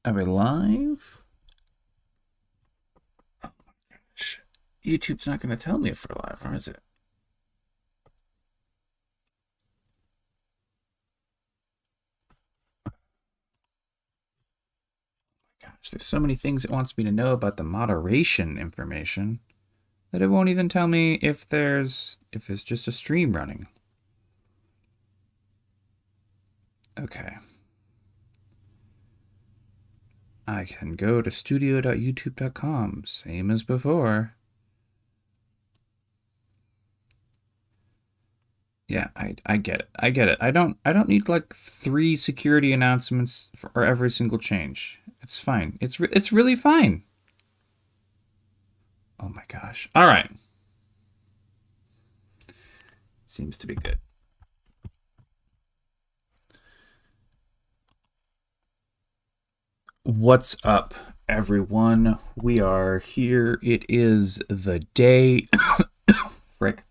Are we live? Oh my gosh. YouTube's not going to tell me if we're live, or is it? Gosh, there's so many things it wants me to know about the moderation information that it won't even tell me if it's just a stream running. Okay. I can go to studio.youtube.com, same as before. Yeah, I get it. I get it. I don't need like 3 security announcements for every single change. It's fine. It's really fine. Oh my gosh. All right. Seems to be good. What's up, everyone? We are here. It is the day. Frick.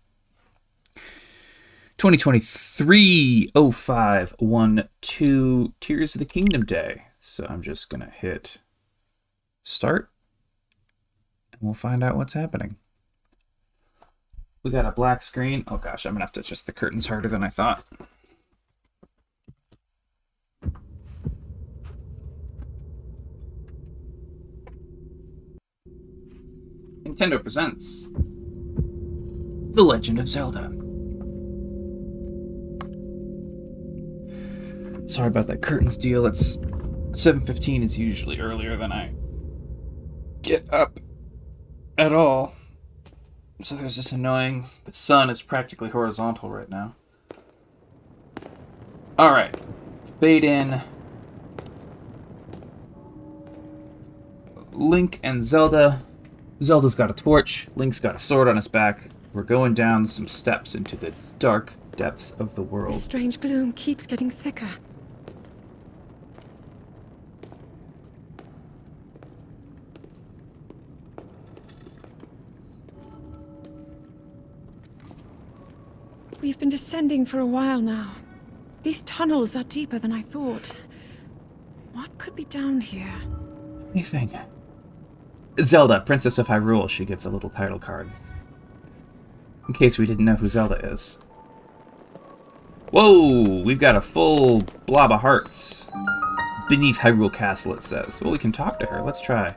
2023-05-12 Tears of the Kingdom Day. So I'm just going to hit start and we'll find out what's happening. We got a black screen. Oh gosh, I'm going to have to adjust the curtains harder than I thought. Nintendo presents The Legend of Zelda. Sorry about that curtains deal. It's 7:15 is usually earlier than I get up at all. So there's this annoying... The sun is practically horizontal right now. Alright. Fade in. Link and Zelda. Zelda's got a torch. Link's got a sword on his back. We're going down some steps into the dark depths of the world. The strange gloom keeps getting thicker. We've been descending for a while now. These tunnels are deeper than I thought. What could be down here? Anything. Zelda, Princess of Hyrule. She gets a little title card. In case we didn't know who Zelda is. Whoa! We've got a full blob of hearts. Beneath Hyrule Castle, it says. Well, we can talk to her. Let's try.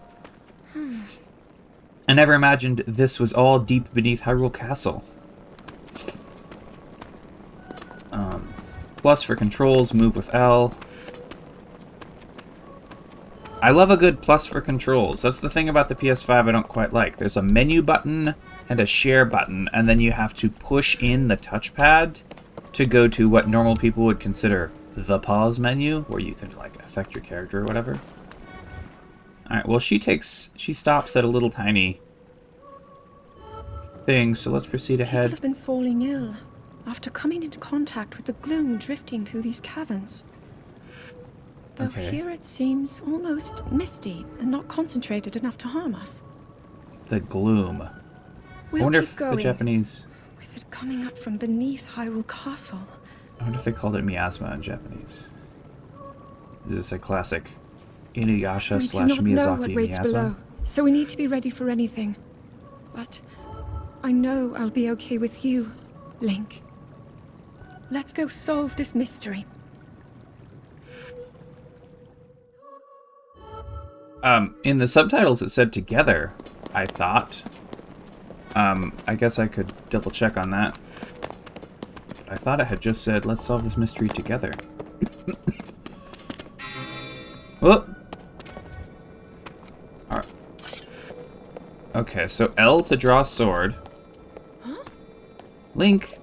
I never imagined this was all deep beneath Hyrule Castle. Plus for controls, move with L. I love a good plus for controls. That's the thing about the PS5 I don't quite like. There's a menu button and a share button, and then you have to push in the touchpad to go to what normal people would consider the pause menu, where you can like affect your character or whatever. Alright, well she stops at a little tiny thing, so let's proceed ahead. People have been falling ill after coming into contact with the gloom drifting through these caverns. Though here it seems almost misty and not concentrated enough to harm us. The gloom. We'll I wonder keep if going, the Japanese... with it coming up from beneath Hyrule Castle. I wonder if they called it miasma in Japanese. Is this a classic Inuyasha slash We do not know Miyazaki what waits miasma? below, so we need to be ready for anything. But I know I'll be okay with you, Link. Let's go solve this mystery. In the subtitles it said together, I thought. I guess I could double check on that. I thought it had just said, let's solve this mystery together. Whoop! Alright. Okay, so L to draw sword. Huh? Link!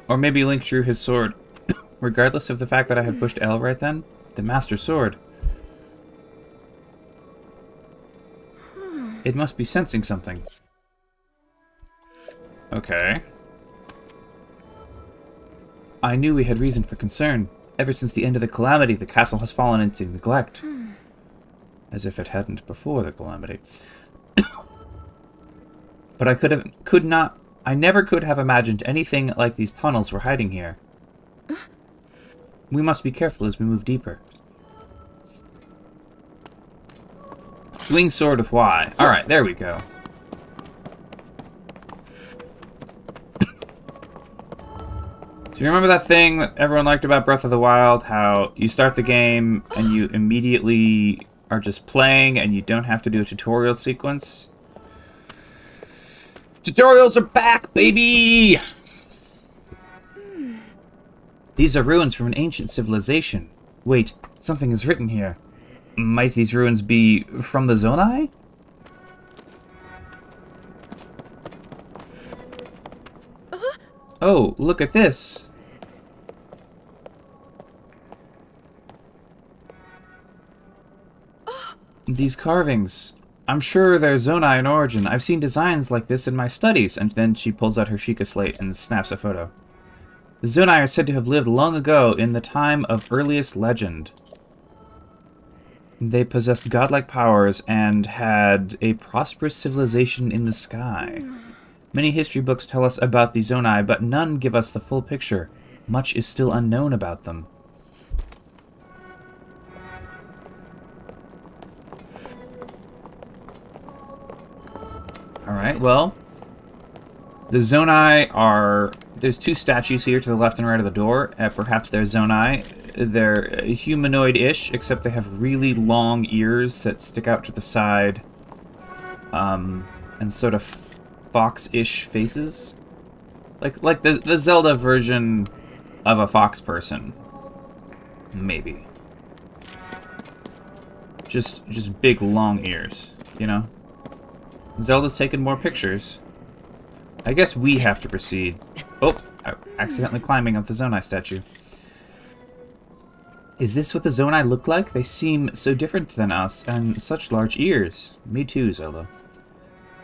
Or maybe Link drew his sword, regardless of the fact that I had pushed L right then. The Master Sword. It must be sensing something. Okay. I knew we had reason for concern. Ever since the end of the calamity, the castle has fallen into neglect. As if it hadn't before the calamity. But I never could have imagined anything like these tunnels were hiding here. We must be careful as we move deeper. Wing sword with Y. Alright, there we go. So you remember that thing that everyone liked about Breath of the Wild? How you start the game and you immediately are just playing and you don't have to do a tutorial sequence? Tutorials are back, baby! These are ruins from an ancient civilization. Wait, something is written here. Might these ruins be from the Zonai? Oh, look at this. These carvings. I'm sure they're Zonai in origin. I've seen designs like this in my studies. And then she pulls out her Sheikah slate and snaps a photo. The Zonai are said to have lived long ago in the time of earliest legend. They possessed godlike powers and had a prosperous civilization in the sky. Many history books tell us about the Zonai, but none give us the full picture. Much is still unknown about them. Alright, well, the Zonai are... There's two statues here to the left and right of the door. Perhaps they're Zonai. They're humanoid-ish, except they have really long ears that stick out to the side. And sort of fox-ish faces. Like the Zelda version of a fox person. Maybe. Just big, long ears, you know? Zelda's taking more pictures. I guess we have to proceed. Oh, accidentally climbing up the Zonai statue. Is this what the Zonai look like? They seem so different than us, and such large ears. Me too, Zelda.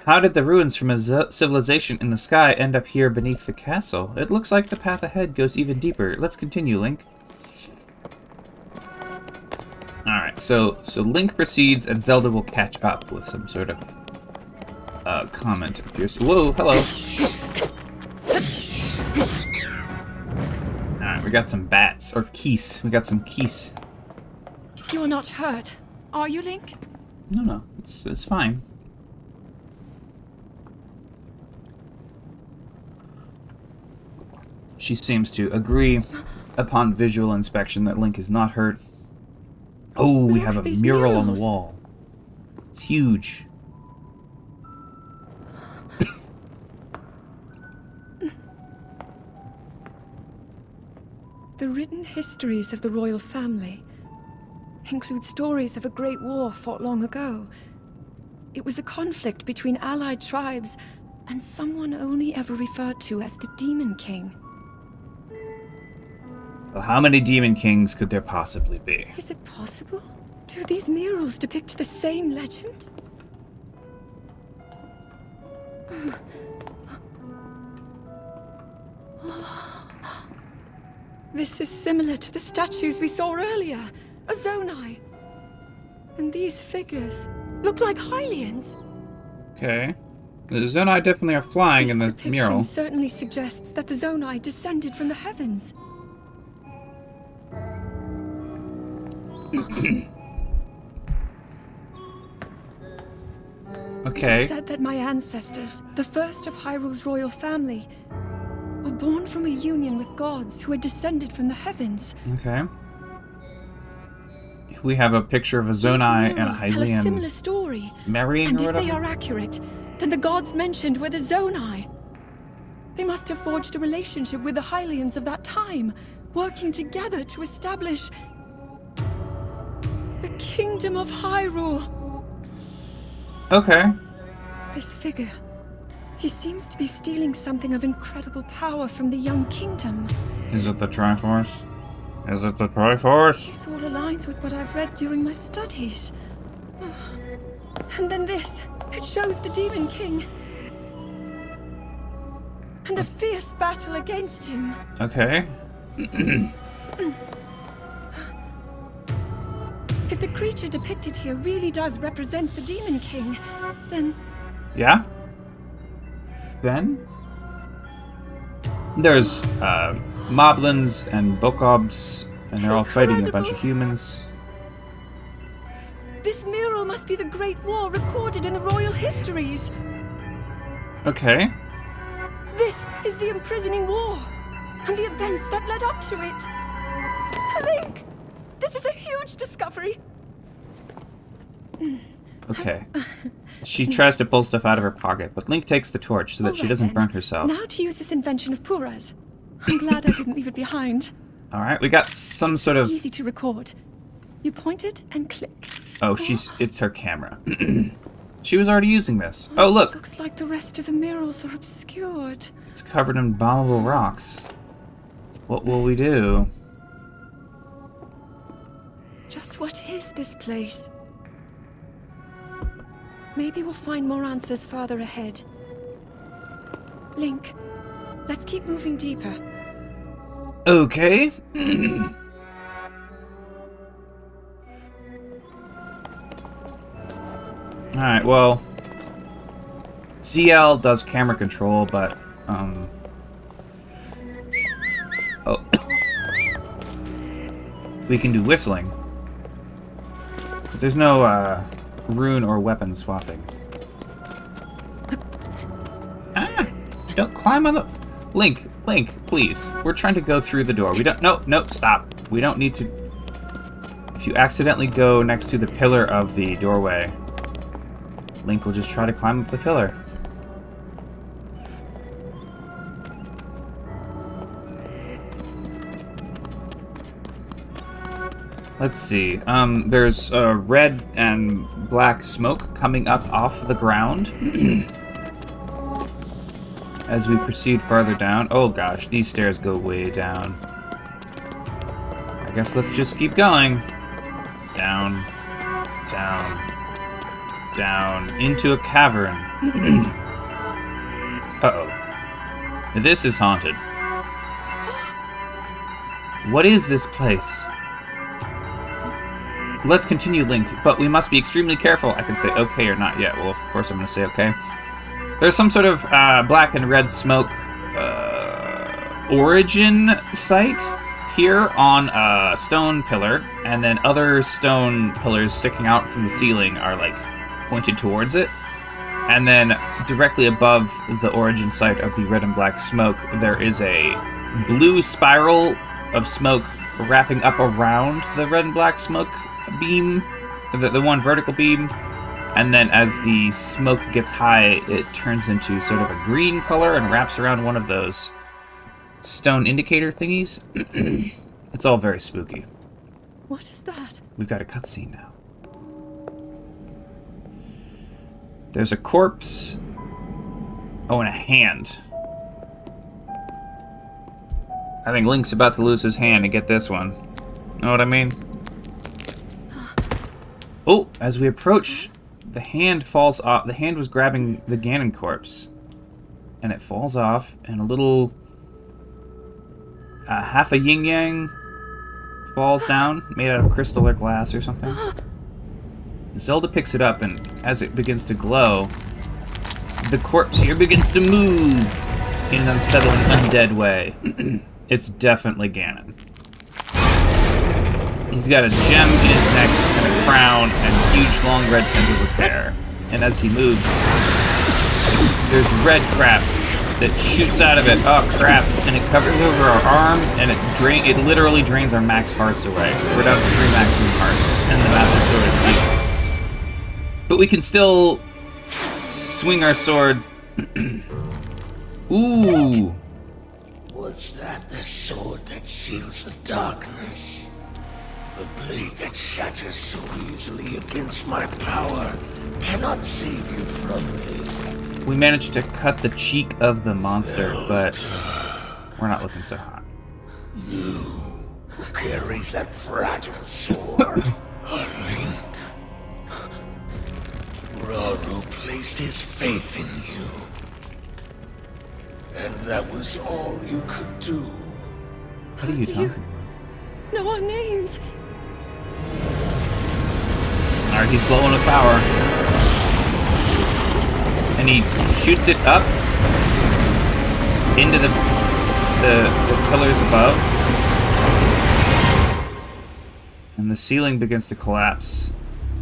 How did the ruins from a civilization in the sky end up here beneath the castle? It looks like the path ahead goes even deeper. Let's continue, Link. Alright, so Link proceeds, and Zelda will catch up with some sort of comment. Whoa, hello. Alright, we got some bats. Or keys. We got some keys. You're not hurt, are you, Link? No. It's fine. She seems to agree upon visual inspection that Link is not hurt. Oh, we have a mural on the wall. It's huge. The written histories of the royal family include stories of a great war fought long ago. It was a conflict between allied tribes and someone only ever referred to as the Demon King. Well, how many Demon Kings could there possibly be? Is it possible? Do these murals depict the same legend? This is similar to the statues we saw earlier, a Zonai. And these figures look like Hylians. Okay. The Zonai definitely are flying in this mural. This depiction certainly suggests that the Zonai descended from the heavens. Okay. It is said that my ancestors, the first of Hyrule's royal family, were born from a union with gods who had descended from the heavens. Okay. We have a picture of a Zonai and a These murals tell a Hylian similar story. marrying And or if they whatever. are accurate, then the gods mentioned were the Zonai. They must have forged a relationship with the Hylians of that time, working together to establish the Kingdom of Hyrule. Okay. This figure, he seems to be stealing something of incredible power from the young kingdom. Is it the Triforce? Is it the Triforce? This all aligns with what I've read during my studies. And then this, it shows the Demon King. And a fierce battle against him. Okay. If the creature depicted here really does represent the Demon King, then... Yeah? Then? There's, Moblins and Bokobs, and they're all fighting a bunch of humans. This mural must must be the Great War recorded in the royal histories. Okay. This is the imprisoning war, and the events that led up to it. Link! This is a huge discovery. Okay. She tries to pull stuff out of her pocket, but Link takes the torch so that she doesn't burn herself. Now to use this invention of Pura's. I'm glad I didn't leave it behind. Alright, we got some sort of... Easy to record. You point it and click. Oh, it's her camera. She was already using this. Oh, look! Looks like the rest of the murals are obscured. It's covered in bombable rocks. What will we do? Just what is this place? Maybe we'll find more answers farther ahead. Link, let's keep moving deeper. Okay. Alright, well... CL does camera control, but, Oh. We can do whistling. But there's no, rune or weapon swapping. Ah! Don't climb on the... Link, please. We're trying to go through the door. We don't... No, stop. We don't need to... If you accidentally go next to the pillar of the doorway, Link will just try to climb up the pillar. Let's see. There's red and black smoke coming up off the ground as we proceed farther down. Oh gosh, these stairs go way down. I guess let's just keep going. Down, down, down, into a cavern. Uh-oh. This is haunted. What is this place? Let's continue, Link, but we must be extremely careful. I can say okay or not yet. Well, of course I'm going to say okay. There's some sort of black and red smoke origin site here on a stone pillar, and then other stone pillars sticking out from the ceiling are, like, pointed towards it. And then directly above the origin site of the red and black smoke, there is a blue spiral of smoke wrapping up around the red and black smoke beam, the one vertical beam, and then as the smoke gets high, it turns into sort of a green color and wraps around one of those stone indicator thingies. It's all very spooky. What is that? We've got a cutscene now. There's a corpse. Oh, and a hand. I think Link's about to lose his hand to get this one. Know what I mean? Oh, as we approach, the hand falls off. The hand was grabbing the Ganon corpse. And it falls off, and a little... half a yin-yang falls down, made out of crystal or glass or something. Zelda picks it up, and as it begins to glow, the corpse here begins to move in an unsettling, undead way. It's definitely Ganon. He's got a gem in his neck and a crown and huge long red tendrils of hair. And as he moves, there's red crap that shoots out of it. Oh crap! And it covers over our arm, and it literally drains our max hearts away. We're down to 3 maximum hearts, and the Master Sword is sealed. But we can still swing our sword. Ooh! Was that the sword that seals the darkness? The blade that shatters so easily against my power cannot save you from me. We managed to cut the cheek of the monster, but we're not looking so hot. You who carries that fragile sword, a Link. Raru placed his faith in you. And that was all you could do. What are you talking about? Know our names. Alright, he's glowing with power. And he shoots it up into the pillars above. And the ceiling begins to collapse.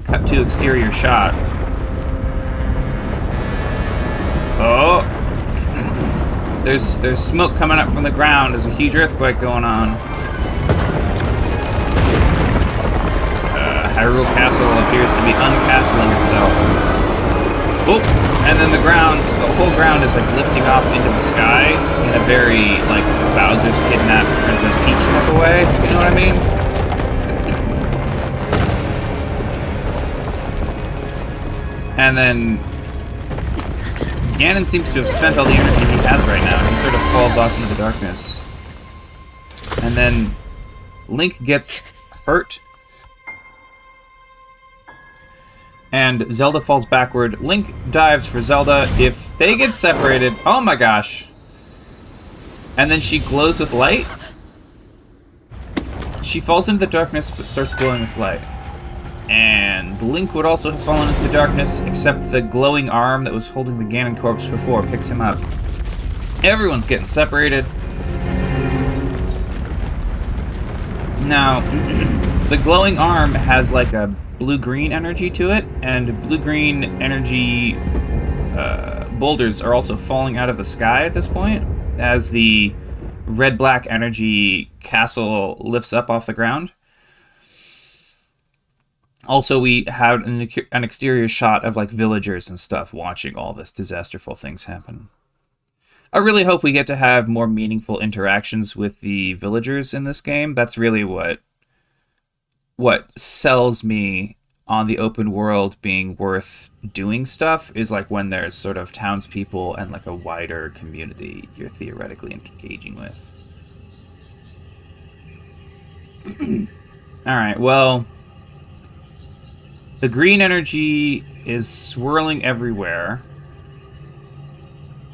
Cut to exterior shot. Oh! There's smoke coming up from the ground. There's a huge earthquake going on. Hyrule Castle appears to be uncastling itself. Oh! And then the whole ground is like lifting off into the sky in a very, like, Bowser's kidnapped Princess Peach type of way. You know what I mean? And then Ganon seems to have spent all the energy he has right now. He sort of falls off into the darkness. And then Link gets hurt. And Zelda falls backward. Link dives for Zelda. If they get separated... Oh my gosh. And then she glows with light. She falls into the darkness but starts glowing with light. And Link would also have fallen into the darkness, except the glowing arm that was holding the Ganon corpse before picks him up. Everyone's getting separated. Now, the glowing arm has like a blue-green energy to it, and blue-green energy boulders are also falling out of the sky at this point, as the red-black energy castle lifts up off the ground. Also, we had an exterior shot of, like, villagers and stuff watching all this disasterful things happen. I really hope we get to have more meaningful interactions with the villagers in this game. That's really what sells me on the open world being worth doing stuff, is, like, when there's sort of townspeople and, like, a wider community you're theoretically engaging with. Alright, well... The green energy is swirling everywhere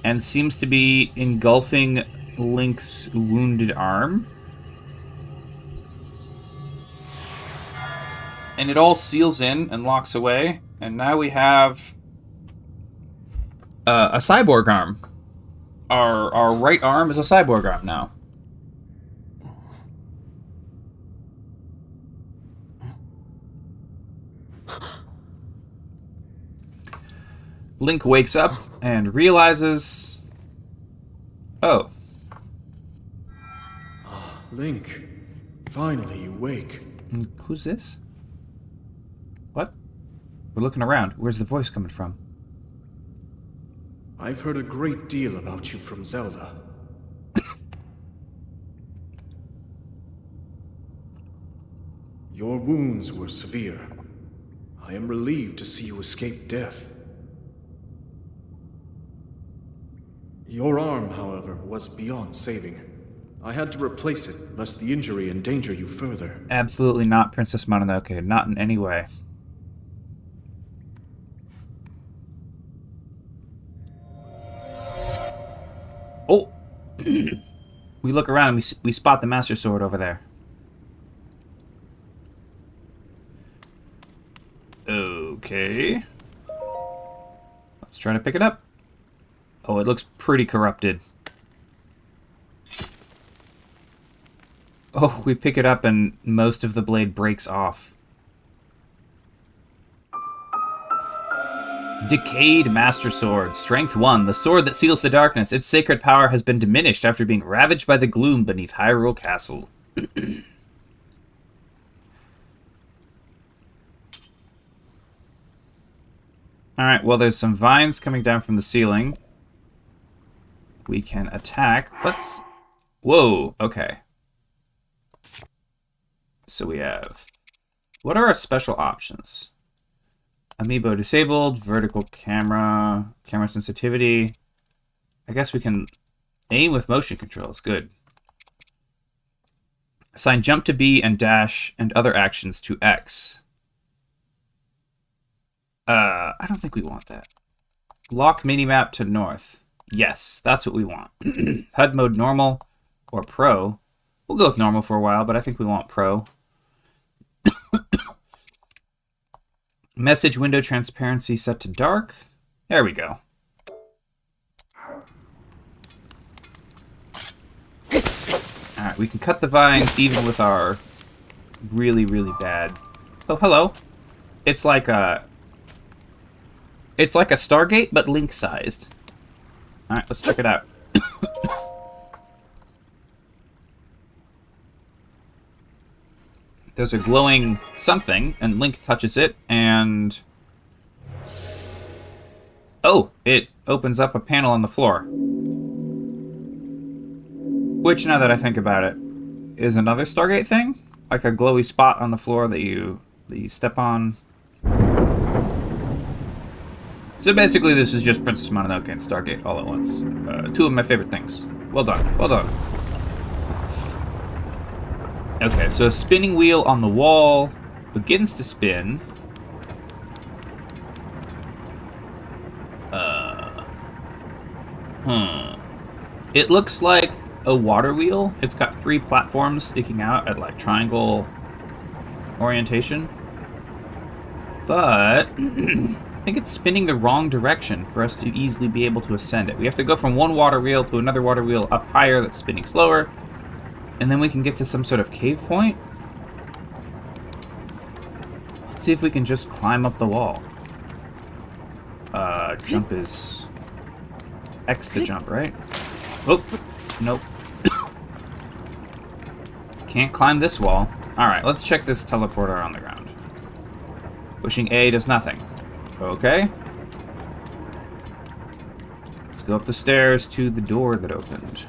and seems to be engulfing Link's wounded arm. And it all seals in and locks away, and now we have a cyborg arm. Our right arm is a cyborg arm now. Link wakes up and realizes... Oh. Link, finally you wake. Who's this? What? We're looking around. Where's the voice coming from? I've heard a great deal about you from Zelda. Your wounds were severe. I am relieved to see you escape death. Your arm, however, was beyond saving. I had to replace it, lest the injury endanger you further. Absolutely not, Princess Mononoke. Not in any way. Oh! We look around and we spot the Master Sword over there. Okay. Let's try to pick it up. Oh, it looks pretty corrupted. Oh, we pick it up and most of the blade breaks off. Decayed Master Sword. Strength 1. The sword that seals the darkness. Its sacred power has been diminished after being ravaged by the gloom beneath Hyrule Castle. Alright, well, there's some vines coming down from the ceiling. We can attack. Let's... Whoa, okay. So we have... What are our special options? Amiibo disabled, vertical camera, camera sensitivity. I guess we can aim with motion controls. Good. Assign jump to B and dash and other actions to X. I don't think we want that. Lock minimap to north. Yes, that's what we want. HUD mode normal or pro. We'll go with normal for a while, but I think we want pro. Message window transparency set to dark. There we go. Alright, we can cut the vines even with our really, really bad... Oh, hello. It's like a Stargate, but Link-sized. Alright, let's check it out. There's a glowing something, and Link touches it, and... oh, it opens up a panel on the floor. Which, now that I think about it, is another Stargate thing? Like a glowy spot on the floor that you step on. So basically this is just Princess Mononoke and Stargate all at once. Two of my favorite things. Well done, well done. Okay, so a spinning wheel on the wall begins to spin. It looks like a water wheel. It's got 3 platforms sticking out at like triangle orientation. But I think it's spinning the wrong direction for us to easily be able to ascend it. We have to go from one water wheel to another water wheel up higher that's spinning slower. And then we can get to some sort of cave point. Let's see if we can just climb up the wall. Jump is X to jump, right? Oh, nope. Can't climb this wall. Alright, let's check this teleporter on the ground. Pushing A does nothing. Okay. Let's go up the stairs to the door that opened.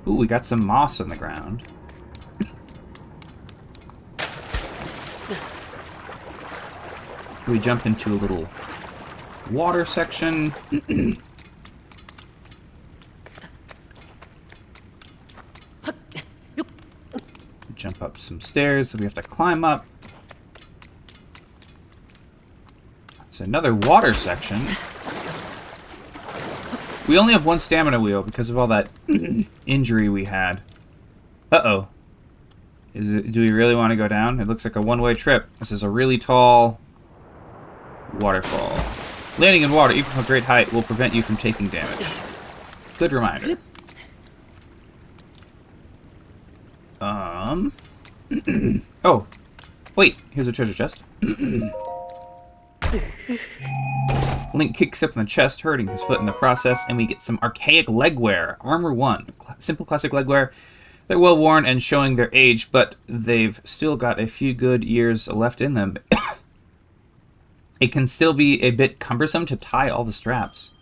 Ooh, we got some moss on the ground. We jump into a little water section. Jump up some stairs that we have to climb up. It's another water section. We only have 1 stamina wheel because of all that injury we had. Uh-oh. Do we really want to go down? It looks like a one-way trip. This is a really tall waterfall. Landing in water, even from a great height, will prevent you from taking damage. Good reminder. Oh. Wait, here's a treasure chest. Link kicks up in the chest, hurting his foot in the process, and we get some archaic legwear. Armor 1. Simple classic legwear. They're well worn and showing their age, but they've still got a few good years left in them. It can still be a bit cumbersome to tie all the straps.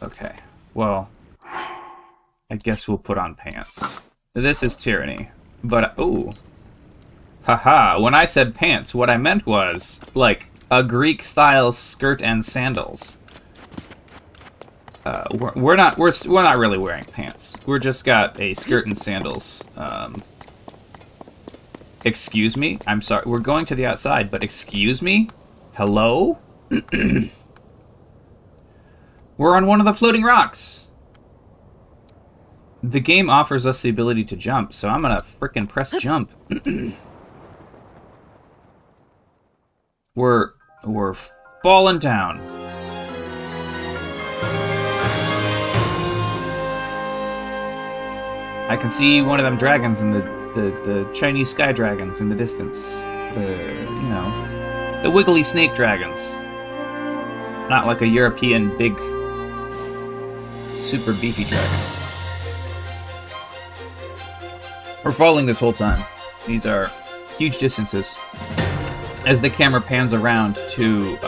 Okay, well, I guess we'll put on pants. This is tyranny, but, ooh. Haha, when I said pants, what I meant was, like, a Greek-style skirt and sandals. We're not really wearing pants. We're just got a skirt and sandals. Excuse me? I'm sorry. We're going to the outside, but excuse me? Hello? We're on one of the floating rocks. The game offers us the ability to jump, so I'm gonna frickin' press jump. We're falling down. I can see one of them dragons in the Chinese sky dragons in the distance. The wiggly snake dragons. Not like a European big, super beefy dragon. We're falling this whole time. These are huge distances. As the camera pans around to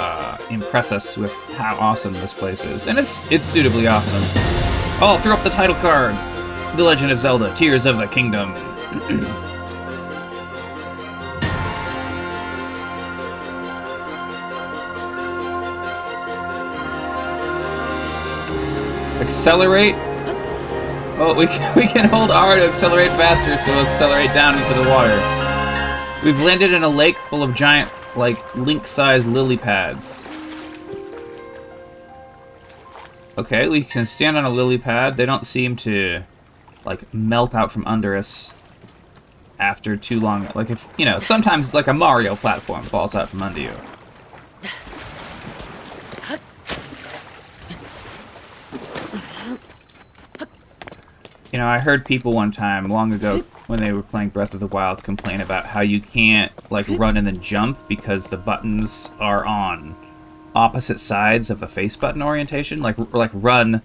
impress us with how awesome this place is. And it's suitably awesome. Oh, throw up the title card! The Legend of Zelda, Tears of the Kingdom. Accelerate. Oh, we can hold R to accelerate faster, so we'll accelerate down into the water. We've landed in a lake full of giant, like, Link-sized lily pads. Okay, we can stand on a lily pad. They don't seem to, like, melt out from under us after too long. Like, if, you know, sometimes, like, a Mario platform falls out from under you. You know, I heard people one time, long ago, when they were playing Breath of the Wild, complain about how you can't, like, run and then jump because the buttons are on opposite sides of the face button orientation. Like run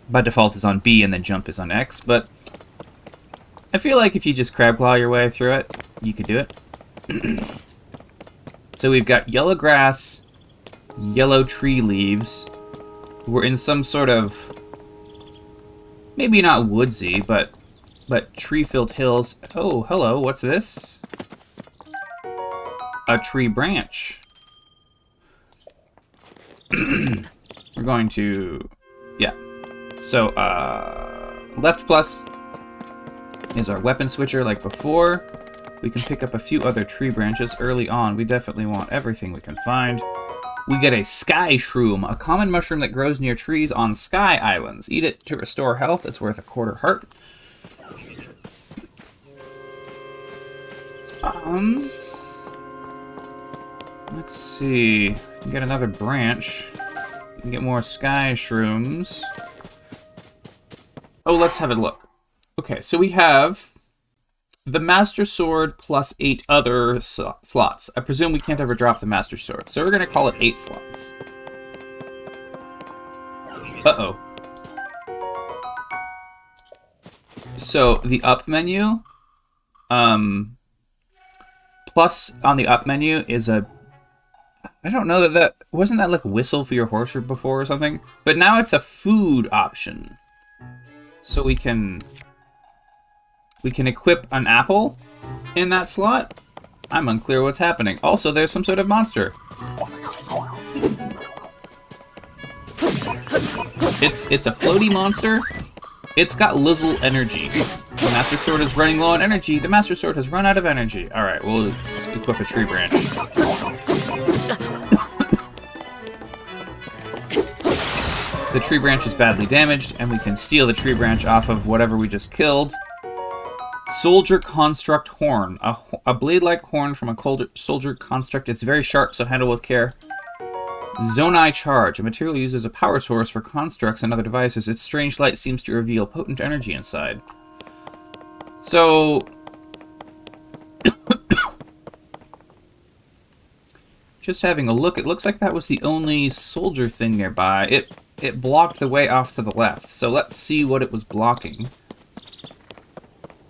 by default is on B and then jump is on X, but I feel like if you just crab claw your way through it, you could do it. So we've got yellow grass, yellow tree leaves. We're in some sort of, maybe not woodsy, but tree-filled hills. Oh, hello, what's this? A tree branch. We're going to, yeah. So, left plus is our weapon switcher like before. We can pick up a few other tree branches early on. We definitely want everything we can find. We get a sky shroom, a common mushroom that grows near trees on sky islands. Eat it to restore health. It's worth a quarter heart. Let's see. We can get another branch. We can get more sky shrooms. Oh, let's have a look. Okay, so we have the Master Sword plus 8 other slots. I presume we can't ever drop the Master Sword, so we're going to call it 8 slots. Uh-oh. So, the up menu, plus on the up menu is a, I don't know wasn't that like whistle for your horse before or something? But now it's a food option. So we can equip an apple in that slot. I'm unclear what's happening. Also, there's some sort of monster. It's a floaty monster. It's got Lizzle energy. The Master Sword is running low on energy. The Master Sword has run out of energy. Alright, we'll equip a tree branch. The tree branch is badly damaged, and we can steal the tree branch off of whatever we just killed. Soldier Construct Horn. A blade-like horn from a soldier construct. It's very sharp, so handle with care. Zonai Charge. A material used as a power source for constructs and other devices. Its strange light seems to reveal potent energy inside. So, just having a look, it looks like that was the only soldier thing nearby. It blocked the way off to the left, so let's see what it was blocking.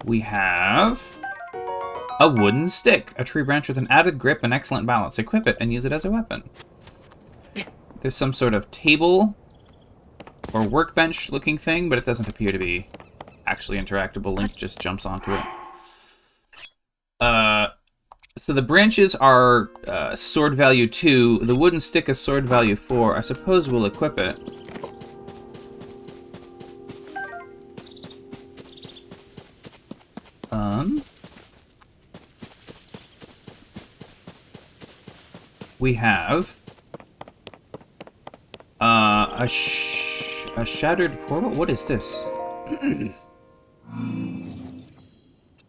We have a wooden stick, a tree branch with an added grip and excellent balance. Equip it and use it as a weapon. There's some sort of table or workbench looking thing, but it doesn't appear to be actually interactable. Link just jumps onto it. So the branches are sword value 2. The wooden stick is sword value 4. I suppose we'll equip it. We have a shattered portal. What is this?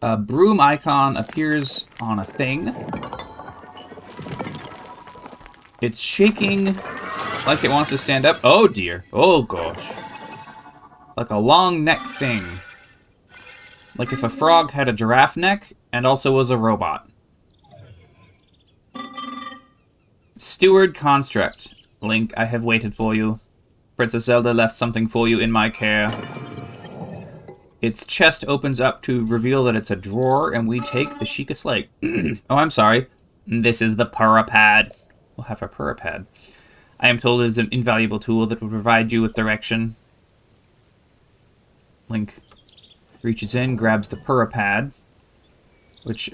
A broom icon appears on a thing. It's shaking like it wants to stand up. Oh dear. Oh gosh. Like a long neck thing. Like if a frog had a giraffe neck and also was a robot. Steward Construct. Link, I have waited for you. Princess Zelda left something for you in my care. Its chest opens up to reveal that it's a drawer, and we take the Sheikah Slate. Oh, I'm sorry. This is the Purapad. We'll have our Purapad. I am told it is an invaluable tool that will provide you with direction. Link reaches in, grabs the Purapad, which...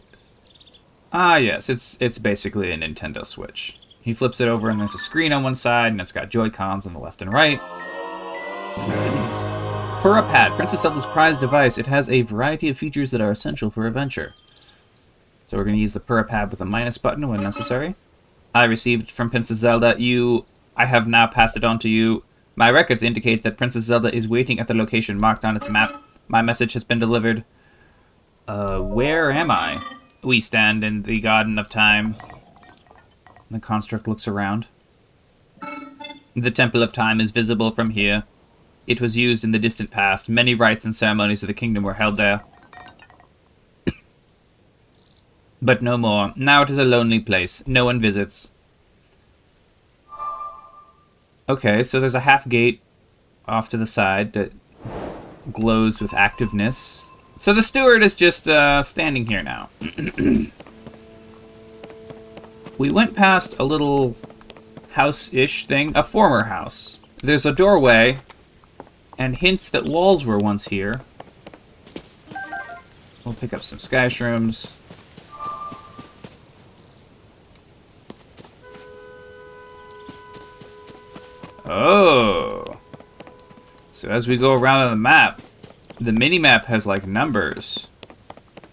Ah, yes, it's basically a Nintendo Switch. He flips it over, and there's a screen on one side, and it's got Joy-Cons on the left and right. Purapad, Princess Zelda's prized device. It has a variety of features that are essential for adventure. So we're going to use the Purapad with the minus button when necessary. I received from Princess Zelda. I have now passed it on to you. My records indicate that Princess Zelda is waiting at the location marked on its map. My message has been delivered. Where am I? We stand in the Garden of Time. The construct looks around. The Temple of Time is visible from here. It was used in the distant past. Many rites and ceremonies of the kingdom were held there. but no more. Now it is a lonely place. No one visits. Okay, so there's a half gate off to the side that glows with activeness. So the steward is just standing here now. We went past a little house-ish thing, a former house. There's a doorway and hints that walls were once here. We'll pick up some sky shrooms. Oh. So as we go around on the map, the mini-map has, like, numbers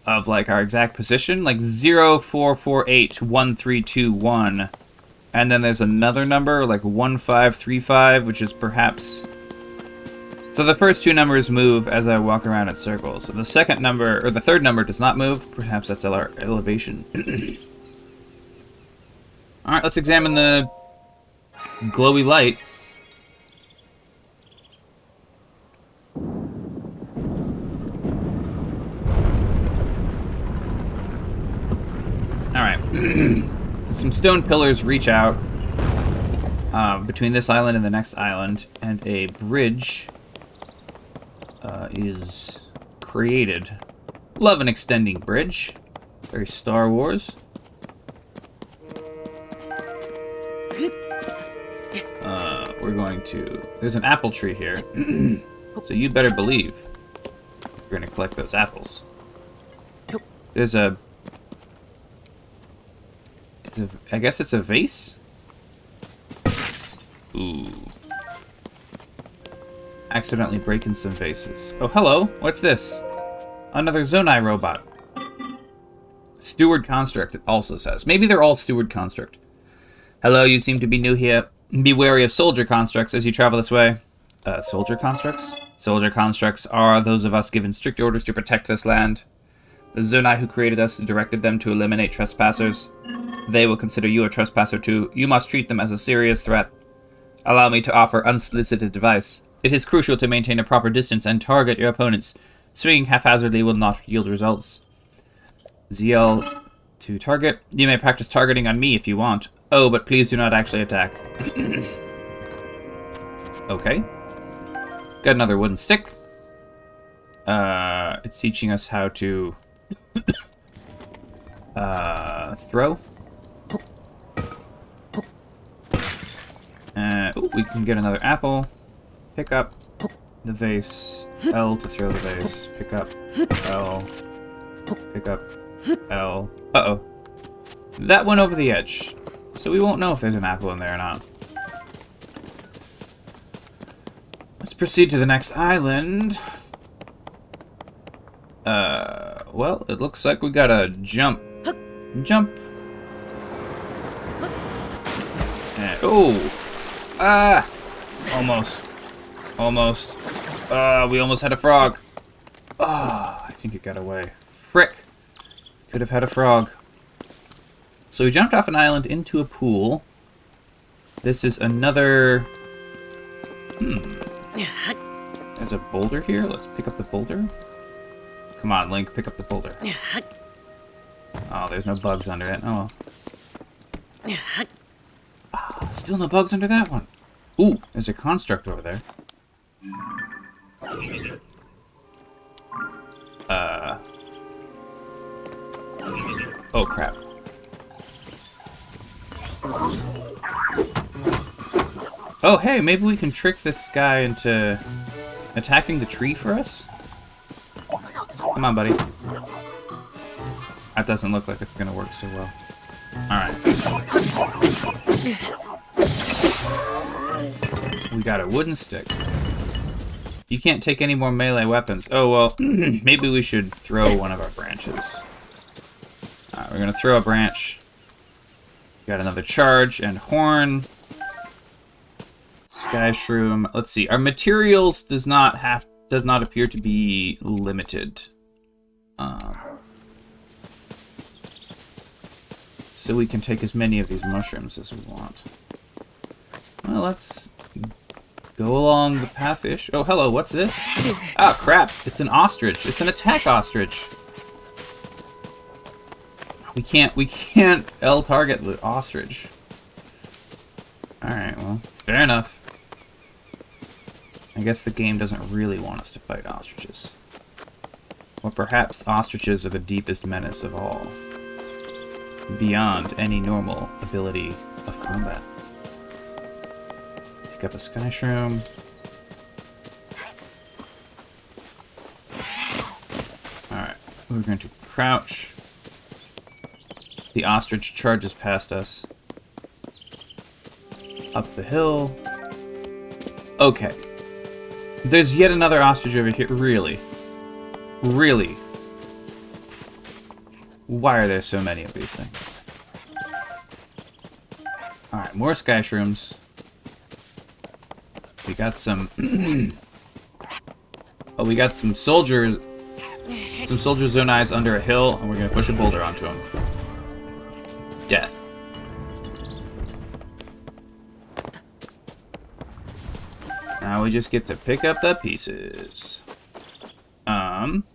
of, like, our exact position. Like, 04481321. And then there's another number, like 1535, which is perhaps... So the first two numbers move as I walk around in circles. So the second number, or the third number does not move. Perhaps that's our elevation. Alright, let's examine the glowy light. Alright. Some stone pillars reach out between this island and the next island, and a bridge is created. Love an extending bridge. Very Star Wars. We're going to... There's an apple tree here. So you'd better believe we're going to collect those apples. There's a... I guess it's a vase? Ooh. Accidentally breaking some vases. Oh, hello. What's this? Another Zonai robot. Steward Construct, it also says. Maybe they're all Steward Construct. Hello, you seem to be new here. Be wary of soldier constructs as you travel this way. Soldier constructs? Soldier constructs are those of us given strict orders to protect this land. The Zonai who created us directed them to eliminate trespassers. They will consider you a trespasser too. You must treat them as a serious threat. Allow me to offer unsolicited advice. It is crucial to maintain a proper distance and target your opponents. Swinging haphazardly will not yield results. ZL to target. You may practice targeting on me if you want. Oh, but please do not actually attack. Okay. Got another wooden stick. It's teaching us how to throw. Ooh, we can get another apple. Pick up the vase. L to throw the vase. Pick up L. Pick up L. Uh-oh. That went over the edge. So we won't know if there's an apple in there or not. Let's proceed to the next island. Well, it looks like we gotta jump. Jump. And, oh! Ah! Almost. Almost. We almost had a frog. Ah, I think it got away. Frick. Could have had a frog. So we jumped off an island into a pool. This is another... There's a boulder here. Let's pick up the boulder. Come on, Link, pick up the boulder. Oh, there's no bugs under it. Oh. Still no bugs under that one. Ooh, there's a construct over there. Oh, crap. Oh, hey, maybe we can trick this guy into attacking the tree for us? Come on, buddy. That doesn't look like it's gonna work so well. Alright. We got a wooden stick. You can't take any more melee weapons. Oh, well, maybe we should throw one of our branches. Alright, we're gonna throw a branch. Got another charge and horn. Sky shroom. Let's see. Our materials does not appear to be limited. So we can take as many of these mushrooms as we want. Well, let's go along the path-ish. Oh, hello, what's this? Ah, crap. It's an ostrich. It's an attack ostrich. We can't L target the ostrich. Alright, well, fair enough. I guess the game doesn't really want us to fight ostriches. Or perhaps ostriches are the deepest menace of all. Beyond any normal ability of combat. Pick up a sky shroom. Alright, we're going to crouch. The ostrich charges past us. Up the hill. Okay. There's yet another ostrich over here. Really? Really? Why are there so many of these things? Alright, more sky shrooms. We got some... oh, we got some soldier zone eyes under a hill, and we're gonna push a boulder onto them. Death. Now we just get to pick up the pieces. Let's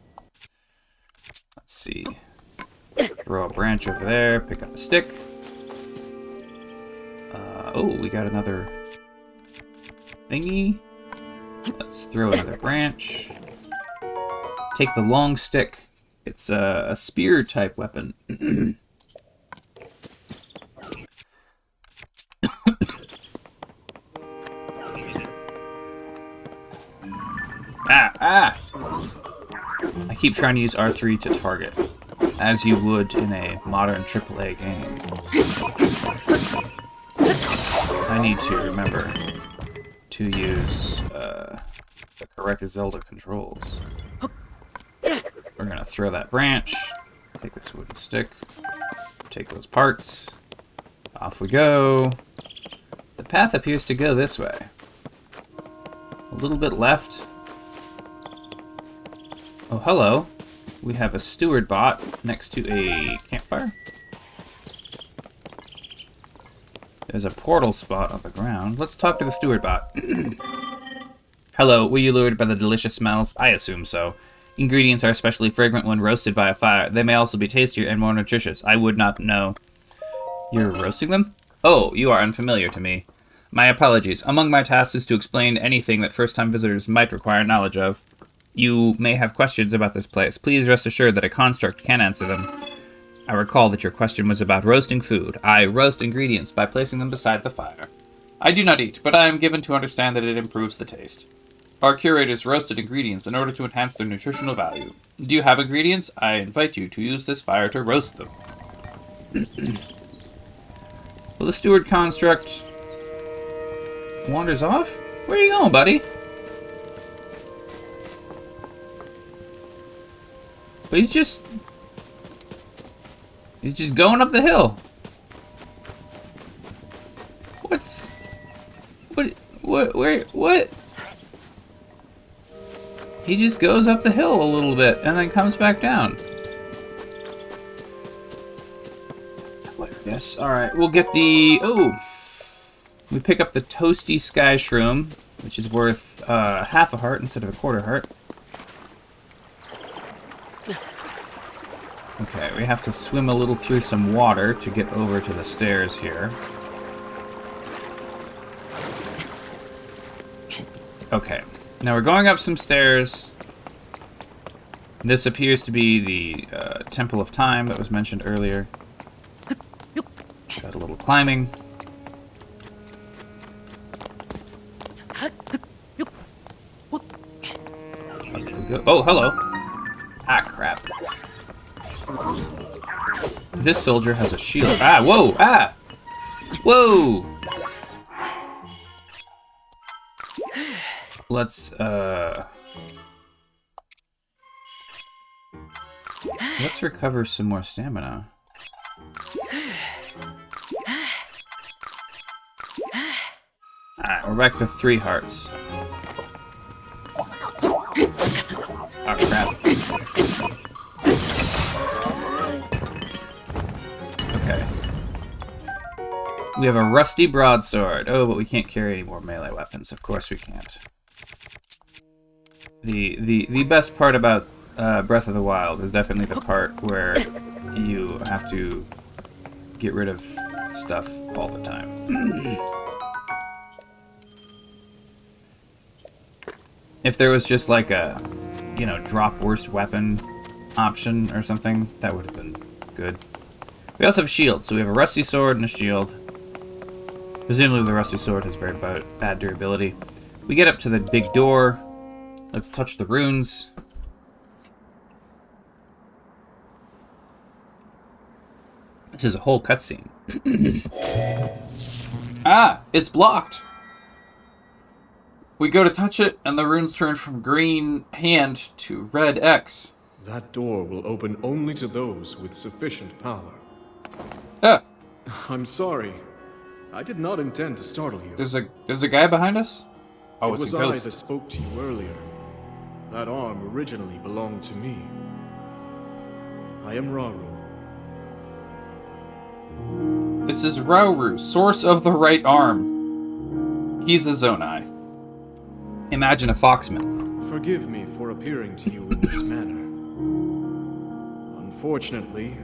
see. Throw a branch over there, pick up a stick. Oh, we got another thingy. Let's throw another branch. Take the long stick. It's a spear type weapon. Ah! I keep trying to use R3 to target, as you would in a modern AAA game. I need to remember to use the correct Zelda controls. We're gonna throw that branch, take this wooden stick, take those parts, off we go. The path appears to go this way. A little bit left. Oh, hello. We have a steward bot next to a campfire. There's a portal spot on the ground. Let's talk to the steward bot. Hello, were you lured by the delicious smells? I assume so. Ingredients are especially fragrant when roasted by a fire. They may also be tastier and more nutritious. I would not know. You're roasting them? Oh, you are unfamiliar to me. My apologies. Among my tasks is to explain anything that first-time visitors might require knowledge of. You may have questions about this place. Please rest assured that a construct can answer them. I recall that your question was about roasting food. I roast ingredients by placing them beside the fire. I do not eat, but I am given to understand that it improves the taste. Our curators roasted ingredients in order to enhance their nutritional value. Do you have ingredients? I invite you to use this fire to roast them. Well, the steward construct wanders off? Where are you going, buddy? But he's just going up the hill. What? He just goes up the hill a little bit and then comes back down. It's hilarious. Alright, we'll get the... Oh! We pick up the toasty sky shroom, which is worth half a heart instead of a quarter heart. Okay, we have to swim a little through some water to get over to the stairs here. Okay, now we're going up some stairs. This appears to be the Temple of Time that was mentioned earlier. Got a little climbing. Up we go. Oh, hello. Ah, crap. This soldier has a shield. Ah, whoa! Ah! Whoa! Let's recover some more stamina. Alright, we're back to 3 hearts. Oh, crap. Okay. We have a rusty broadsword. Oh, but we can't carry any more melee weapons. Of course we can't. The best part about Breath of the Wild is definitely the part where you have to get rid of stuff all the time. If there was just like a, drop worst weapon option or something, that would have been good. We also have shields, so we have a rusty sword and a shield. Presumably the rusty sword has very bad durability. We get up to the big door. Let's touch the runes. This is a whole cutscene. Ah, it's blocked. We go to touch it, and the runes turn from green hand to red X. That door will open only to those with sufficient power. Ah, I'm sorry. I did not intend to startle you. there's a guy behind us? Oh, It it's was a I ghost. that spoke to you earlier. That arm originally belonged to me. I am Rauru. This is Rauru, source of the right arm. He's a Zonai. Imagine a Foxman. Forgive me for appearing to you in this manner. Unfortunately,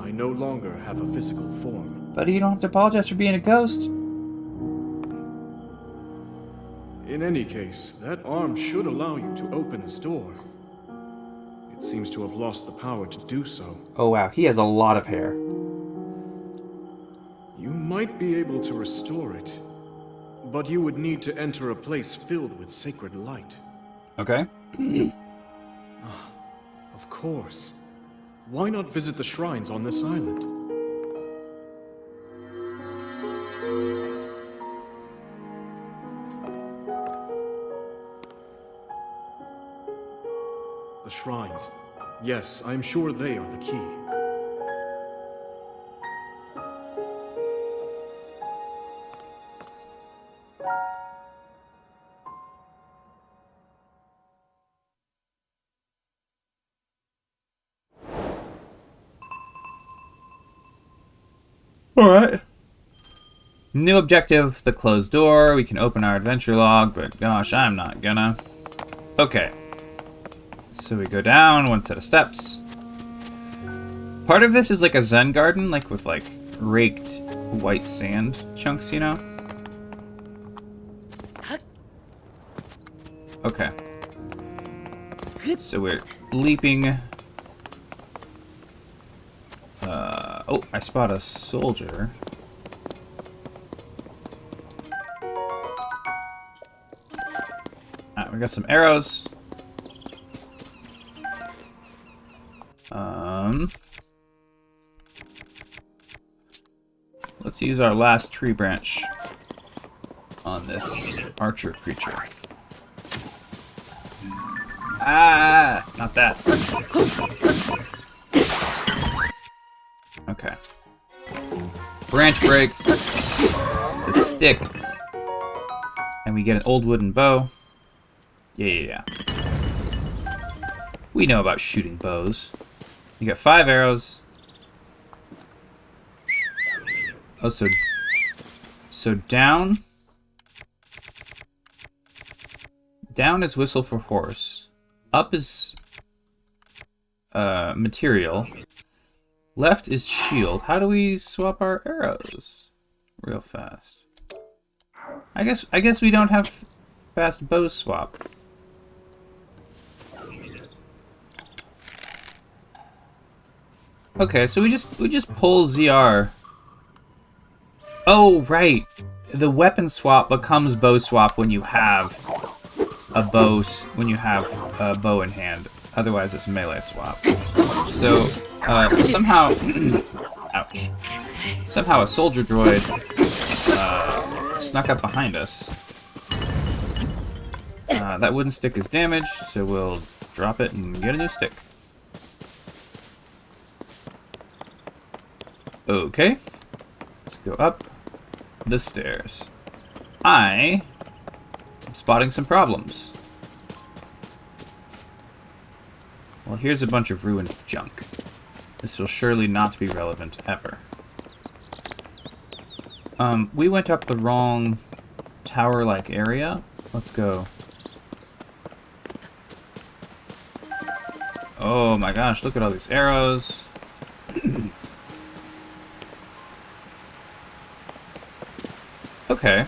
I no longer have a physical form. But you don't have to apologize for being a ghost. In any case, that arm should allow you to open this door. It seems to have lost the power to do so. Oh wow, he has a lot of hair. You might be able to restore it, but you would need to enter a place filled with sacred light. Okay. Of course. Why not visit the shrines on this island? The shrines. Yes, I am sure they are the key. Alright. New objective, the closed door. We can open our adventure log, but gosh, I'm not gonna. Okay. So we go down one set of steps. Part of this is like a Zen garden, like with like raked white sand chunks, you know? Okay. So we're leaping. Oh, I spot a soldier. Alright, we got some arrows. Let's use our last tree branch on this archer creature. Ah, not that. Okay. Branch breaks. The stick. And we get an old wooden bow. Yeah. We know about shooting bows. You got 5 arrows. Oh, so down. Down is whistle for horse. Up is material. Left is shield. How do we swap our arrows real fast? I guess we don't have fast bow swap. Okay, so we just pull ZR. Oh right, the weapon swap becomes bow swap when you have a bow in hand. Otherwise, it's melee swap. So somehow, ouch. Somehow a soldier droid snuck up behind us. That wooden stick is damaged, so we'll drop it and get a new stick. Okay, let's go up the stairs. I am spotting some problems. Well, here's a bunch of ruined junk. This will surely not be relevant ever. We went up the wrong tower-like area. Let's go. Oh my gosh, look at all these arrows. Okay.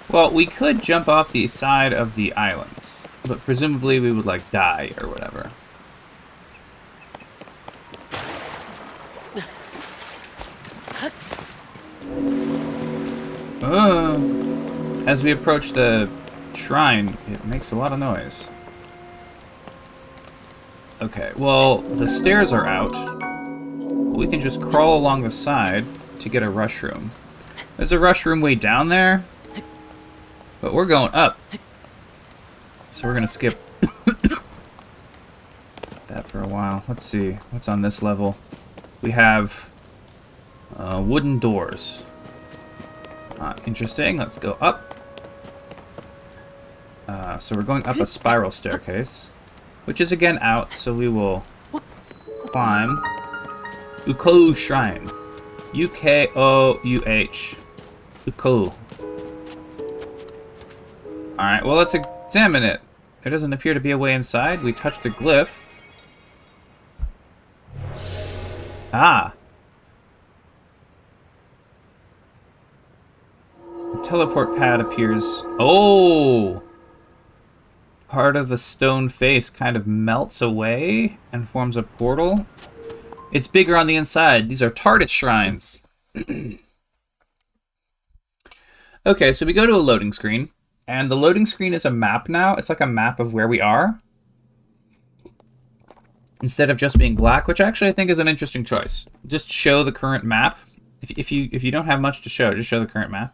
Well, we could jump off the side of the islands, but presumably we would, like, die or whatever. As we approach the shrine, it makes a lot of noise. Okay, well, the stairs are out. We can just crawl along the side to get a rush room. There's a rush room way down there, but we're going up. So we're gonna skip that for a while. Let's see, what's on this level? We have wooden doors. Interesting, let's go up. So we're going up a spiral staircase, which is again out, so we will climb. Ukou Shrine. U-K-O-U-H. Ukou. Alright, well, let's examine it. There doesn't appear to be a way inside. We touched a glyph. Ah! The teleport pad appears. Oh! Part of the stone face kind of melts away and forms a portal. It's bigger on the inside. These are TARDIS shrines. Okay, so we go to a loading screen. And the loading screen is a map now. It's like a map of where we are. Instead of just being black, which actually I think is an interesting choice. Just show the current map. If you don't have much to show, just show the current map.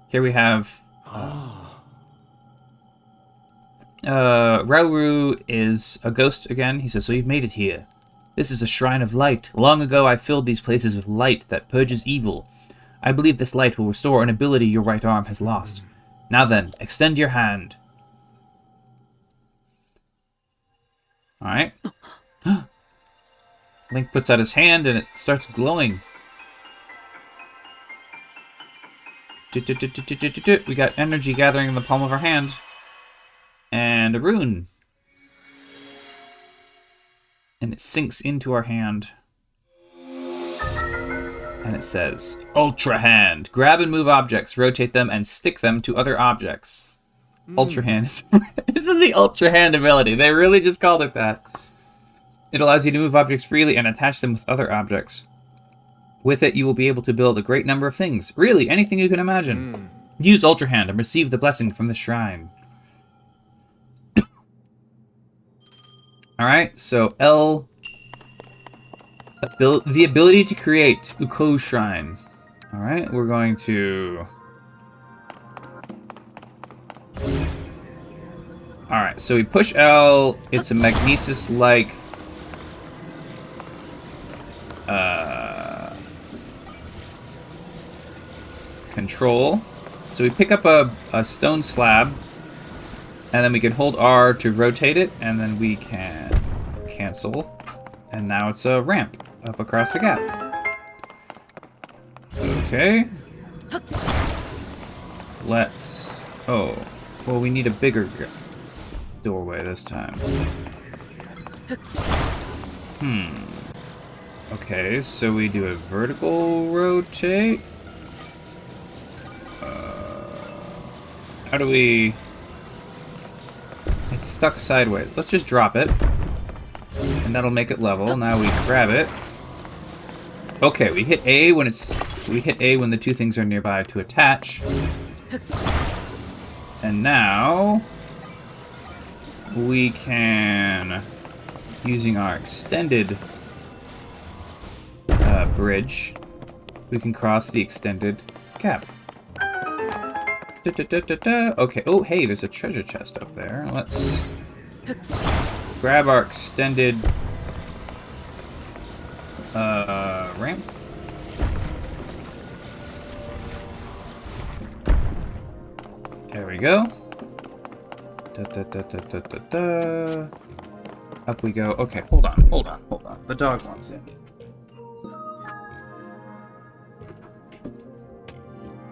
Here we have... Rauru is a ghost again. He says, so you've made it here. This is a shrine of light. Long ago I filled these places with light that purges evil. I believe this light will restore an ability your right arm has lost. Now then, extend your hand. Alright. Link puts out his hand and it starts glowing. We got energy gathering in the palm of our hand. And a rune. And it sinks into our hand. And it says, Ultra Hand. Grab and move objects, rotate them, and stick them to other objects. Ultra Hand. This is the Ultra Hand ability. They really just called it that. It allows you to move objects freely and attach them with other objects. With it, you will be able to build a great number of things. Really, anything you can imagine. Use Ultra Hand and receive the blessing from the shrine. Alright, so L... the ability to create Ukou Shrine. Alright, we're going to... Alright, so we push L. It's a magnesis-like... control. So we pick up a stone slab. And then we can hold R to rotate it, and then we can cancel. And now it's a ramp up across the gap. Okay. Let's... Oh. Well, we need a bigger doorway this time. Okay, so we do a vertical rotate. How do we... It's stuck sideways. Let's just drop it. And that'll make it level. Now we grab it. Okay, we hit A when it's... We hit A when the two things are nearby to attach. And now... we can... Using our extended... bridge... We can cross the extended gap. Okay, oh hey, there's a treasure chest up there. Let's grab our extended ramp. There we go. Up we go. Okay, hold on. The dog wants in.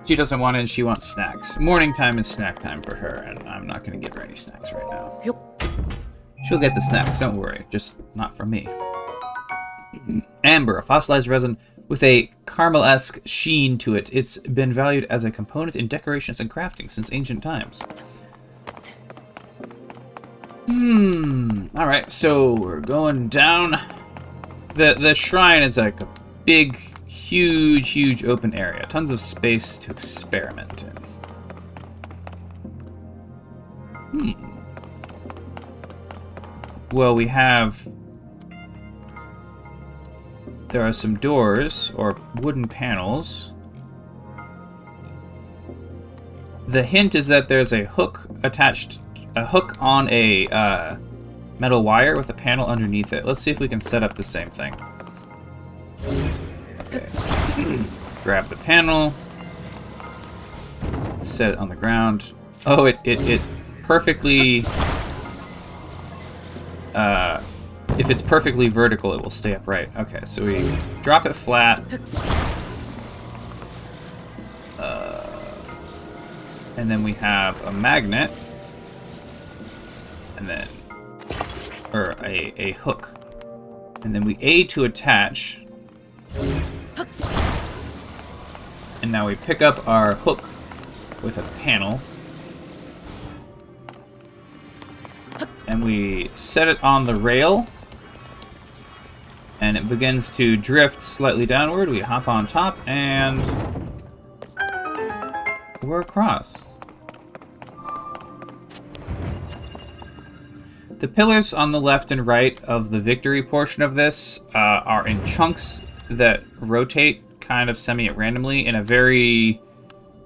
She doesn't want it, she wants snacks. Morning time is snack time for her, and I'm not going to give her any snacks right now. She'll get the snacks, don't worry. Just not from me. Amber, a fossilized resin with a caramel-esque sheen to it. It's been valued as a component in decorations and crafting since ancient times. Alright, so we're going down. The shrine is like a big, huge open area. Tons of space to experiment in. Well, we have... There are some doors, or wooden panels. The hint is that there's a hook attached... A hook on a metal wire with a panel underneath it. Let's see if we can set up the same thing. Okay. Grab the panel. Set it on the ground. Oh, it perfectly... if it's perfectly vertical, it will stay upright. Okay, so we drop it flat. And then we have a magnet. And then... Or a hook. And then we A to attach. And now we pick up our hook with a panel. And we set it on the rail. And it begins to drift slightly downward. We hop on top and we're across. The pillars on the left and right of the victory portion of this are in chunks that rotate kind of semi-randomly in a very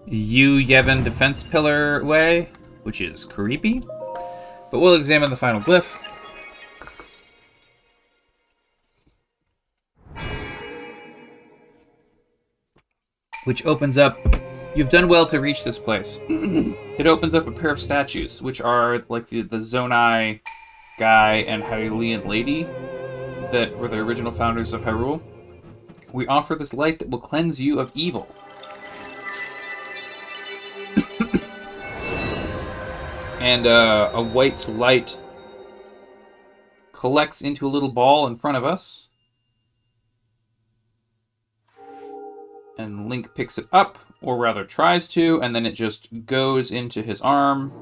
Yevon defense pillar way, which is creepy. But we'll examine the final glyph. Which opens up... You've done well to reach this place. It opens up a pair of statues, which are like the Zonai guy and Hylian lady that were the original founders of Hyrule. We offer this light that will cleanse you of evil. And a white light collects into a little ball in front of us. And Link picks it up, or rather tries to, and then it just goes into his arm.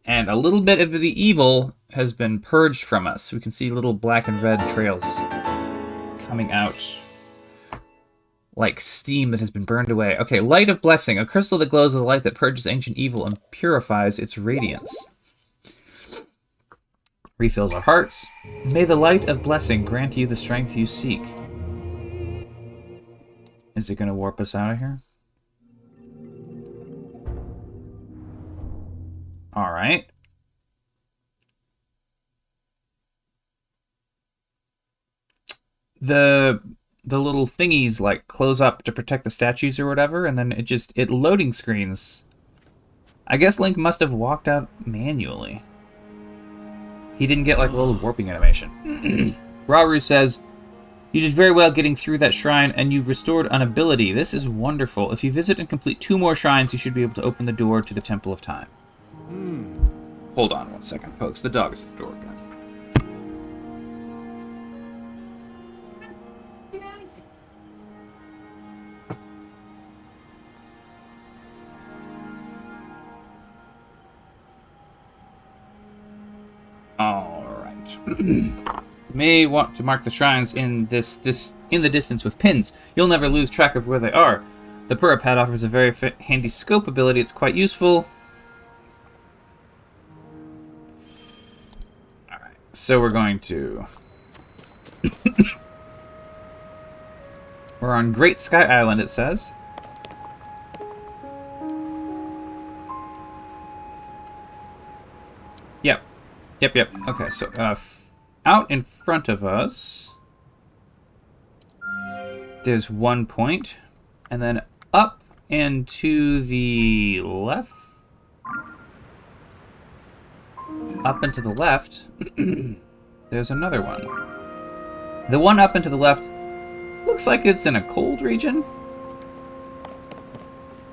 And a little bit of the evil has been purged from us. We can see little black and red trails coming out. Like steam that has been burned away. Okay, Light of Blessing. A crystal that glows with a light that purges ancient evil and purifies its radiance. Refills our hearts. May the Light of Blessing grant you the strength you seek. Is it going to warp us out of here? Alright. The little thingies like close up to protect the statues or whatever, and then it loading screens. I guess Link must have walked out manually. He didn't get like a little warping animation. Rauru says, "You did very well getting through that shrine, and you've restored an ability. This is wonderful. If you visit and complete 2 more shrines, you should be able to open the door to the Temple of Time." Hold on 1 second, folks. The dog is at the door again. Alright. May want to mark the shrines in in the distance with pins. You'll never lose track of where they are. The Burra Pad offers a very handy scope ability. It's quite useful. Alright, so we're going to... We're on Great Sky Island, it says. Yep. Okay, so out in front of us, there's 1 point, and then up and to the left, there's another one. The one up and to the left looks like it's in a cold region.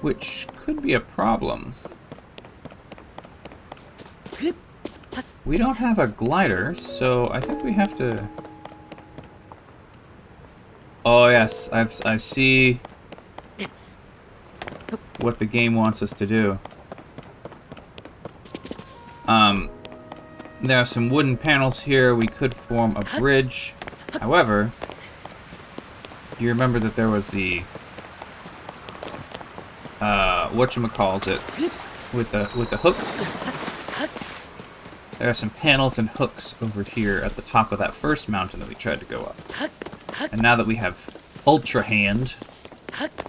which could be a problem. We don't have a glider, so I think we have to... Oh yes, I see what the game wants us to do. There are some wooden panels here. We could form a bridge. However, you remember that there was the whatchamacalls with the hooks. There are some panels and hooks over here at the top of that first mountain that we tried to go up. And now that we have Ultra Hand,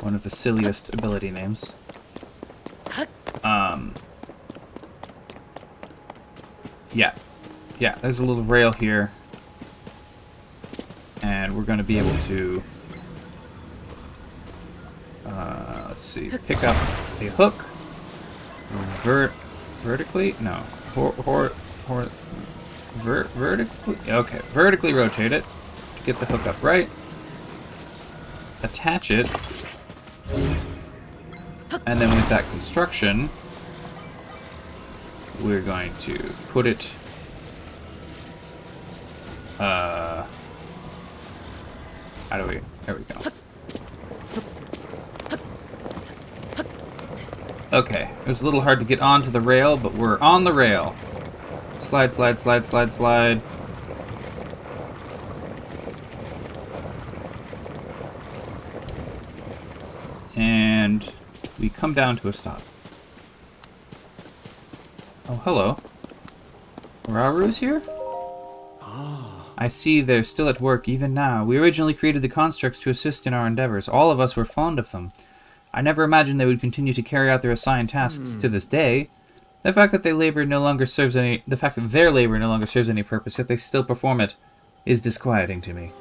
one of the silliest ability names, yeah, there's a little rail here, and we're going to be able to, let's see, pick up a hook, vertically, no, vertically, okay, vertically rotate it to get the hook up right, attach it, and then with that construction, we're going to put it, how do we, there we go. Okay, it was a little hard to get onto the rail, but we're on the rail. Slide, slide, slide, slide, slide. And we come down to a stop. Oh, hello. Raru's here? I see they're still at work even now. We originally created the constructs to assist in our endeavors. All of us were fond of them. I never imagined they would continue to carry out their assigned tasks to this day. The fact that their labor no longer serves any purpose, yet they still perform it, is disquieting to me.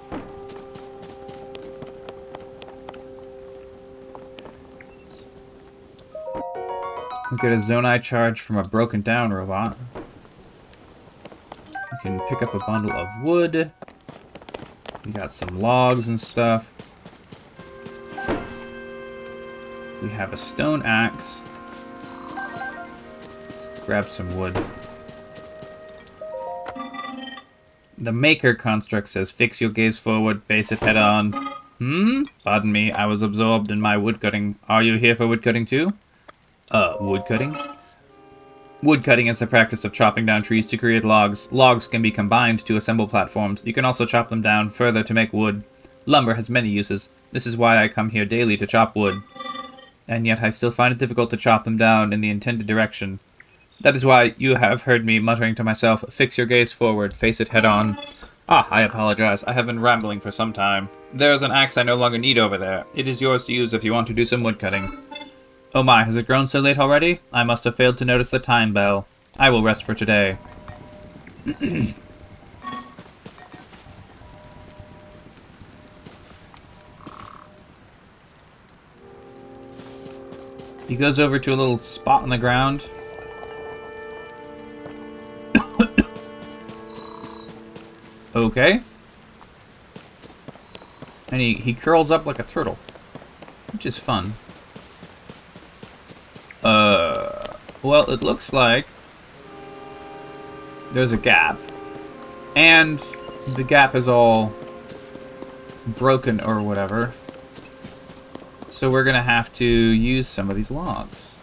We get a Zonai charge from a broken down robot. We can pick up a bundle of wood. We got some logs and stuff. We have a stone axe. Let's grab some wood. The maker construct says, fix your gaze forward, face it head on. Pardon me, I was absorbed in my woodcutting. Are you here for woodcutting too? Woodcutting? Woodcutting is the practice of chopping down trees to create logs. Logs can be combined to assemble platforms. You can also chop them down further to make wood. Lumber has many uses. This is why I come here daily to chop wood. And yet I still find it difficult to chop them down in the intended direction. That is why you have heard me muttering to myself, fix your gaze forward, face it head on. Ah, I apologize. I have been rambling for some time. There is an axe I no longer need over there. It is yours to use if you want to do some woodcutting. Oh my, has it grown so late already? I must have failed to notice the time bell. I will rest for today. He goes over to a little spot on the ground. Okay. And he curls up like a turtle, which is fun. Well, it looks like there's a gap, and the gap is all broken or whatever. So we're gonna have to use some of these logs.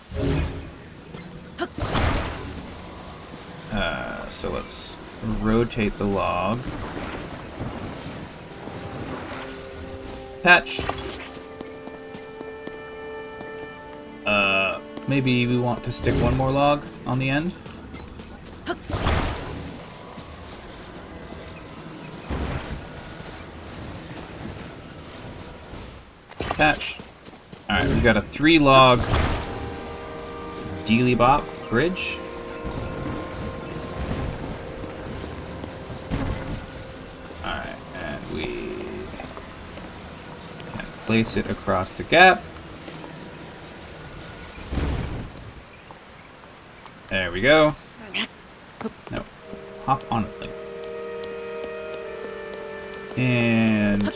So let's rotate the log. Patch. Maybe we want to stick one more log on the end. Patch. Alright, we've got a 3-log Dealy Bop bridge. Alright, and we can place it across the gap. There we go. No, hop on it. And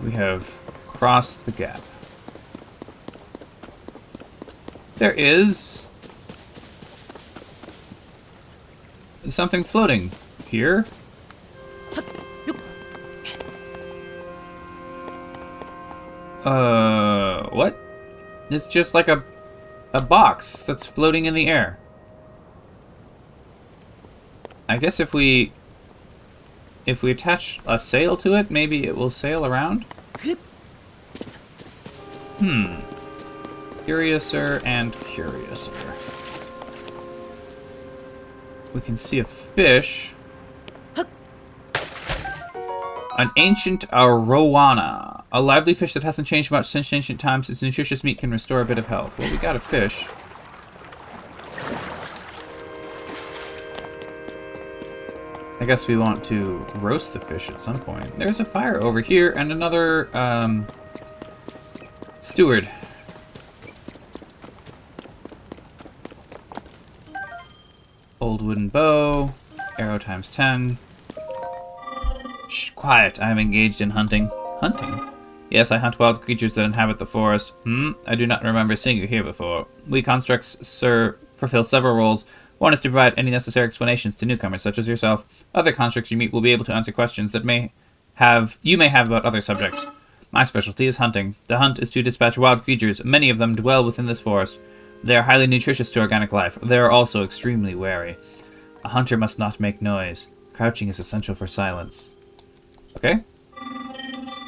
we have across the gap. There is something floating here. What? It's just like a box that's floating in the air. I guess if we attach a sail to it, maybe it will sail around? Curiouser and curiouser. We can see a fish. An ancient arowana. A lively fish that hasn't changed much since ancient times. Its nutritious meat can restore a bit of health. Well, we got a fish. I guess we want to roast the fish at some point. There's a fire over here and another steward. Old wooden bow. Arrow times 10. Shh, quiet. I am engaged in hunting. Hunting? Yes, I hunt wild creatures that inhabit the forest. I do not remember seeing you here before. We constructs, sir, fulfill several roles. One is to provide any necessary explanations to newcomers such as yourself. Other constructs you meet will be able to answer questions that you may have about other subjects. My specialty is hunting. The hunt is to dispatch wild creatures. Many of them dwell within this forest. They are highly nutritious to organic life. They are also extremely wary. A hunter must not make noise. Crouching is essential for silence. Okay.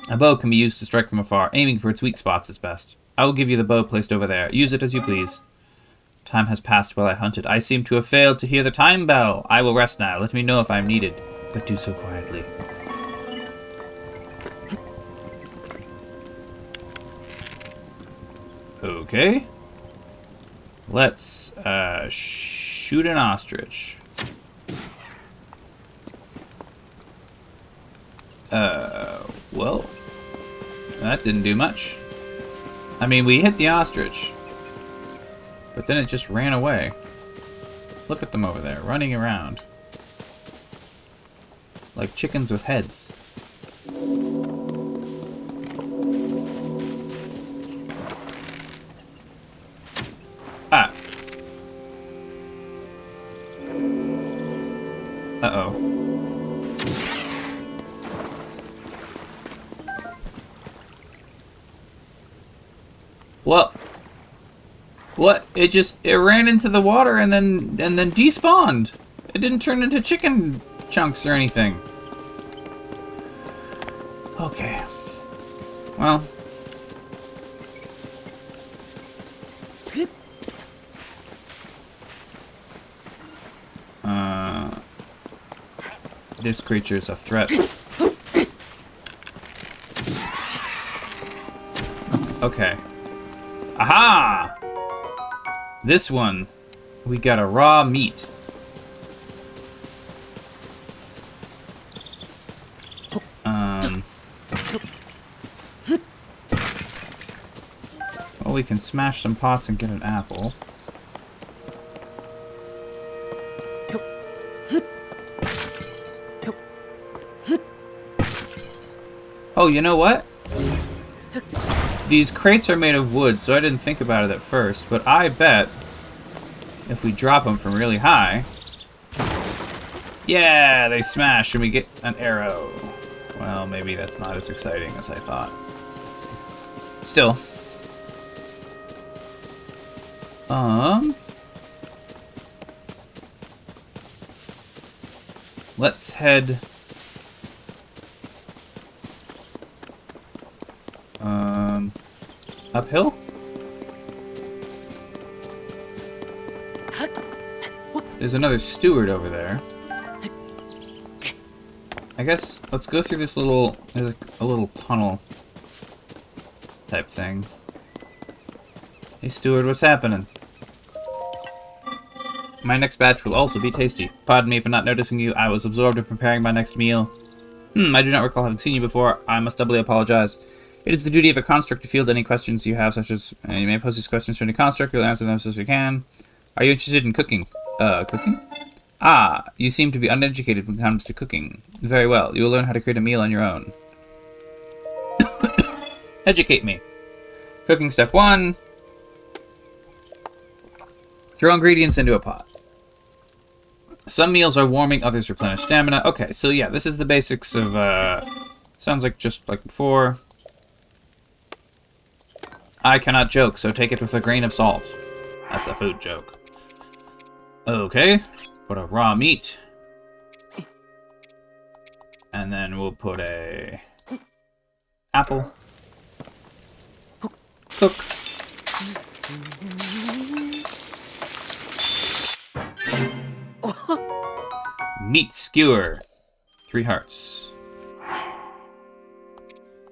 A bow can be used to strike from afar. Aiming for its weak spots is best. I will give you the bow placed over there. Use it as you please. Time has passed while I hunted. I seem to have failed to hear the time bell. I will rest now. Let me know if I am needed, but do so quietly. Okay. Let's shoot an ostrich. Well, that didn't do much. I mean, we hit the ostrich, but then it just ran away. Look at them over there, running around. Like chickens with heads. Ah. Uh-oh. Well, what? It ran into the water and then despawned. It didn't turn into chicken chunks or anything. Okay. Well. This creature is a threat. Okay. Aha! This one, we got a raw meat. Well, we can smash some pots and get an apple. Oh, you know what? These crates are made of wood, so I didn't think about it at first, but I bet if we drop them from really high... Yeah, they smash and we get an arrow. Well, maybe that's not as exciting as I thought. Still. Let's head... uphill? There's another steward over there. I guess let's go through this little... There's a little tunnel type thing. Hey steward, what's happening? My next batch will also be tasty. Pardon me for not noticing you. I was absorbed in preparing my next meal. I do not recall having seen you before. I must doubly apologize. It is the duty of a construct to field any questions you have, such as, you may pose these questions to any construct, we'll answer them as best we can. Are you interested in cooking? Cooking? Ah, you seem to be uneducated when it comes to cooking. Very well, you will learn how to create a meal on your own. Educate me. Cooking step 1. Throw ingredients into a pot. Some meals are warming, others replenish stamina. Okay, so yeah, this is the basics of, sounds like just like before. I cannot joke, so take it with a grain of salt. That's a food joke. Okay, put a raw meat. And then we'll put a apple. Cook. Meat skewer. 3 hearts.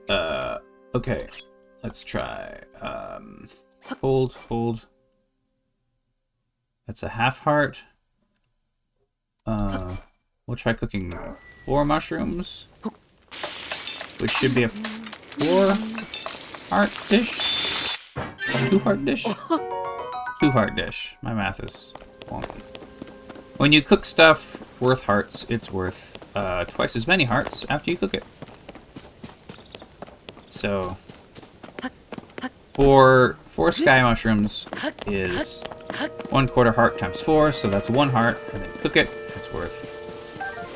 Okay. Let's try. Hold. That's a half heart. We'll try cooking 4 mushrooms. Which should be a 4 heart dish? 2 heart dish? 2 heart dish. My math is wonky. When you cook stuff worth hearts, it's worth twice as many hearts after you cook it. So, 4 sky mushrooms is 1/4 heart times 4, so that's 1 heart, and then cook it, it's worth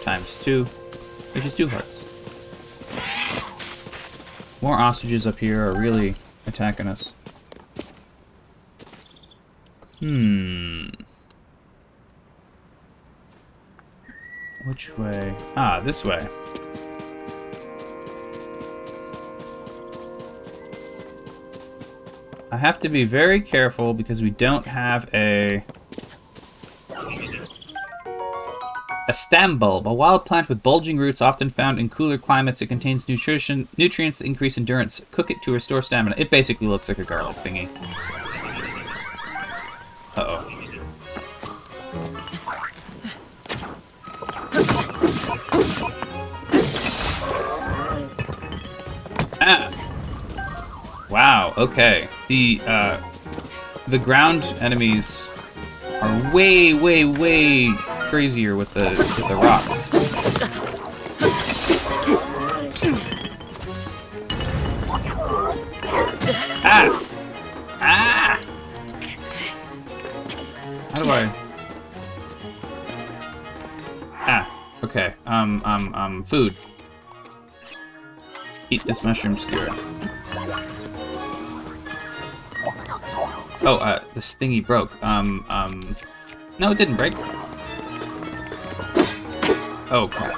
times 2, which is 2 hearts. More ostriches up here are really attacking us. Which way? Ah, this way. I have to be very careful because we don't have a stem bulb, a wild plant with bulging roots often found in cooler climates. It contains nutrients that increase endurance. Cook it to restore stamina. It basically looks like a garlic thingy. Uh-oh. Ah! Wow, okay. The ground enemies are way crazier with the rocks. Ah! Ah! How do I? Ah, okay. Food. Eat this mushroom skewer. Oh, this thingy broke. No, it didn't break. Oh, crap.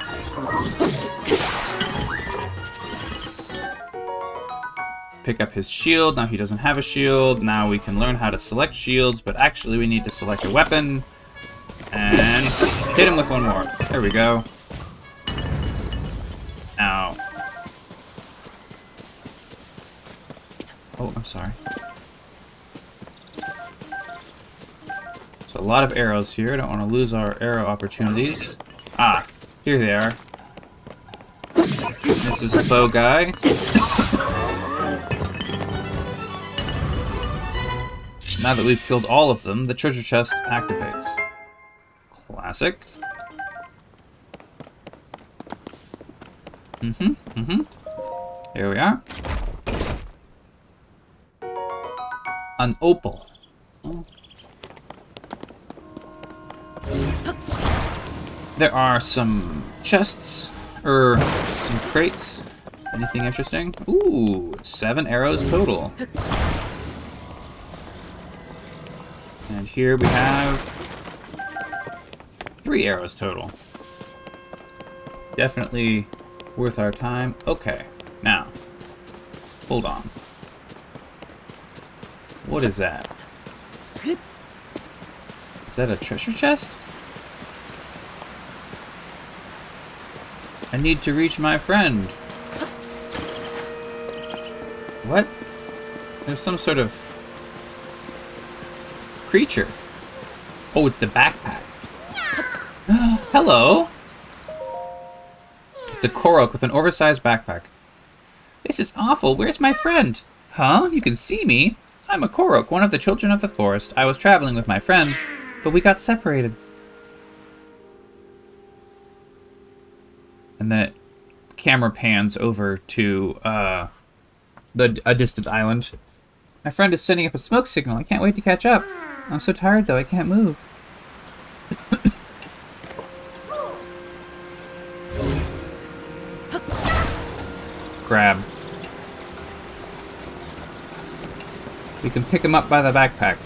Pick up his shield. Now he doesn't have a shield. Now we can learn how to select shields, but actually we need to select a weapon. And hit him with 1 more. There we go. Ow. Oh, I'm sorry. So a lot of arrows here. Don't want to lose our arrow opportunities. Ah, here they are. This is a bow guy. Now that we've killed all of them, the treasure chest activates. Classic. Here we are. An opal. There are some chests, or some crates. Anything interesting? Ooh, 7 arrows total. And here we have 3 arrows total. Definitely worth our time. Okay, now, hold on. What is that? Is that a treasure chest? I need to reach my friend. What? There's some sort of creature. Oh, it's the backpack. Hello. It's a Korok with an oversized backpack. This is awful. Where's my friend? Huh? You can see me? I'm a Korok, one of the children of the forest. I was traveling with my friend, but we got separated. And then camera pans over to a distant island. My friend is sending up a smoke signal. I can't wait to catch up. I'm so tired, though. I can't move. Grab. We can pick him up by the backpack.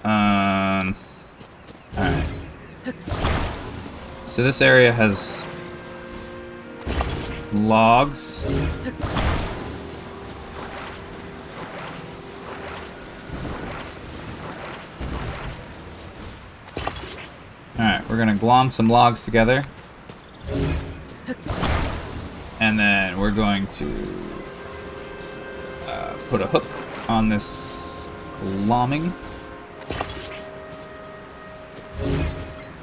Alright. So this area has logs. Alright, we're gonna glom some logs together. And then we're going to put a hook on this glomming.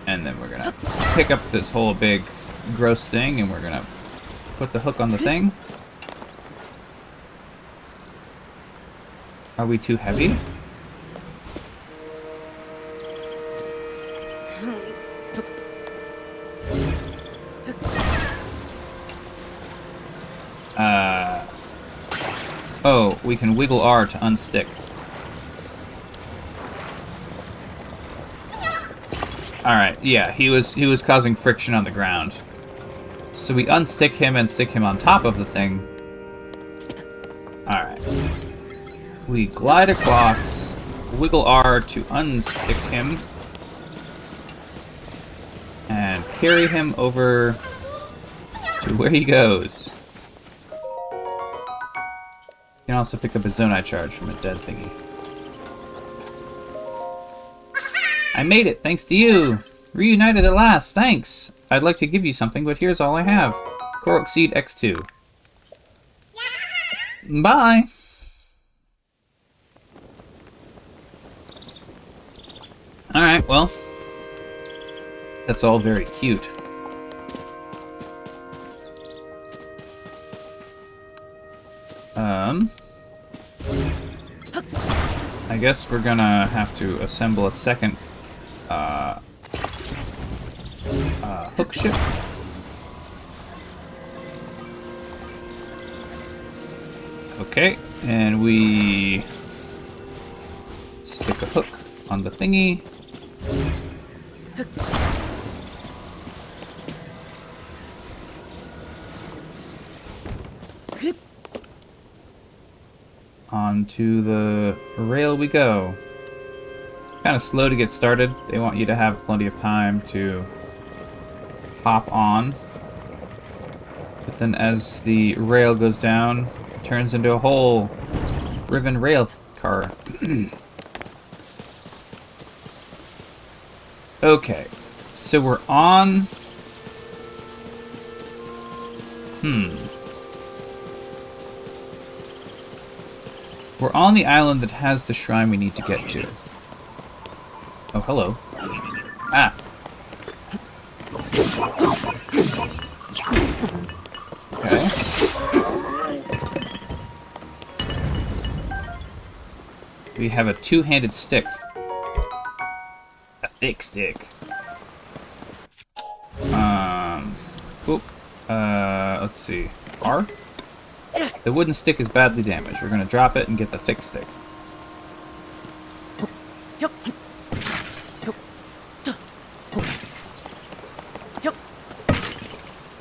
And then we're gonna pick up this whole big gross thing and we're gonna put the hook on the thing. Are we too heavy? Oh, we can wiggle R to unstick. Alright, yeah, he was causing friction on the ground. So we unstick him and stick him on top of the thing. Alright. We glide across, wiggle R to unstick him, and carry him over to where he goes. You can also pick up a Zonai charge from a dead thingy. I made it, thanks to you! Reunited at last, thanks! I'd like to give you something, but here's all I have. Korok Seed X2. Bye! Alright, well. That's all very cute. I guess we're gonna have to assemble a second hook ship. Okay, and we stick a hook on the thingy. Onto the rail we go. Kind of slow to get started. They want you to have plenty of time to hop on. But then as the rail goes down, it turns into a whole riven rail car. Okay, so we're on... We're on the island that has the shrine we need to get to. Oh, hello. Ah. Okay. We have a two-handed stick. A thick stick. Oop. Let's see. R? The wooden stick is badly damaged. We're gonna drop it and get the thick stick.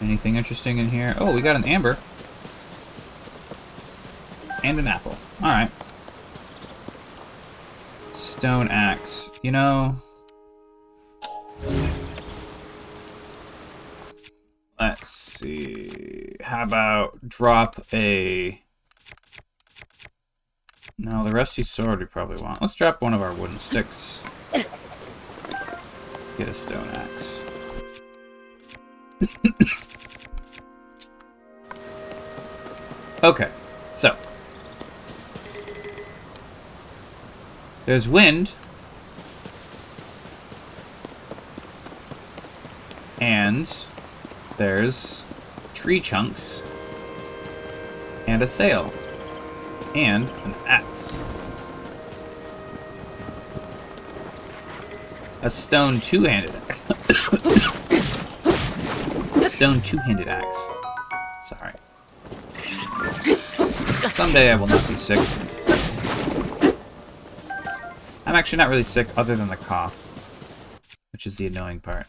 Anything interesting in here? Oh, we got an amber. And an apple. Alright. Stone axe. You know... Let's see. How about drop a... No, the rusty sword we probably want. Let's drop one of our wooden sticks. Get a stone axe. Okay, so. There's wind. And there's tree chunks. And a sail. And an axe. A stone two-handed axe. stone two-handed axe. Sorry. Someday I will not be sick. I'm actually not really sick other than the cough, which is the annoying part.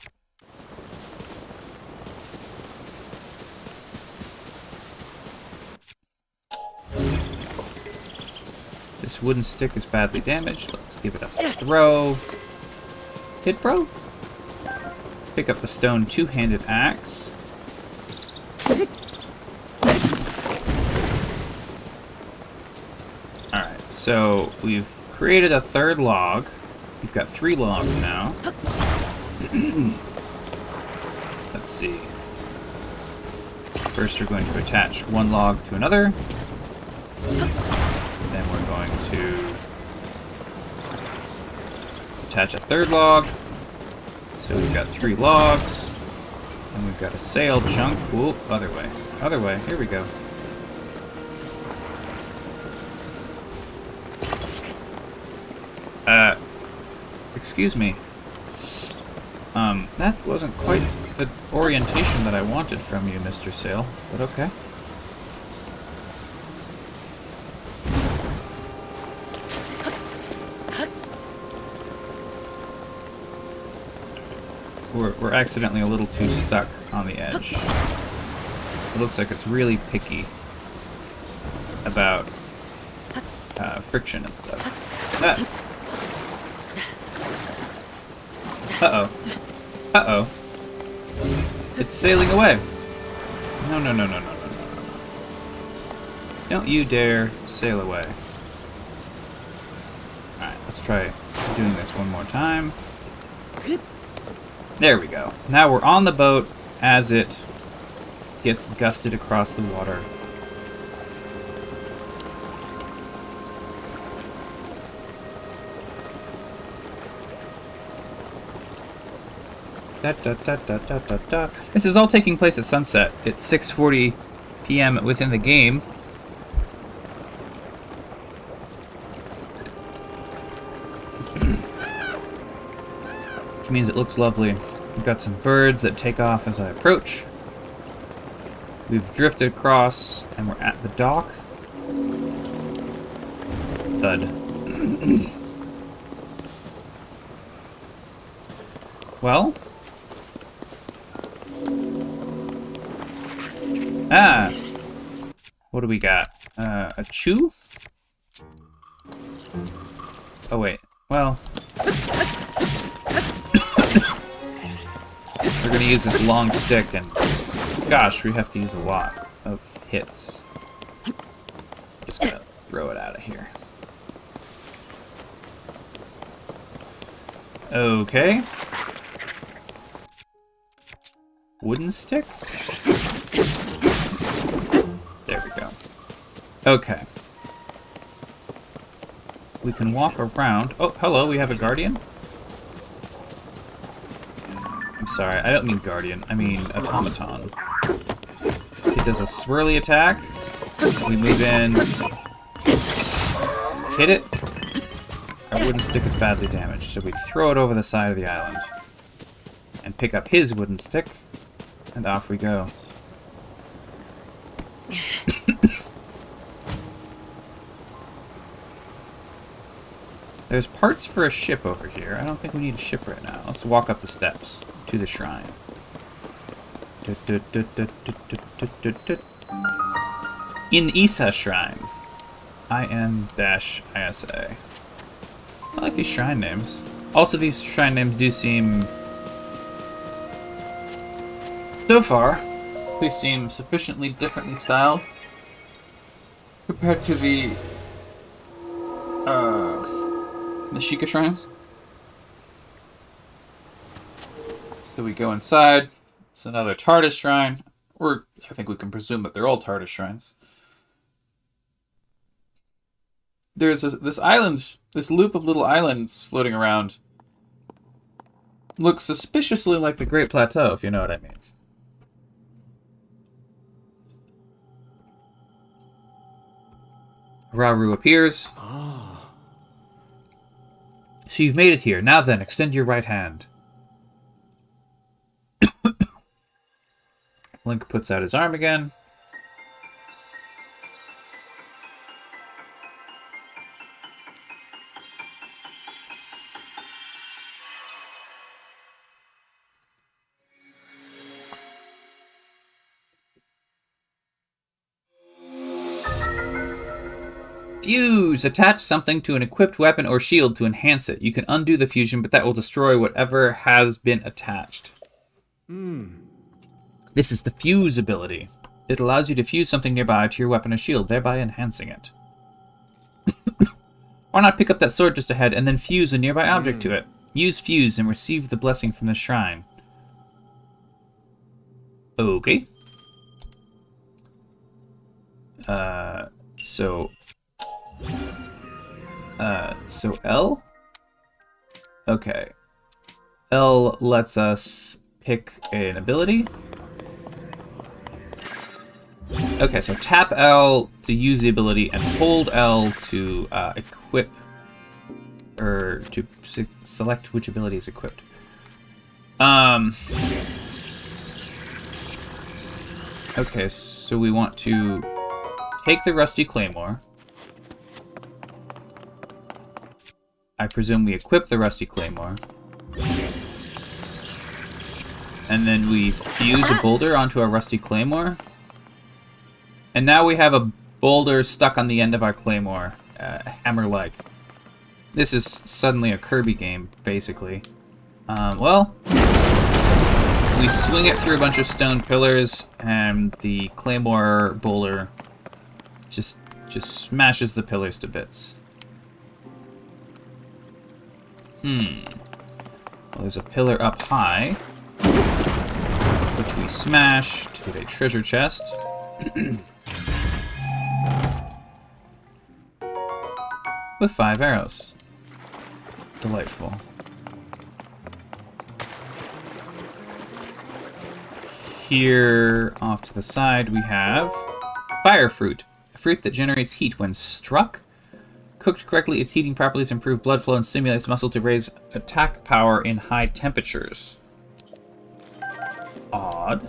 This wooden stick is badly damaged. Let's give it a throw. Hit, bro? Pick up the stone two-handed axe. Alright, so we've created a third log. We've got 3 logs now. Let's see. First we're going to attach one log to another. Then we're going to attach a third log. So we've got 3 logs. And we've got a sail chunk. Whoop, other way. Other way. Here we go. Excuse me. That wasn't quite the orientation that I wanted from you, Mr. Sail, but okay. We're accidentally a little too stuck on the edge. It looks like it's really picky about friction and stuff. Uh-oh. Uh-oh. It's sailing away. No, no, no, no, no, no, no, no. Don't you dare sail away. Alright, let's try doing this one more time. There we go. Now we're on the boat as it gets gusted across the water. Da, da, da, da, da, da, da. This is all taking place at sunset. It's 6:40 p.m. within the game. Which means it looks lovely. We've got some birds that take off as I approach. We've drifted across and we're at the dock. Thud. Well. Ah! What do we got? A chew? Oh, wait. Well. We're gonna use this long stick, and gosh, we have to use a lot of hits. Just gonna throw it out of here. Okay. Wooden stick? There we go. Okay. We can walk around. Oh, hello, we have a guardian? I'm sorry, I don't mean guardian, I mean automaton. It does a swirly attack. We move in. Hit it. Our wooden stick is badly damaged, so we throw it over the side of the island. And pick up his wooden stick. And off we go. There's parts for a ship over here. I don't think we need a ship right now. Let's walk up the steps to the shrine. In Isa Shrine. IN-ISA. I like these shrine names. Also, these shrine names do seem... So far, they seem sufficiently differently styled compared to the Nishika shrines. So we go inside. It's another TARDIS shrine. Or I think we can presume that they're all TARDIS shrines. There's this island, this loop of little islands floating around. Looks suspiciously like the Great Plateau, if you know what I mean. Rauru appears. Ah. So you've made it here. Now then, extend your right hand. Link puts out his arm again. Fuse! Attach something to an equipped weapon or shield to enhance it. You can undo the fusion, but that will destroy whatever has been attached. This is the fuse ability. It allows you to fuse something nearby to your weapon or shield, thereby enhancing it. Why not pick up that sword just ahead and then fuse a nearby object to it? Use fuse and receive the blessing from the shrine. Okay. So L? Okay. L lets us pick an ability. Okay, so tap L to use the ability and hold L to equip, or to select which ability is equipped. Okay, so we want to take the Rusty Claymore. I presume we equip the Rusty Claymore. And then we fuse a boulder onto our Rusty Claymore. And now we have a boulder stuck on the end of our Claymore, hammer-like. This is suddenly a Kirby game, basically. Well, we swing it through a bunch of stone pillars, and the Claymore boulder just smashes the pillars to bits. Well, there's a pillar up high, which we smash to get a treasure chest. With 5 arrows. Delightful. Here, off to the side, we have fire fruit. A fruit that generates heat when struck. Cooked correctly, its heating properties improve blood flow and stimulates muscle to raise attack power in high temperatures. Odd.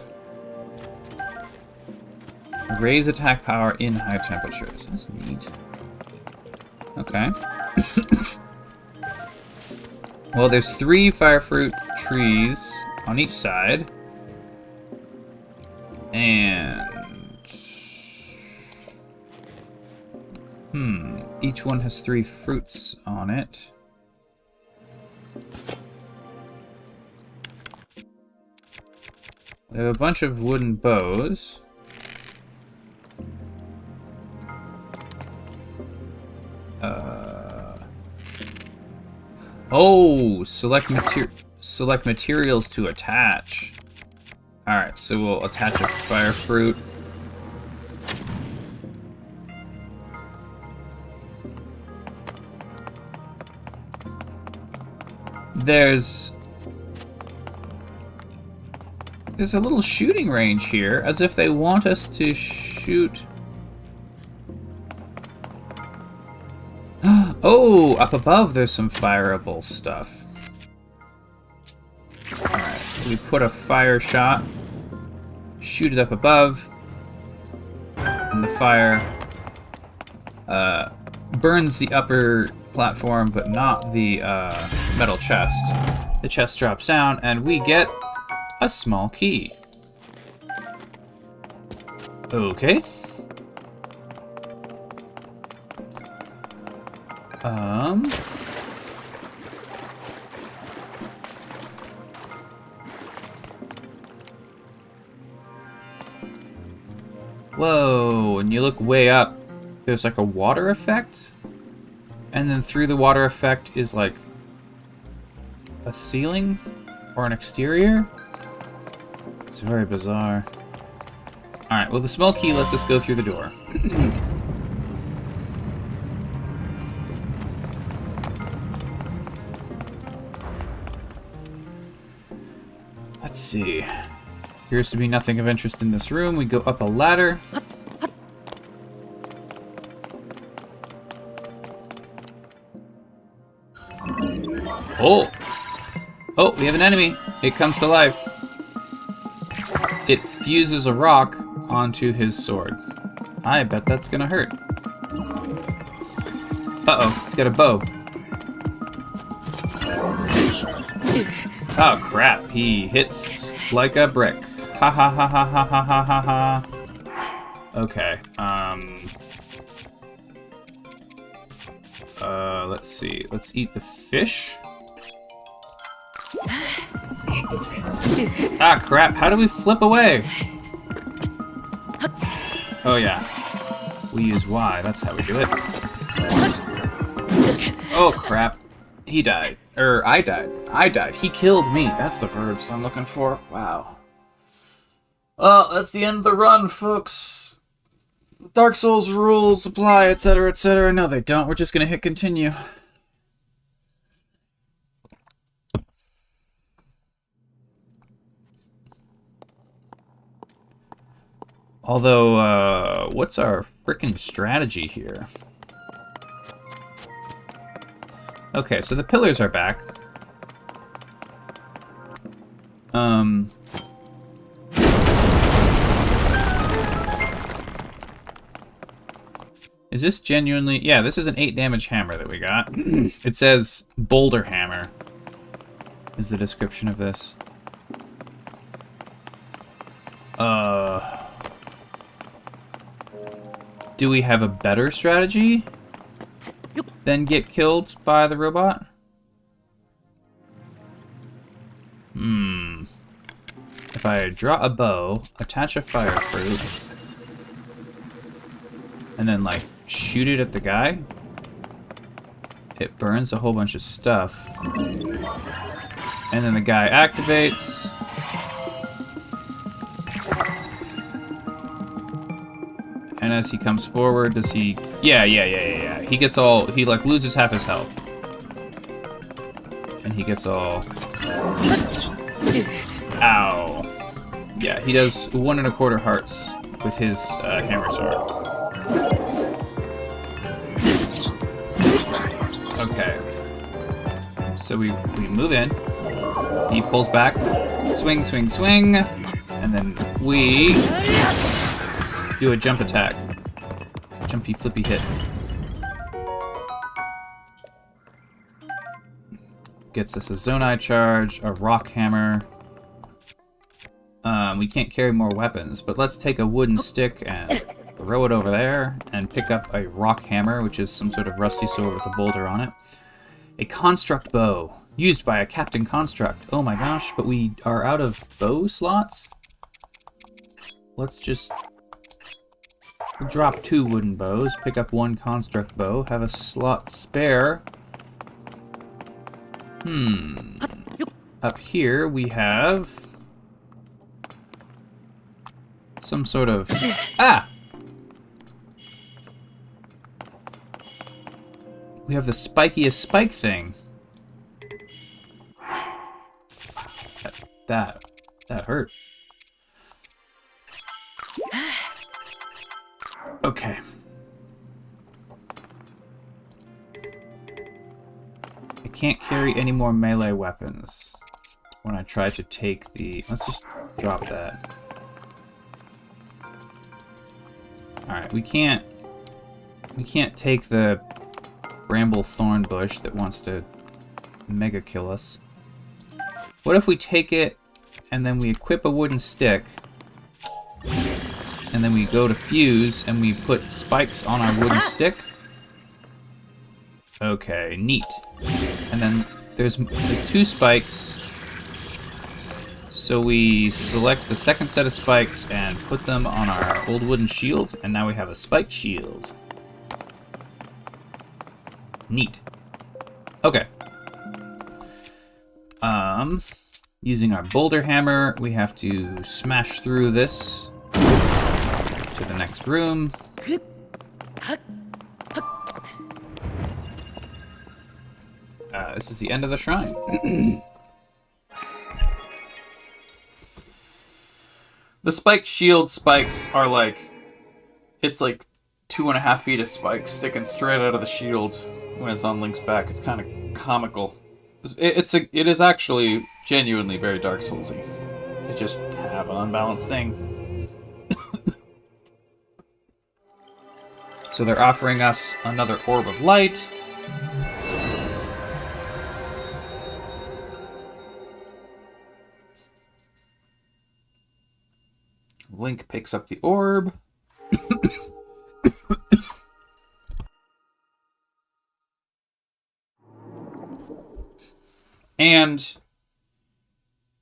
Raise attack power in high temperatures. That's neat. Okay. Well, there's 3 fire fruit trees on each side. And... each one has 3 fruits on it. We have a bunch of wooden bows. Oh, select materials to attach. Alright, so we'll attach a fire fruit. There's a little shooting range here, as if they want us to shoot. Oh, up above there's some fireable stuff. Alright, so we put a fire shot, shoot it up above, and the fire burns the upper platform, but not the metal chest. The chest drops down, and we get a small key. Okay. Whoa, and you look way up, there's like a water effect? And then through the water effect is like a ceiling or an exterior? It's very bizarre. Alright, well the small key lets us go through the door. Let's see. Appears to be nothing of interest in this room. We go up a ladder. Oh! Oh, we have an enemy. It comes to life. It fuses a rock onto his sword. I bet that's gonna hurt. Uh-oh, he's got a bow. Oh crap, he hits like a brick. Ha ha ha ha ha ha ha ha ha. Okay, let's see. Let's eat the fish. Ah, crap. How do we flip away? Oh, yeah. We use Y. That's how we do it. Oh, crap. He died. I died. I died. He killed me. That's the verbs I'm looking for. Wow. Well, that's the end of the run, folks. Dark Souls rules apply, etc., etc. No, they don't. We're just gonna hit continue. Although, what's our frickin' strategy here? Okay, so the pillars are back. Is this genuinely... Yeah, this is an 8 damage hammer that we got. It says Boulder Hammer is the description of this. Do we have a better strategy than get killed by the robot? If I draw a bow, attach a fire fruit, and then, like, shoot it at the guy, it burns a whole bunch of stuff. And then the guy activates. And as he comes forward, does he... Yeah. He gets all... He, like, loses half his health. And he gets all... Ow. Yeah, he does 1 1/4 hearts with his hammer sword. Okay. So we move in. He pulls back. Swing, swing, swing. And then we do a jump attack. Jumpy, flippy hit. Gets us a Zonai charge, a rock hammer. We can't carry more weapons, but let's take a wooden stick and throw it over there and pick up a rock hammer, which is some sort of rusty sword with a boulder on it. A construct bow, used by a Captain Construct. Oh my gosh, but we are out of bow slots? Let's just drop 2 wooden bows, pick up 1 construct bow, have a slot spare. Up here we have some sort of... Ah! We have the spikiest spike thing. That hurt. Okay. I can't carry any more melee weapons when I try to take the... Let's just drop that. Alright, we can't take the bramble thorn bush that wants to mega kill us. What if we take it and then we equip a wooden stick and then we go to fuse and we put spikes on our wooden stick? Okay, neat. And then there's 2 spikes. So we select the second set of spikes and put them on our old wooden shield, and now we have a spiked shield. Neat. Okay. Using our boulder hammer, we have to smash through this to the next room. This is the end of the shrine. The spiked shield spikes are like... It's like 2.5 feet of spikes sticking straight out of the shield when it's on Link's back. It's kind of comical. It is actually genuinely very Dark Soulsy. It just have an unbalanced thing. So they're offering us another orb of light. Link picks up the orb. And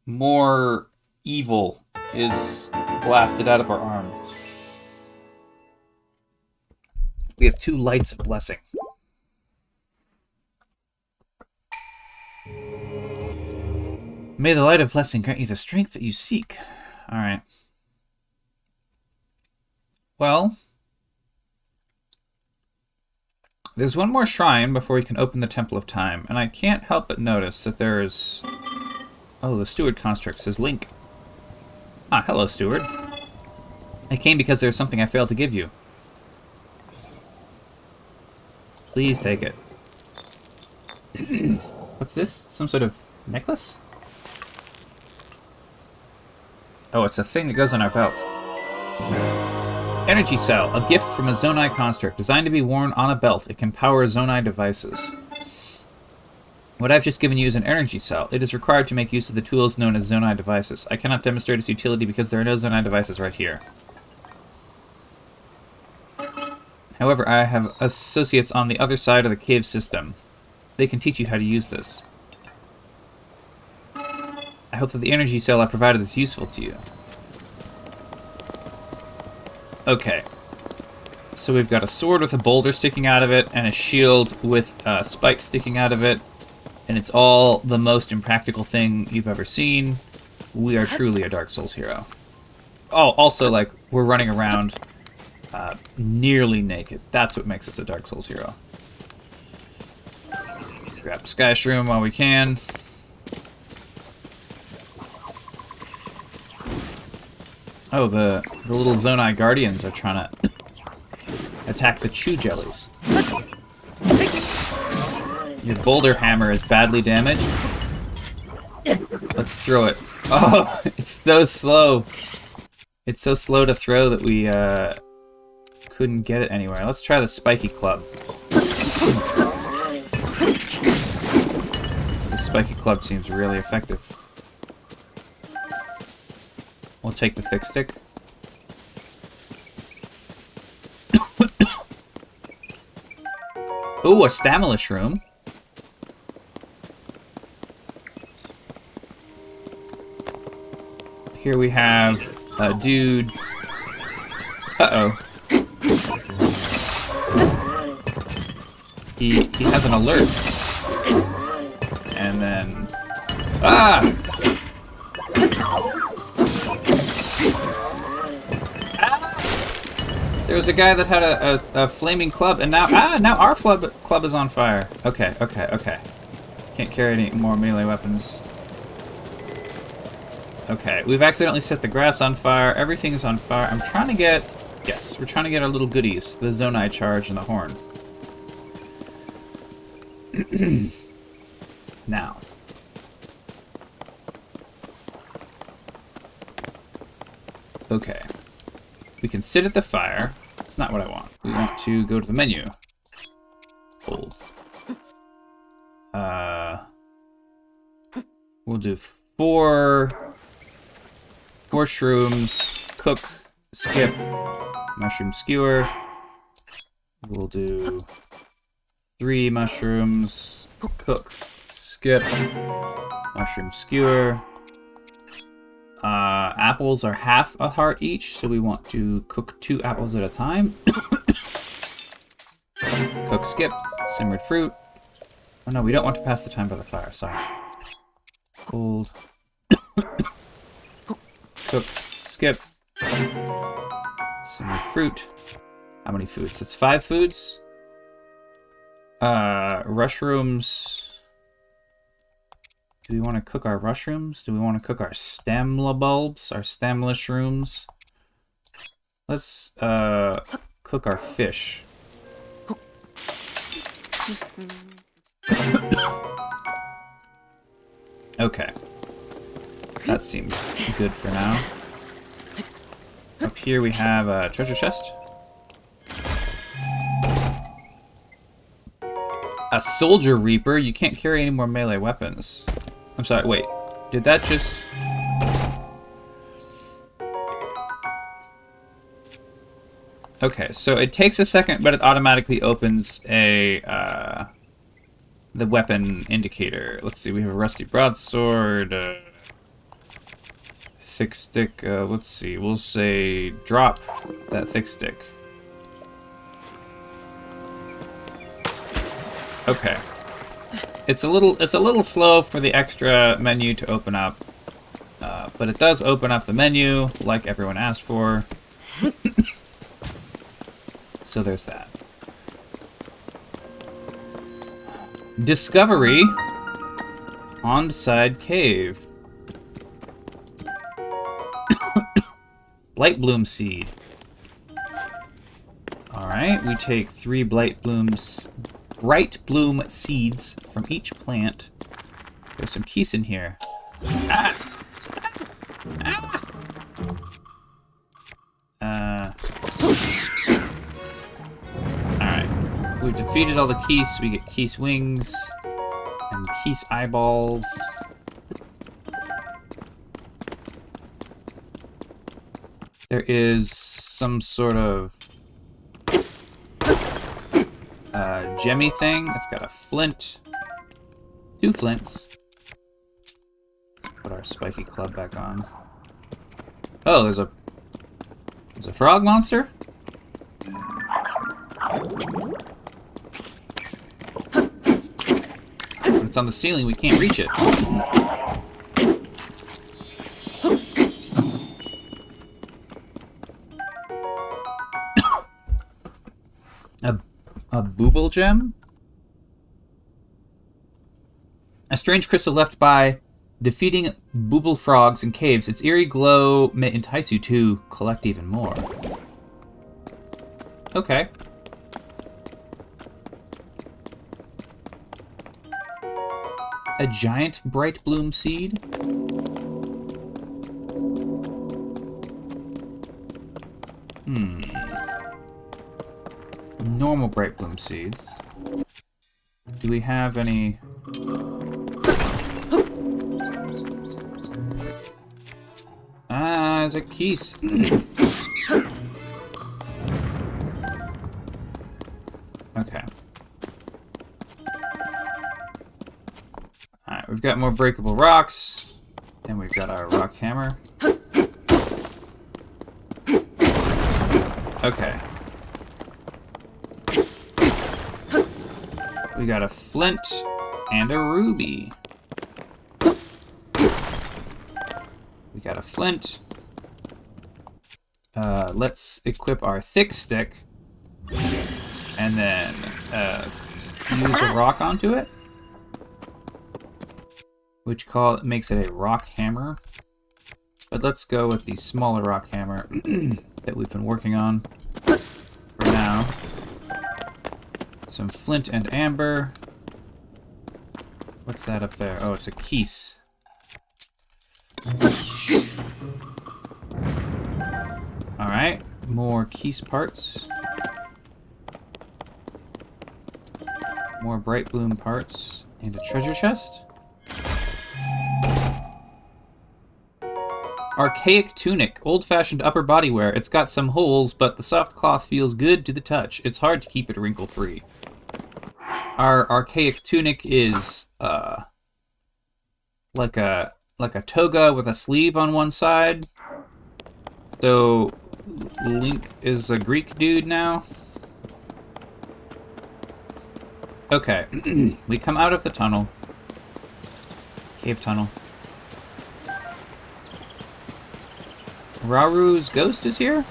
more evil is blasted out of our arm. We have 2 lights of blessing. May the light of blessing grant you the strength that you seek. Alright. Well, there's one more shrine before we can open the Temple of Time, and I can't help but notice that there's... Oh, the steward construct says Link. Ah, hello, steward. I came because there's something I failed to give you. Please take it. What's this? Some sort of necklace? Oh, it's a thing that goes on our belt. Energy Cell, a gift from a Zonai construct, designed to be worn on a belt. It can power Zonai devices. What I've just given you is an energy cell. It is required to make use of the tools known as Zonai devices. I cannot demonstrate its utility because there are no Zonai devices right here. However, I have associates on the other side of the cave system. They can teach you how to use this. I hope that the energy cell I provided is useful to you. Okay. So we've got a sword with a boulder sticking out of it, and a shield with a spike sticking out of it. And it's all the most impractical thing you've ever seen. We are truly a Dark Souls hero. Oh, also, like, we're running around nearly naked. That's what makes us a Dark Souls hero. Grab the Sky Shroom while we can. Oh, the little Zonai Guardians are trying to attack the Chew Jellies. Your boulder hammer is badly damaged. Let's throw it. Oh, it's so slow. It's so slow to throw that we couldn't get it anywhere. Let's try the spiky club. The spiky club seems really effective. We'll take the thick stick. Ooh, a stamina shroom. Here we have a dude. Uh-oh. He has an alert. And then... Ah! There was a guy that had a flaming club, and now our club is on fire. Okay. Can't carry any more melee weapons. Okay, we've accidentally set the grass on fire. Everything's on fire. I'm trying to get... Yes, we're trying to get our little goodies. The Zonai charge and the horn. Now. Okay. We can sit at the fire. It's not what I want. We want to go to the menu. Hold. We'll do four shrooms, cook, skip, mushroom skewer. We'll do 3 mushrooms, cook, skip, mushroom skewer. Apples are half a heart each, so we want to cook 2 apples at a time. Cook, skip, simmered fruit. Oh no, we don't want to pass the time by the fire, sorry. Cold. Cook, skip, simmered fruit. How many foods? It's 5 foods. Rushrooms. Do we want to cook our mushrooms? Do we want to cook our stamla bulbs? Our stamla shrooms? Let's cook our fish. Okay. That seems good for now. Up here we have a treasure chest. A Soldier Reaper? You can't carry any more melee weapons. I'm sorry, wait. Did that just... Okay, so it takes a second, but it automatically opens a, the weapon indicator. Let's see, we have a rusty broadsword, thick stick, let's see, we'll say drop that thick stick. Okay. It's a little slow for the extra menu to open up, but it does open up the menu like everyone asked for. So there's that. Discovery. On-side cave. Blight bloom seed. Alright, we take 3 bright bloom seeds from each plant. There's some keys in here. Ah! Ah! Alright. We've defeated all the keys. We get keys wings and keys eyeballs. There is some sort of gemmy thing. It's got a flint. 2 flints. Put our spiky club back on. Oh, there's a frog monster? It's on the ceiling, we can't reach it. A booble gem? A strange crystal left by defeating booble frogs in caves. Its eerie glow may entice you to collect even more. Okay. A giant bright bloom seed? Normal bright bloom seeds. Do we have any... Ah, there's a keys. Okay. Alright, we've got more breakable rocks. And we've got our rock hammer. Okay. We got a flint and a ruby. We got a flint. Let's equip our thick stick. And then use a rock onto it. Which makes it a rock hammer. But let's go with the smaller rock hammer that we've been working on for now. Some flint and amber. What's that up there? Oh, it's a keys. Alright, more keys parts. More bright bloom parts. And a treasure chest. Archaic tunic, old-fashioned upper body wear. It's got some holes, but the soft cloth feels good to the touch. It's hard to keep it wrinkle-free. Our archaic tunic is like a toga with a sleeve on one side. So Link is a Greek dude now. Okay, we come out of the tunnel. Cave tunnel. Raru's ghost is here?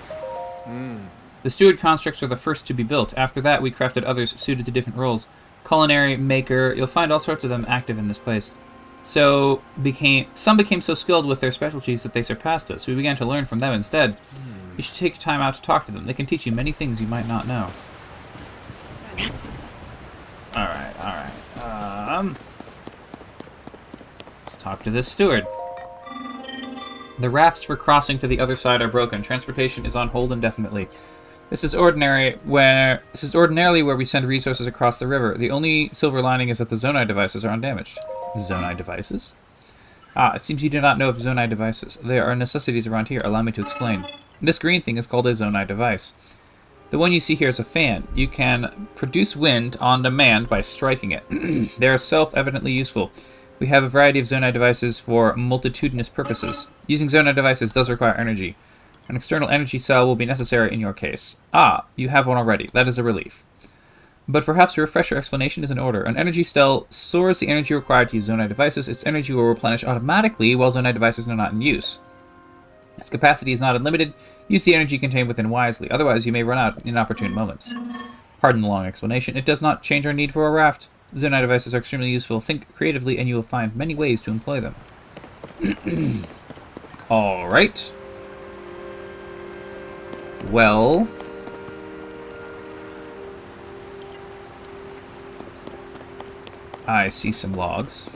The steward constructs are the first to be built. After that, we crafted others suited to different roles. Culinary, maker, you'll find all sorts of them active in this place. So, some became so skilled with their specialties that they surpassed us. We began to learn from them instead. You should take time out to talk to them. They can teach you many things you might not know. Alright. Let's talk to this steward. The rafts for crossing to the other side are broken. Transportation is on hold indefinitely. This is ordinarily where we send resources across the river. The only silver lining is that the Zonai devices are undamaged. Zonai devices? Ah, it seems you do not know of Zonai devices. There are necessities around here. Allow me to explain. This green thing is called a Zonai device. The one you see here is a fan. You can produce wind on demand by striking it. They are self-evidently useful. We have a variety of Zonai devices for multitudinous purposes. Using Zonai devices does require energy. An external energy cell will be necessary in your case. Ah, you have one already. That is a relief. But perhaps a refresher explanation is in order. An energy cell stores the energy required to use Zonai devices. Its energy will replenish automatically while Zonai devices are not in use. Its capacity is not unlimited. Use the energy contained within wisely. Otherwise, you may run out in opportune moments. Pardon the long explanation. It does not change our need for a raft. Zonai devices are extremely useful. Think creatively and you will find many ways to employ them. Alright. Well... I see some logs.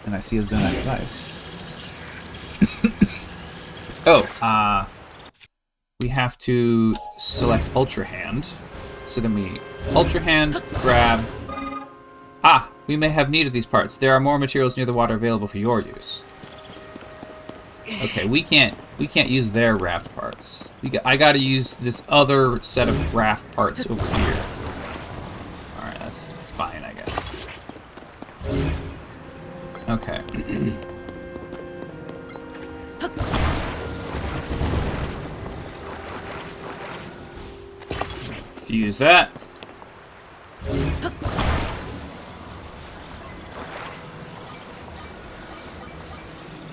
And I see a Zonai device. We have to select Ultra Hand. So then we Ultra Hand, grab... Ah! We may have need of these parts. There are more materials near the water available for your use. Okay, we can't use their raft parts. I gotta use this other set of raft parts over here. Alright, that's fine, I guess. Okay. Fuse that.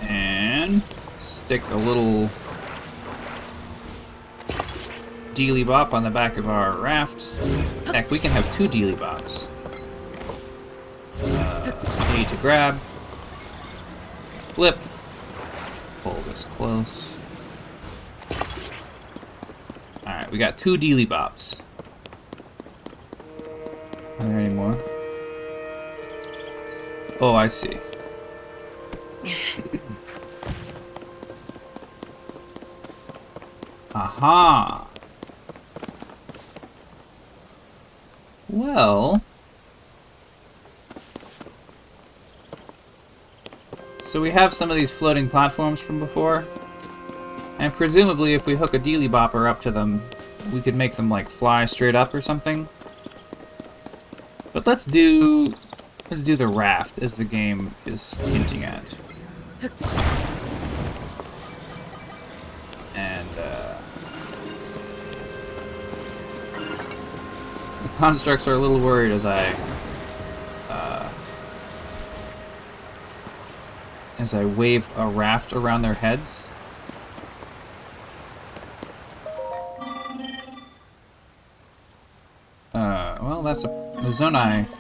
And stick a little dealy bop on the back of our raft. Heck, we can have 2 dealy bops. A to grab. Flip. Pull this close. Alright, we got 2 dealy bops. Are there any more? Oh, I see. Aha! Well... So we have some of these floating platforms from before. And presumably if we hook a dealy bopper up to them, we could make them like fly straight up or something. But let's do the raft as the game is hinting at. And the constructs are a little worried as I wave a raft around their heads. Well, that's the Zonai.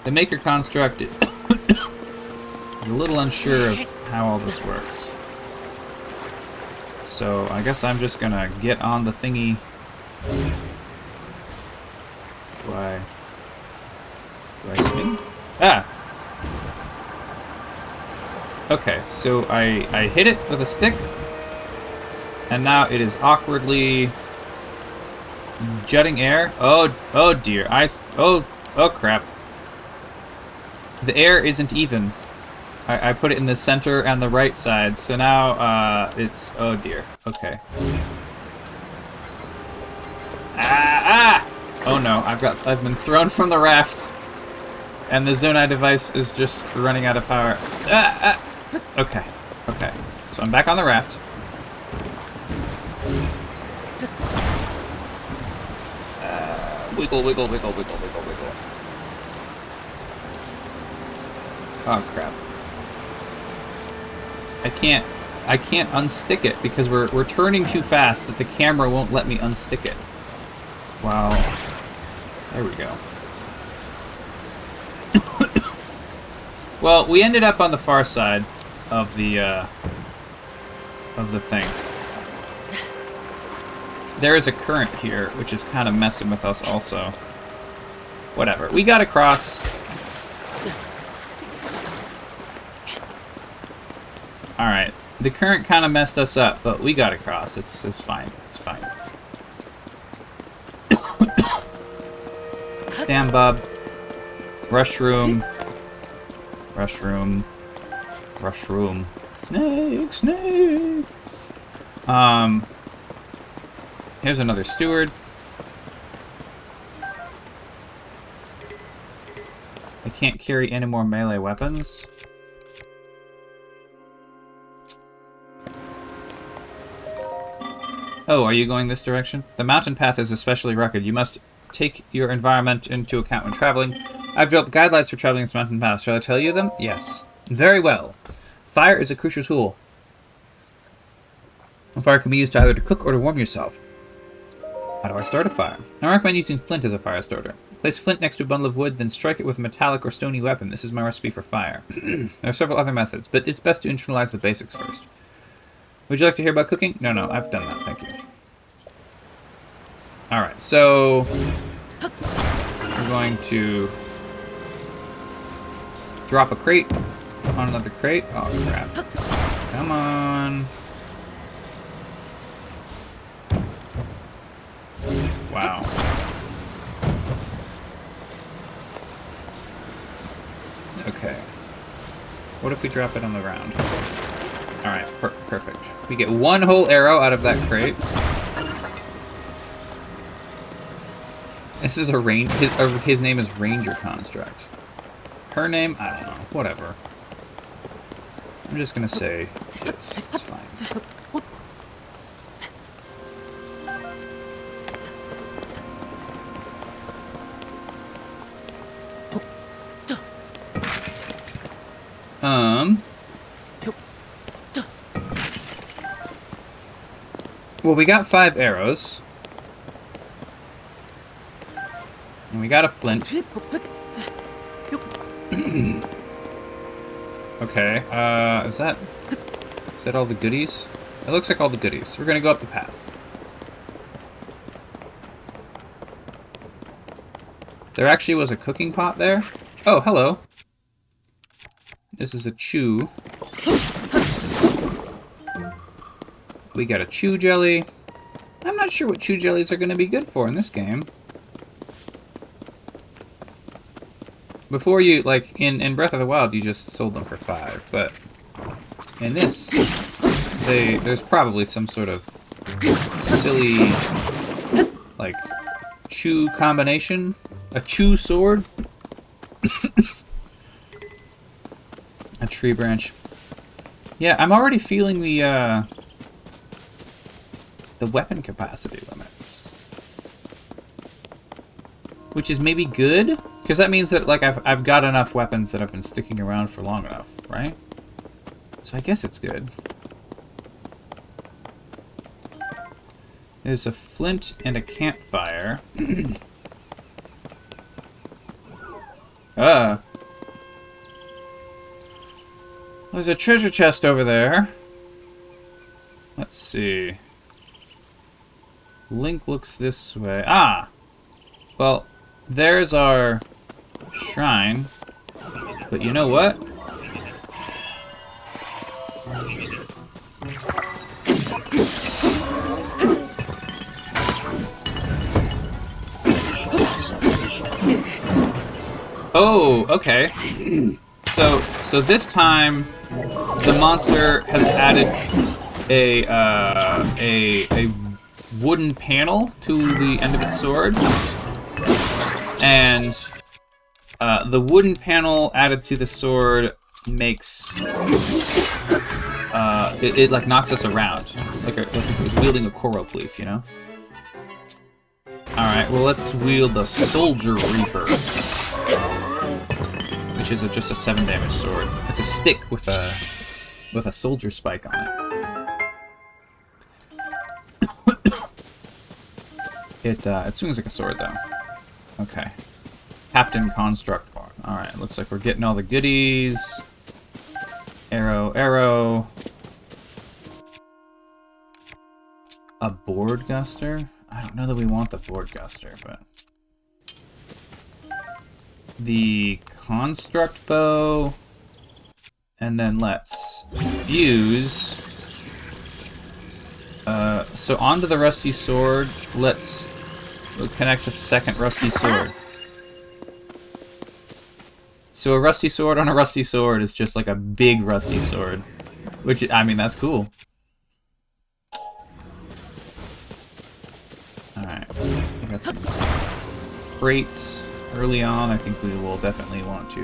The Maker construct is a little unsure of how all this works. So I guess I'm just gonna get on the thingy. Do I swing? Ah! Okay, so I hit it with a stick, and now it is awkwardly jutting air. Oh dear. Oh crap. The air isn't even. I put it in the center and the right side, so now it's oh dear. Okay. Ah! Oh no, I've been thrown from the raft, and the Zonai device is just running out of power. Okay. So I'm back on the raft. Wiggle. Oh crap. I can't unstick it because we're turning too fast that the camera won't let me unstick it. Wow. There we go. Well, we ended up on the far side of the thing. There is a current here, which is kind of messing with us also. Whatever. We got across. Alright. The current kind of messed us up, but we got across. It's fine. It's fine. damn bub. Rushroom. Rushroom. Rushroom. Snake, snake. Here's another steward. I can't carry any more melee weapons. Oh, are you going this direction? The mountain path is especially rugged. You must take your environment into account when traveling. I've developed guidelines for traveling this mountain path. Shall I tell you them? Yes. Very well. Fire is a crucial tool. Fire can be used either to cook or to warm yourself. How do I start a fire? I recommend using flint as a fire starter. Place flint next to a bundle of wood, then strike it with a metallic or stony weapon. This is my recipe for fire. There are several other methods, but it's best to internalize the basics first. Would you like to hear about cooking? No, I've done that, thank you. Alright, so... we're going to... drop a crate on another crate. Oh, crap. Come on. Wow. Okay. What if we drop it on the ground? Alright, perfect. We get one whole arrow out of that crate. This is a range. His name is Ranger Construct. Her name? I don't know. Whatever. I'm just gonna say his. It's fine. Well, we got 5 arrows. And we got a flint. Okay, is that all the goodies? It looks like all the goodies. We're gonna go up the path. There actually was a cooking pot there. Oh, hello. This is a chew. We got a chew jelly. I'm not sure what chew jellies are gonna be good for in this game. Before you, like, in Breath of the Wild, you just sold them for 5, but in this, there's probably some sort of silly, like, chew combination. A chew sword? A tree branch. Yeah, I'm already feeling the weapon capacity limits. Which is maybe good? Because that means that, like, I've got enough weapons that have been sticking around for long enough, right? So I guess it's good. There's a flint and a campfire. There's a treasure chest over there. Let's see. Link looks this way. Ah! Well, there's our shrine. But you know what? Oh, okay. So this time the monster has added a wooden panel to the end of its sword. And the wooden panel added to the sword makes it like knocks us around, like if it was wielding a coral leaf, you know. All right, well let's wield the Soldier Reaper, which is just a 7 damage sword. It's a stick with a soldier spike on it. It swings like a sword though. Okay. Captain Construct Bar. Alright, looks like we're getting all the goodies. Arrow, arrow. A board guster? I don't know that we want the board guster, but... the construct bow. And then let's fuse. So onto the rusty sword, let's connect a second rusty sword. So a rusty sword on a rusty sword is just like a big rusty sword. Which, I mean, that's cool. Alright. We got some crates early on. I think we will definitely want to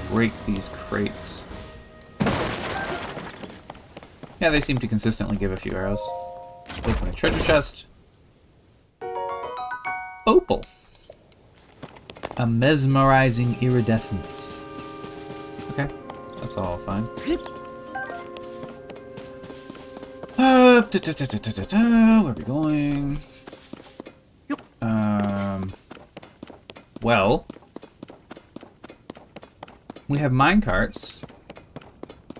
break these crates. Yeah, they seem to consistently give a few arrows. Open a treasure chest. Opal. A mesmerizing iridescence. Okay, that's all fine. Where are we going? Well, we have minecarts,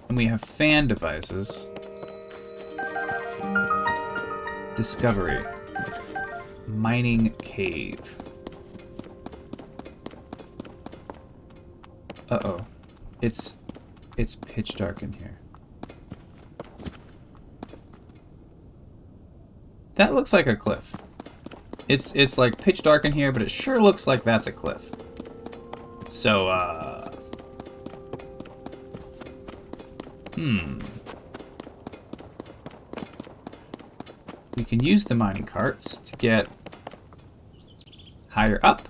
and we have fan devices. Discovery. Mining cave. Uh-oh. It's pitch dark in here. That looks like a cliff. It's like pitch dark in here, but it sure looks like that's a cliff. So, we can use the mining carts to get higher up.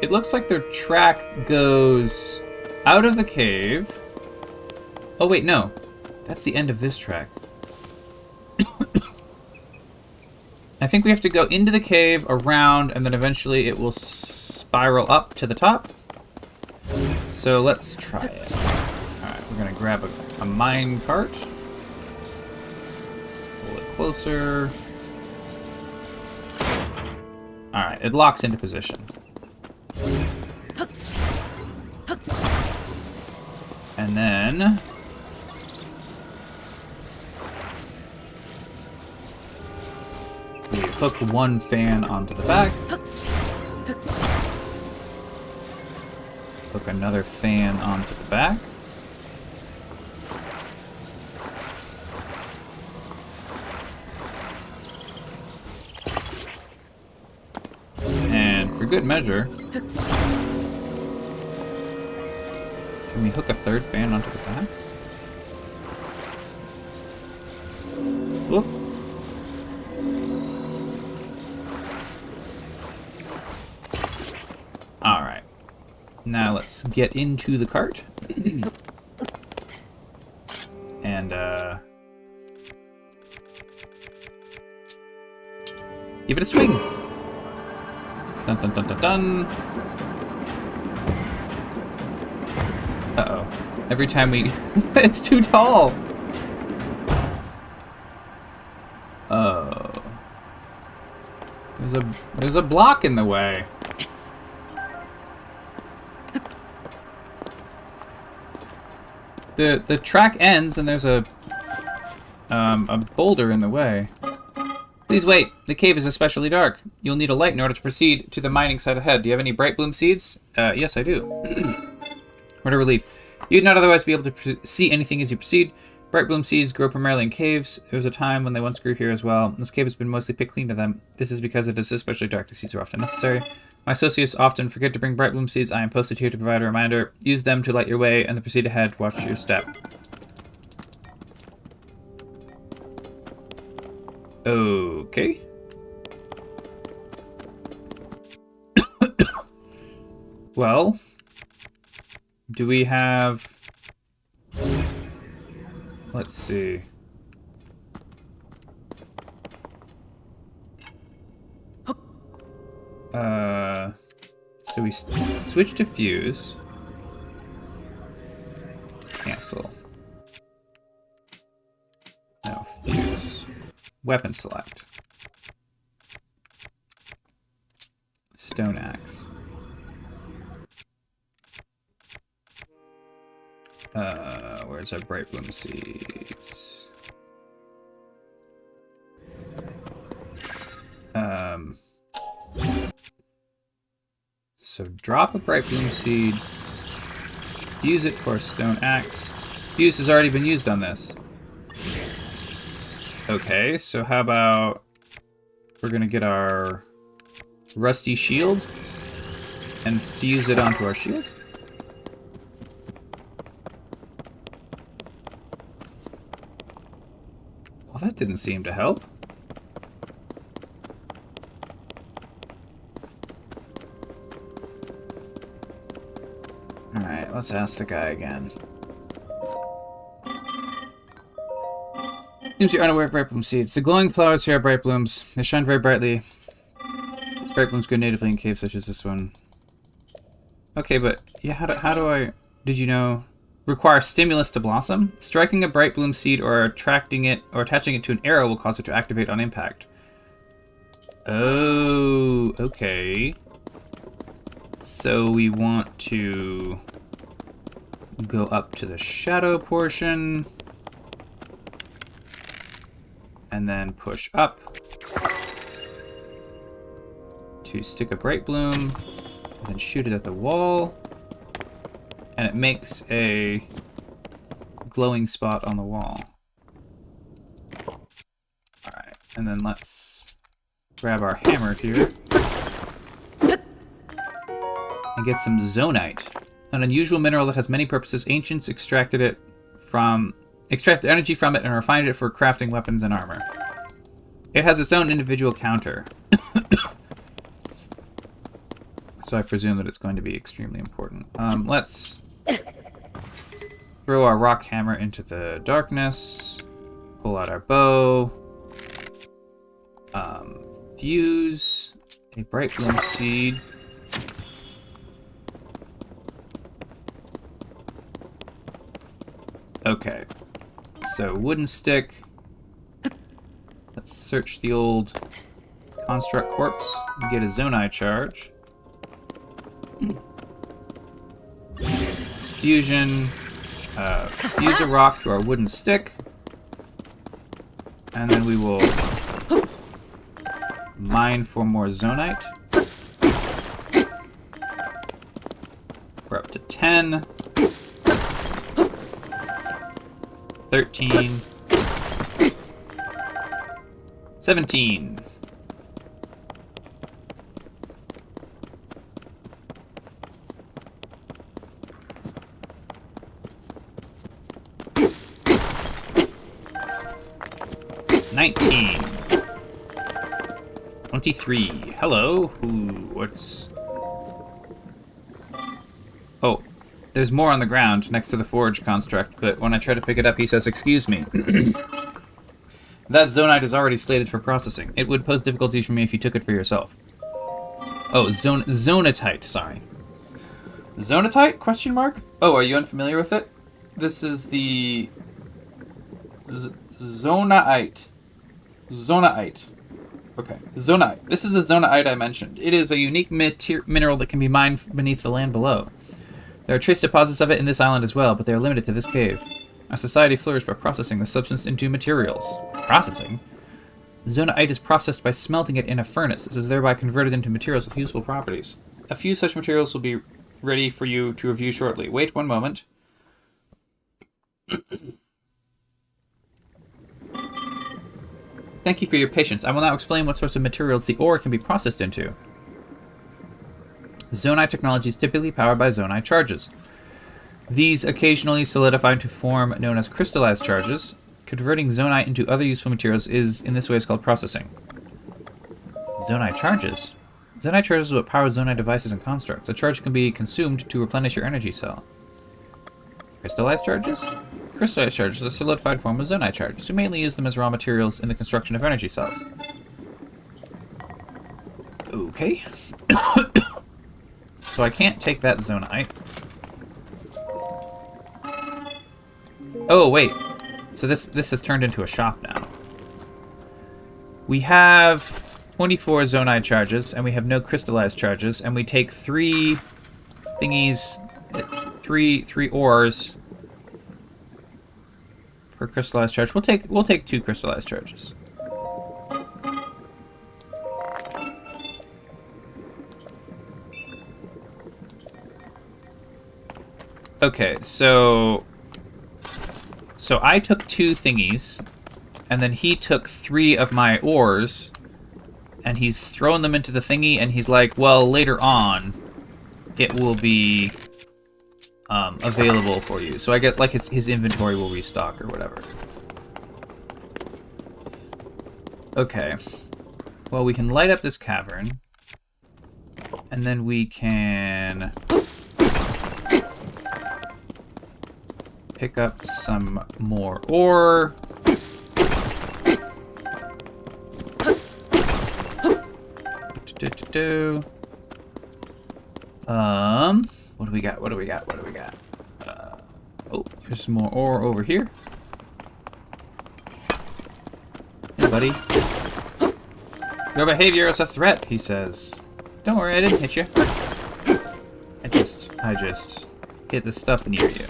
It looks like their track goes out of the cave. Oh wait, no. That's the end of this track. I think we have to go into the cave, around, and then eventually it will spiral up to the top. So let's try it. Alright, we're gonna grab a mine cart. Pull it closer. Alright, it locks into position. And then we hook one fan onto the back. Hook another fan onto the back. And for good measure, can we hook a third fan onto the back? Whoop. Alright. Now let's get into the cart. And, give it a swing! Dun dun dun dun dun! Uh-oh. Every time we... It's too tall! Oh. There's a block in the way. The track ends and there's a boulder in the way. Please wait. The cave is especially dark. You'll need a light in order to proceed to the mining site ahead. Do you have any bright bloom seeds? Yes, I do. What a relief. You'd not otherwise be able to see anything as you proceed. Bright bloom seeds grow primarily in caves. There was a time when they once grew here as well. This cave has been mostly picked clean to them. This is because it is especially dark. The seeds are often necessary. My associates often forget to bring bright bloom seeds. I am posted here to provide a reminder. Use them to light your way and then proceed ahead. Watch your step. Okay. Well, do we have... Let's see. So we switch to fuse. Cancel. Now fuse. Weapon select. Stone axe. Where's our bright bloom seeds? So drop a bright bloom seed, fuse it to our stone axe. Fuse has already been used on this. Okay, so how about we're gonna get our rusty shield and fuse it onto our shield. Well, that didn't seem to help. Alright, let's ask the guy again. Seems you're unaware of bright bloom seeds. The glowing flowers here are bright blooms. They shine very brightly. These bright blooms grow natively in caves such as this one. Okay, but yeah, how do I... Did you know? Require stimulus to blossom? Striking a bright bloom seed or attracting it or attaching it to an arrow will cause it to activate on impact. Oh, okay. So we want to go up to the shadow portion and then push up to stick a bright bloom and then shoot it at the wall, and it makes a glowing spot on the wall. Alright, and then let's grab our hammer here and get some zonite, an unusual mineral that has many purposes. Ancients extracted energy from it and refined it for crafting weapons and armor. It has its own individual counter. So I presume that it's going to be extremely important. Let's throw our rock hammer into the darkness, pull out our bow, fuse a bright bloom seed. Okay, so wooden stick. Let's search the old construct corpse and get a zonai charge. Fusion. Fuse a rock to our wooden stick. And then we will mine for more zonite. We're up to 10. 13. 17. $19. 23. Hello. What's... Oh, there's more on the ground next to the forge construct, but when I try to pick it up, he says, "Excuse me. That zonite is already slated for processing. It would pose difficulties for me if you took it for yourself." Oh, zonatite, sorry. Zonatite? Question mark? Oh, are you unfamiliar with it? This is the... Zonaite. Zonaite. Okay, zonite. This is the zonaite I mentioned. It is a unique mineral that can be mined beneath the land below. There are trace deposits of it in this island as well, but they are limited to this cave. Our society flourished by processing the substance into materials. Processing? Zonaite is processed by smelting it in a furnace. This is thereby converted into materials with useful properties. A few such materials will be ready for you to review shortly. Wait one moment. Thank you for your patience. I will now explain what sorts of materials the ore can be processed into. Zonite technology is typically powered by zonite charges. These occasionally solidify to form known as crystallized charges. Converting zonite into other useful materials in this way is called processing. Zonite charges? Zonite charges is what powers zonite devices and constructs. A charge can be consumed to replenish your energy cell. Crystallized charges? Crystallized charges are a solidified form of zonite charges. We mainly use them as raw materials in the construction of energy cells. Okay. So I can't take that zonite. Oh, wait. So this has turned into a shop now. We have 24 zonite charges, and we have no crystallized charges, and we take 3 thingies, 3 ores per crystallized charge. We'll take 2 crystallized charges. Okay, so I took 2 thingies, and then he took 3 of my ores, and he's throwing them into the thingy, and he's like, well, later on, it will be available for you. So I get, like, his inventory will restock or whatever. Okay. Well, we can light up this cavern, and then we can pick up some more ore. What do we got? What do we got? What do we got? Oh, there's some more ore over here. Hey, buddy. Your behavior is a threat, he says. Don't worry, I didn't hit you. I just hit the stuff near you.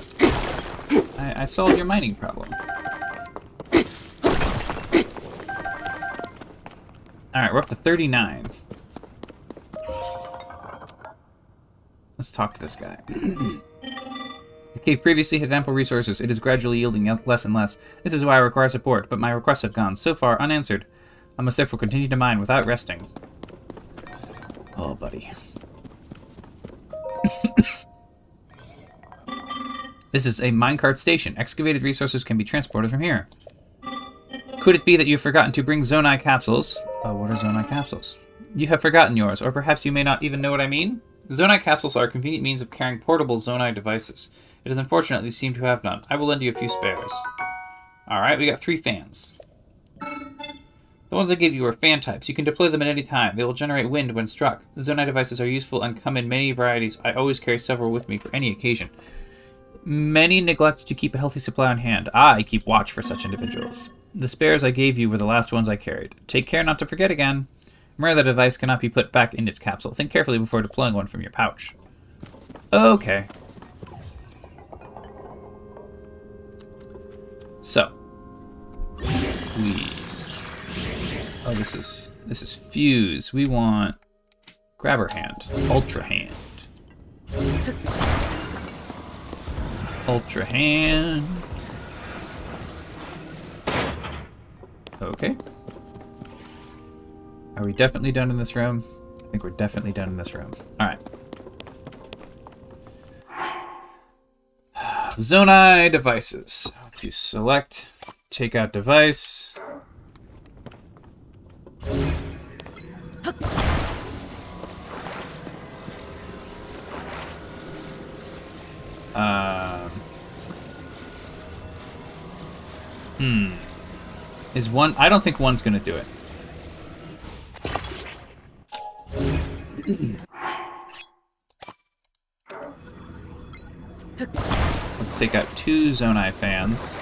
I solved your mining problem. Alright, we're up to 39. Let's talk to this guy. The cave previously had ample resources. It is gradually yielding less and less. This is why I require support, but my requests have gone so far unanswered. I must therefore continue to mine without resting. Oh, buddy. This is a minecart station. Excavated resources can be transported from here. Could it be that you've forgotten to bring Zonai capsules? What are Zonai capsules? You have forgotten yours, or perhaps you may not even know what I mean? Zonai capsules are a convenient means of carrying portable Zonai devices. It is unfortunate you seem to have none. I will lend you a few spares. Alright, we got 3 fans. The ones I gave you are fan types. You can deploy them at any time. They will generate wind when struck. Zonai devices are useful and come in many varieties. I always carry several with me for any occasion. Many neglect to keep a healthy supply on hand. I keep watch for such individuals. The spares I gave you were the last ones I carried. Take care not to forget again. Remember, the device cannot be put back in its capsule. Think carefully before deploying one from your pouch. Okay. So. Oh, this is fuse. We want grabber hand. Ultra hand. Ultra hand. Okay. Are we definitely done in this room? I think we're definitely done in this room. Alright. Zonai devices. To select, take out device. Is one... I don't think one's gonna do it. Let's take out 2 Zonai fans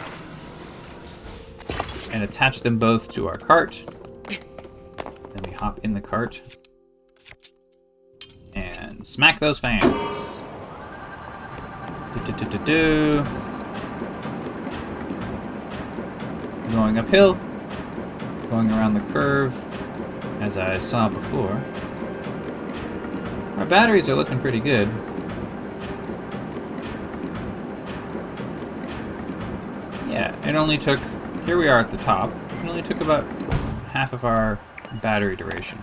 and attach them both to our cart. Then we hop in the cart and smack those fans. Going uphill, going around the curve, as I saw before. Our batteries are looking pretty good. Yeah, it only took... Here we are at the top. It only took about half of our battery duration.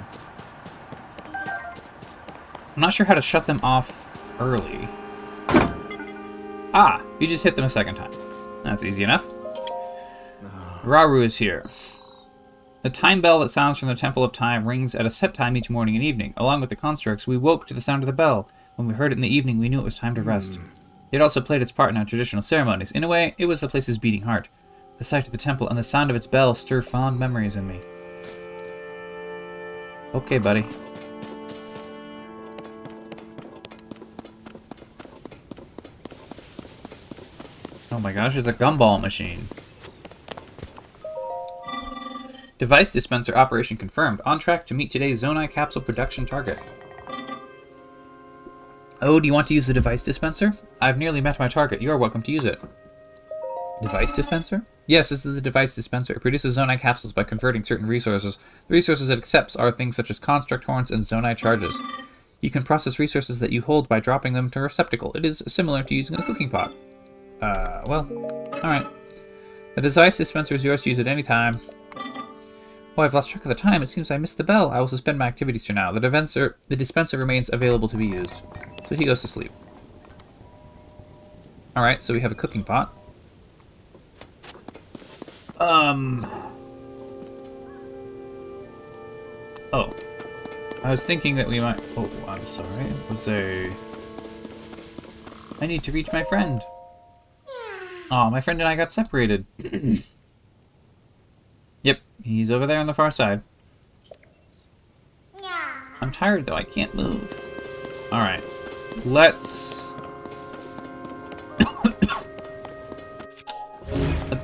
I'm not sure how to shut them off early. Ah! You just hit them a second time. That's easy enough. Rauru is here. The time bell that sounds from the Temple of Time rings at a set time each morning and evening. Along with the constructs, we woke to the sound of the bell. When we heard it in the evening, we knew it was time to rest. It also played its part in our traditional ceremonies. In a way, it was the place's beating heart. The sight of the temple and the sound of its bell stir fond memories in me. Okay, buddy. Oh my gosh, it's a gumball machine. Device dispenser operation confirmed. On track to meet today's Zonai capsule production target. Oh, do you want to use the device dispenser? I've nearly met my target. You are welcome to use it. Device dispenser? Yes, this is the device dispenser. It produces Zonai capsules by converting certain resources. The resources it accepts are things such as construct horns and Zonai charges. You can process resources that you hold by dropping them to a receptacle. It is similar to using a cooking pot. Well, alright. The device dispenser is yours to use at any time. Oh, I've lost track of the time. It seems I missed the bell. I will suspend my activities for now. The dispenser remains available to be used. So he goes to sleep. Alright, so we have a cooking pot. Oh. I was thinking that we might... Oh, I'm sorry. It was a... I need to reach my friend. Oh, my friend and I got separated. Yep, he's over there on the far side. I'm tired, though. I can't move. Alright. Let's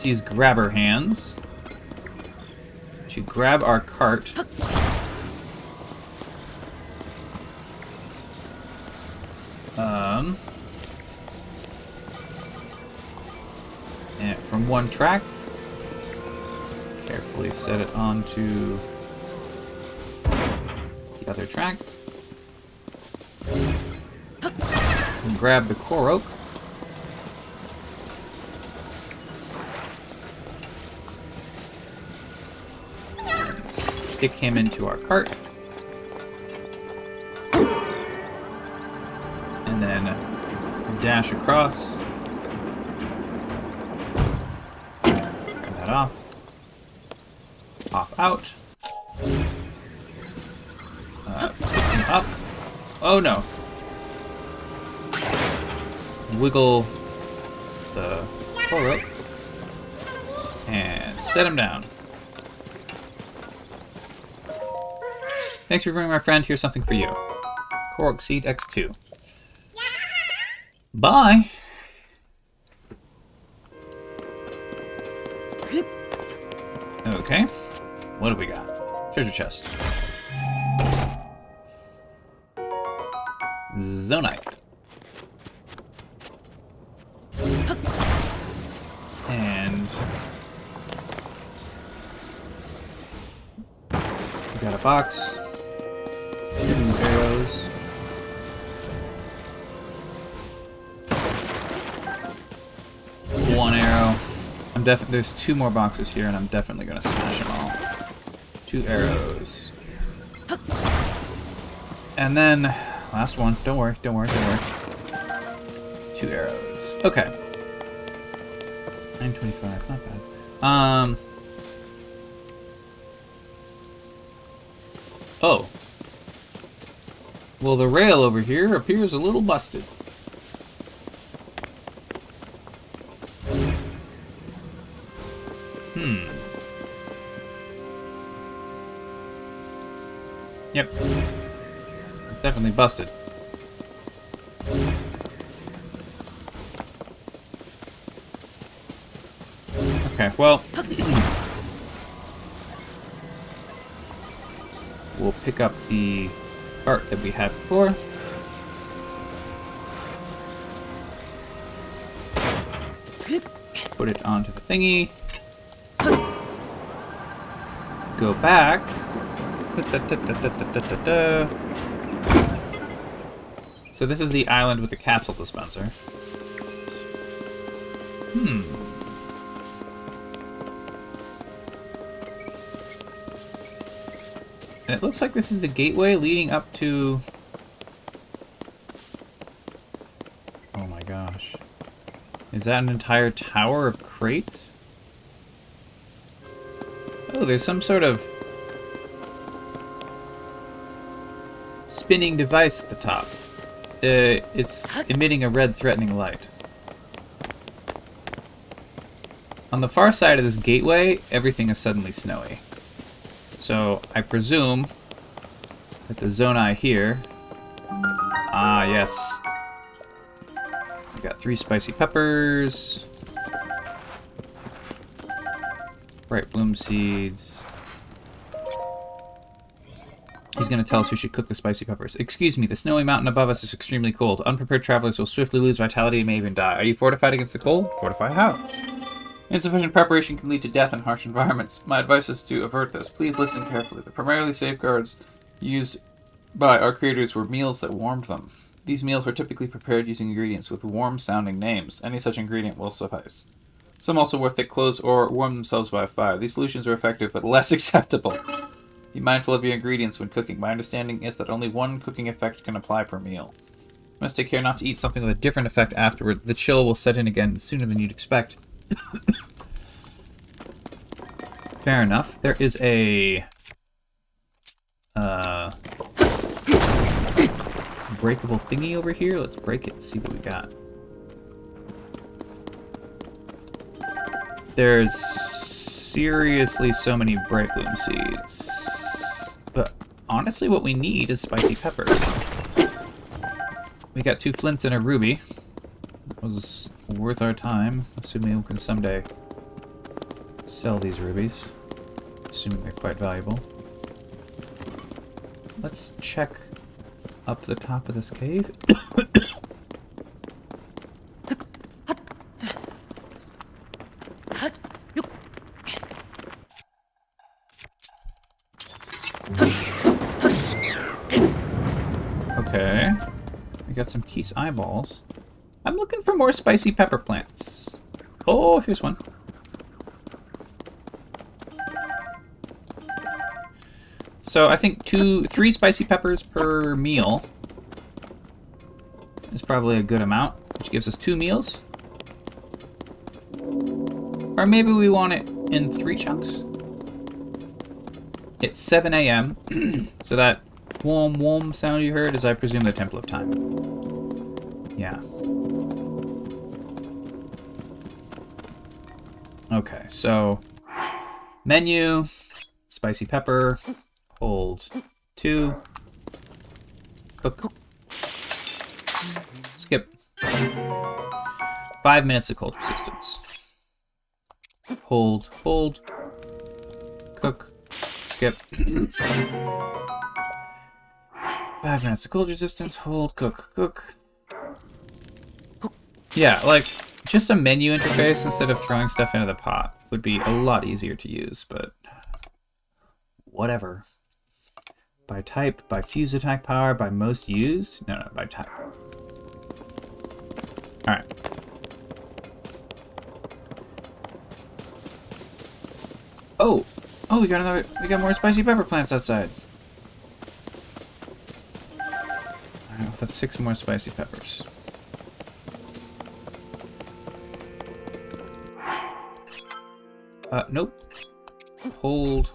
use grabber hands to grab our cart. And from one track, carefully set it onto the other track. And grab the core oak. And stick him into our cart. And then dash across. Grab that off. Pop out. Pick him up. Oh no. Wiggle the core rope. And set him down. Thanks for bringing my friend. Here's something for you. Korok Seed X2. Bye! Okay. What do we got? Treasure chest. Zonite. And we got a box. 2 arrows. One arrow. There's 2 more boxes here, and I'm definitely gonna smash them all. 2 arrows. And then last one. Don't worry. 2 arrows. Okay. 925. Not bad. Oh. Well, the rail over here appears a little busted. Yep. It's definitely busted. Okay, well... we'll pick up the cart that we had before. Put it onto the thingy. Go back. So this is the island with the capsule dispenser. And it looks like this is the gateway leading up to... Oh my gosh. Is that an entire tower of crates? Oh, there's some sort of spinning device at the top. It's emitting a red threatening light. On the far side of this gateway, everything is suddenly snowy. So I presume that the Zonai here... Ah, yes. We got 3 spicy peppers. Bright bloom seeds. He's going to tell us we should cook the spicy peppers. Excuse me, the snowy mountain above us is extremely cold. Unprepared travelers will swiftly lose vitality and may even die. Are you fortified against the cold? Fortify how? Insufficient preparation can lead to death in harsh environments. My advice is to avert this. Please listen carefully. The primarily safeguards used by our creators were meals that warmed them. These meals were typically prepared using ingredients with warm-sounding names. Any such ingredient will suffice. Some also wear thick clothes or warm themselves by a fire. These solutions are effective but less acceptable. Be mindful of your ingredients when cooking. My understanding is that only one cooking effect can apply per meal. You must take care not to eat something with a different effect afterward. The chill will set in again sooner than you'd expect. Fair enough. There is a... breakable thingy over here. Let's break it and see what we got. There's seriously so many bright bloom seeds. But honestly, what we need is spicy peppers. We got 2 flints and a ruby. That was worth our time, assuming we can someday sell these rubies. Assuming they're quite valuable. Let's check up the top of this cave. Okay. We got some Keese eyeballs. I'm looking for more spicy pepper plants. Oh, here's one. So I think 3 spicy peppers per meal is probably a good amount, which gives us 2 meals. Or maybe we want it in 3 chunks. It's 7 a.m. So that wom sound you heard is, I presume, the Temple of Time. Yeah. Okay, so menu, spicy pepper, hold 2, cook, skip, 5 minutes of cold resistance, hold, cook, skip, 5 minutes of cold resistance, hold, cook. Yeah, like, just a menu interface instead of throwing stuff into the pot would be a lot easier to use, but whatever. By type, by fuse attack power, by most used? No, by type. Alright. Oh, we got more spicy pepper plants outside. Alright, that's 6 more spicy peppers. Nope. Hold.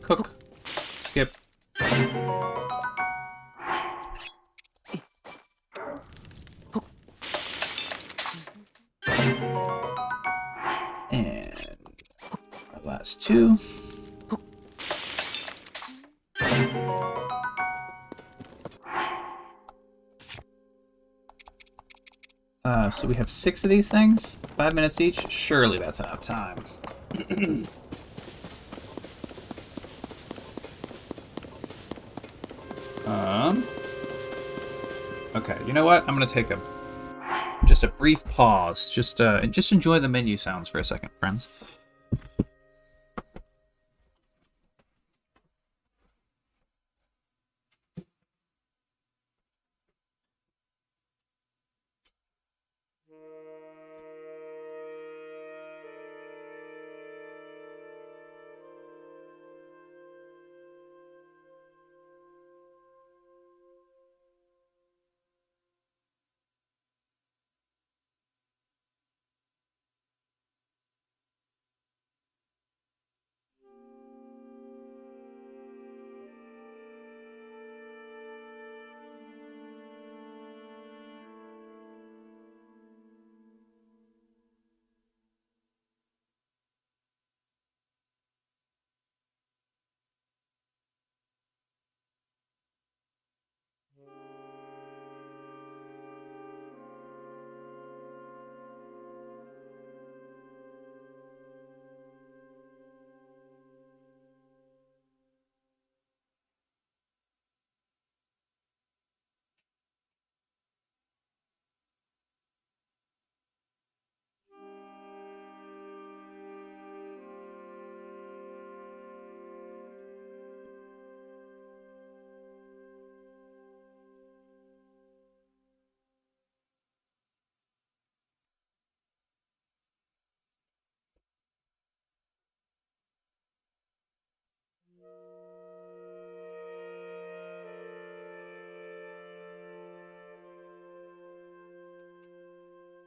Cook. Skip. And our last 2. So we have 6 of these things, 5 minutes each. Surely that's enough time. Okay, you know what? I'm gonna take just a brief pause. Just enjoy the menu sounds for a second, friends.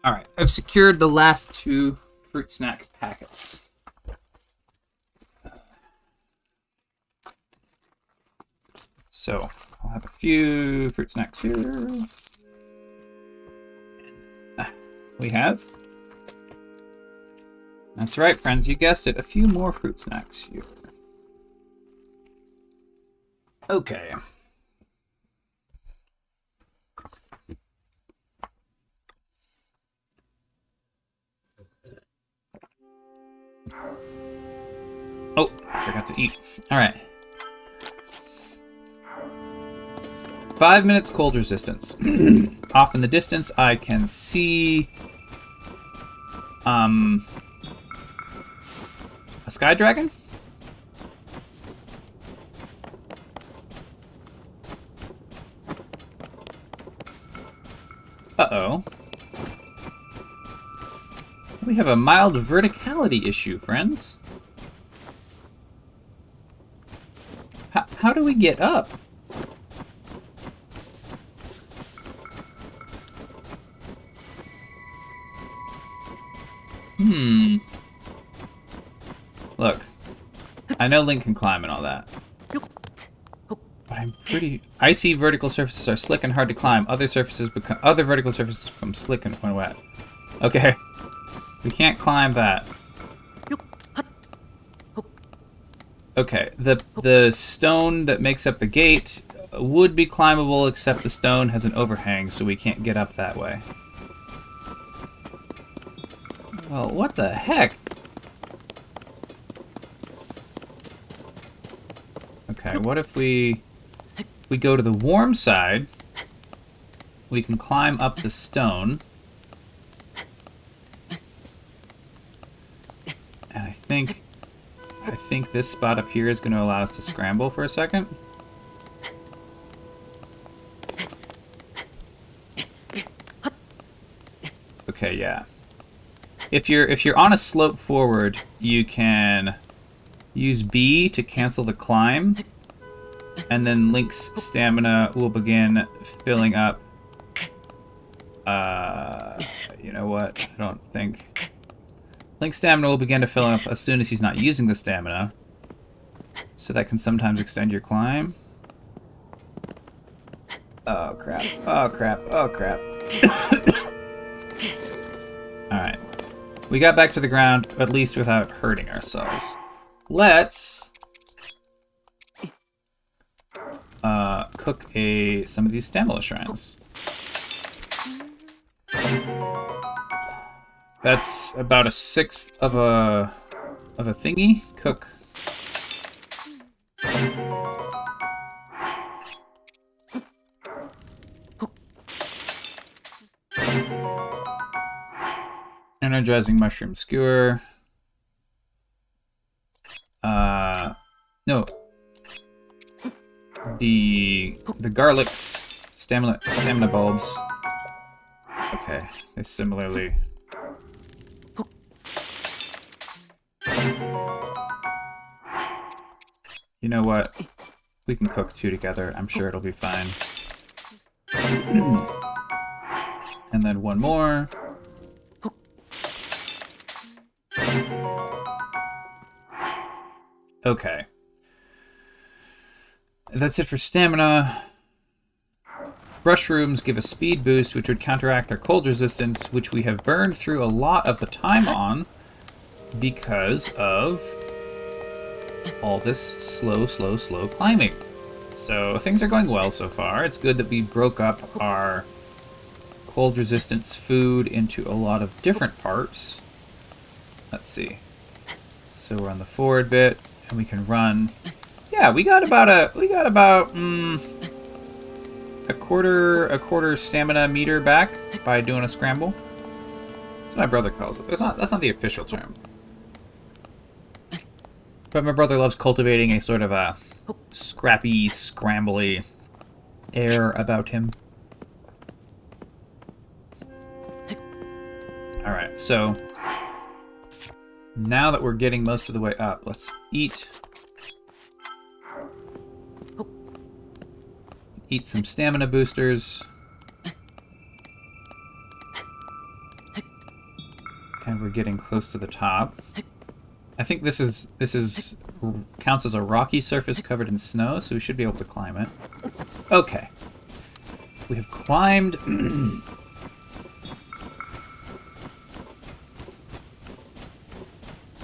Alright, I've secured the last 2 fruit snack packets. So, I'll have a few fruit snacks here. We have... That's right, friends, you guessed it, a few more fruit snacks here. Okay. Oh, I forgot to eat. Alright. 5 minutes cold resistance. Off in the distance, I can see... a sky dragon? Uh-oh. We have a mild verticality issue, friends. How do we get up? Look, I know Link can climb and all that. But I'm pretty... Icy vertical surfaces are slick and hard to climb. Other vertical surfaces become slick and when wet. Okay. We can't climb that. Okay, the stone that makes up the gate would be climbable, except the stone has an overhang, so we can't get up that way. Well, what the heck? Okay, what if we go to the warm side? We can climb up the stone. And I think this spot up here is going to allow us to scramble for a second. Okay, yeah. If you're on a slope forward, you can use B to cancel the climb, and then Link's stamina will begin filling up. You know what? I don't think... Link's stamina will begin to fill up as soon as he's not using the stamina. So that can sometimes extend your climb. Oh crap, oh crap, oh crap. Alright. We got back to the ground, at least without hurting ourselves. Let's... cook some of these stamina shrines. That's about 1/6 of a thingy. Cook. Energizing mushroom skewer. No. The garlic's stamina bulbs. Okay, they similarly. You know what? We can cook 2 together. I'm sure it'll be fine. And then 1 more. Okay. That's it for stamina. Mushrooms give a speed boost, which would counteract our cold resistance, which we have burned through a lot of the time on because of all this slow climbing. So things are going well so far. It's good that we broke up our cold resistance food into a lot of different parts. Let's see. So we're on the forward bit, and we can run. Yeah, we got about a quarter stamina meter back by doing a scramble. That's what my brother calls it. That's not the official term. But my brother loves cultivating a sort of a scrappy, scrambly air about him. Alright, so now that we're getting most of the way up, let's eat some stamina boosters. And we're getting close to the top. I think this is counts as a rocky surface covered in snow, so we should be able to climb it. Okay. We have climbed.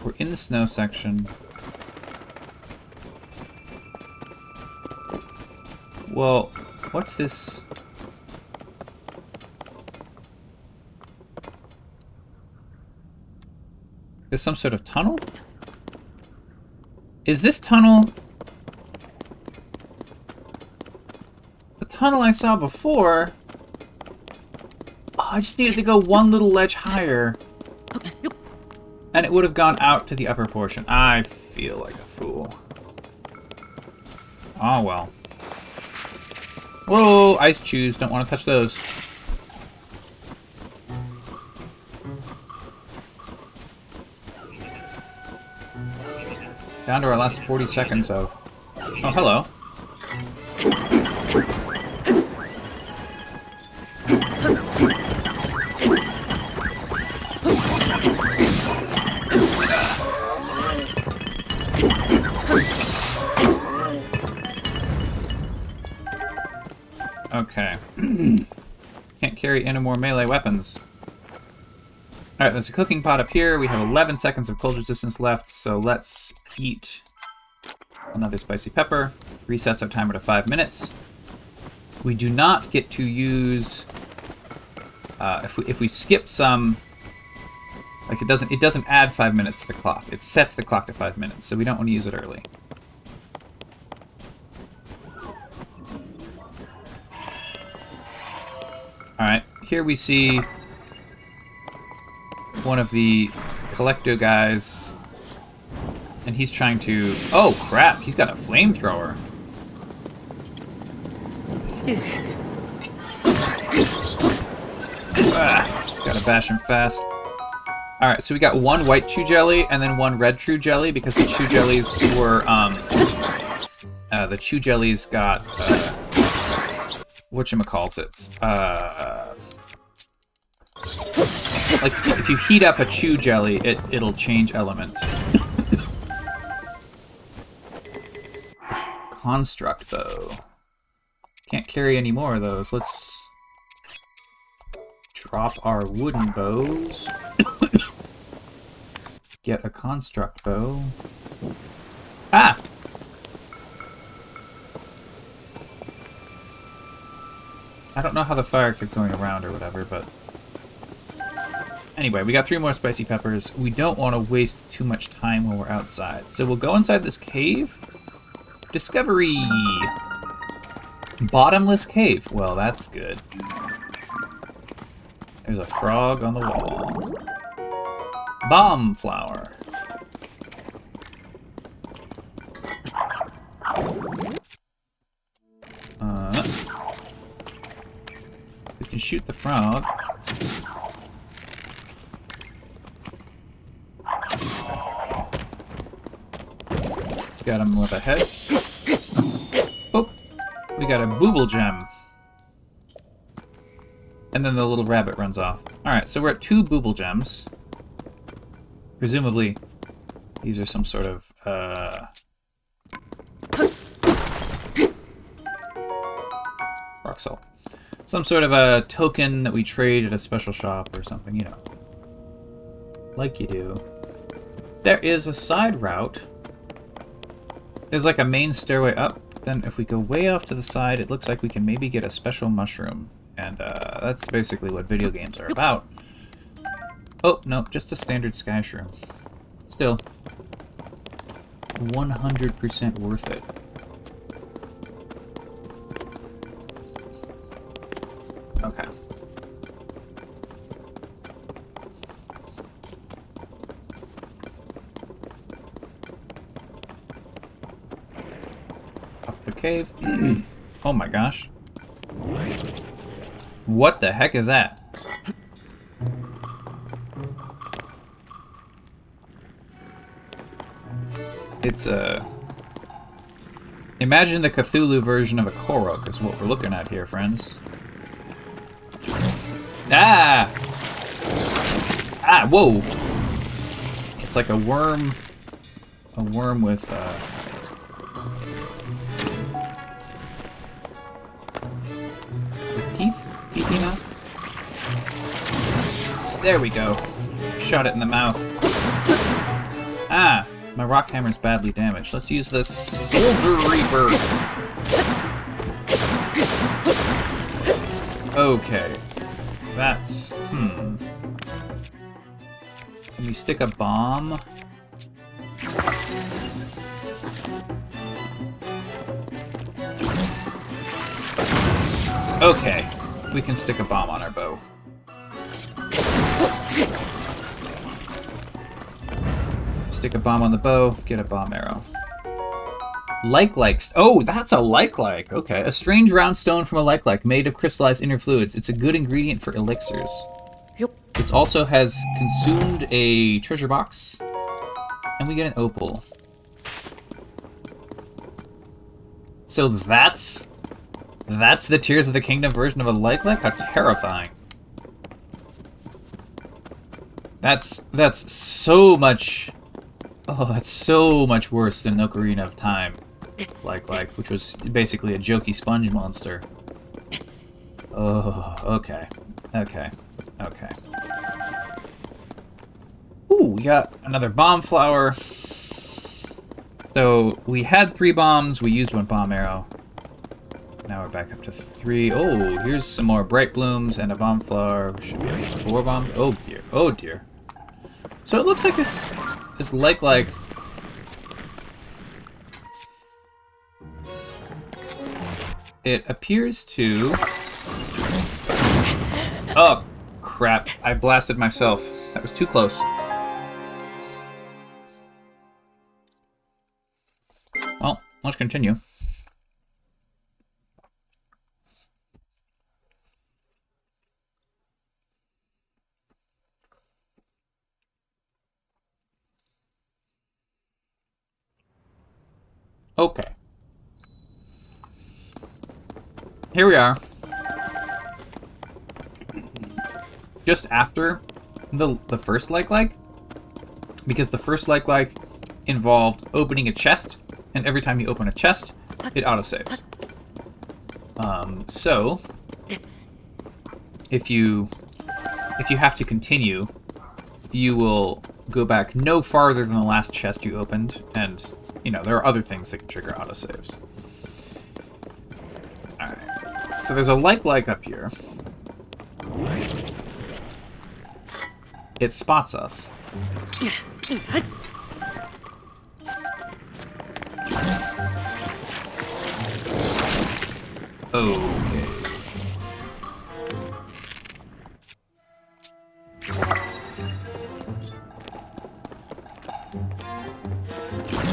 We're in the snow section. Well, what's this? There's some sort of tunnel? Is this tunnel the tunnel I saw before? Oh, I just needed to go one little ledge higher. And it would have gone out to the upper portion. I feel like a fool. Oh well. Whoa, ice chews. Don't want to touch those. Down to our last 40 seconds of... Oh, hello. Okay. Can't carry any more melee weapons. Alright, there's a cooking pot up here. We have 11 seconds of cold resistance left, so let's eat another spicy pepper. Resets our timer to 5 minutes. We do not get to use... if we skip some... Like, it doesn't add 5 minutes to the clock. It sets the clock to 5 minutes, so we don't want to use it early. Alright, here we see one of the Collecto guys, and he's trying to... Oh, crap, he's got a flamethrower. Gotta bash him fast. Alright, so we got one white chew jelly and then one red chew jelly because the chew jellies were, the chew jellies got, whatchamacallits, like, if you heat up a chew jelly, it'll change element. Construct bow. Can't carry any more of those. Let's drop our wooden bows. Get a construct bow. Ah! I don't know how the fire kept going around or whatever, but... Anyway, we got 3 more spicy peppers. We don't want to waste too much time when we're outside. So we'll go inside this cave. Discovery! Bottomless cave. Well, that's good. There's a frog on the wall. Bomb flower. We can shoot the frog. Got him with a head. Oh, we got a booble gem. And then the little rabbit runs off. Alright, so we're at 2 booble gems. Presumably, these are some sort of, rock salt. Some sort of a token that we trade at a special shop or something, you know. Like you do. There is a side route. There's like a main stairway up. Then if we go way off to the side, it looks like we can maybe get a special mushroom. And that's basically what video games are about. Oh, no, just a standard sky shroom. Still, 100% worth it. Okay. Up the cave. Oh my gosh. What the heck is that? It's a... Imagine the Cthulhu version of a Korok is what we're looking at here, friends. Ah! Ah, whoa! It's like a worm with teeth? Teethy mouth? There we go. Shot it in the mouth. Ah! My rock hammer's badly damaged. Let's use the Soldier Reaper. Okay. That's... Can we stick a bomb? Okay. We can stick a bomb on our bow. Stick a bomb on the bow, get a bomb arrow. Like. Oh, that's a like. Okay. A strange round stone from a like made of crystallized inner fluids. It's a good ingredient for elixirs. Yep. It also has consumed a treasure box. And we get an opal. So that's the Tears of the Kingdom version of a like? How terrifying. That's so much... Oh, that's so much worse than an Ocarina of Time. Like, which was basically a jokey sponge monster. Oh, okay. Ooh, we got another bomb flower. So, we had 3 bombs, we used 1 bomb arrow. Now we're back up to 3. Oh, here's some more bright blooms and a bomb flower. We should be up to 4 bombs. Oh dear. So it looks like this like it appears to... Oh, crap. I blasted myself. That was too close. Well, let's continue. Okay. Here we are. Just after the first like, because the first like involved opening a chest, and every time you open a chest, it autosaves. So if you have to continue, you will go back no farther than the last chest you opened, and you know, there are other things that can trigger autosaves. Alright. So there's a like up here. It spots us. Okay.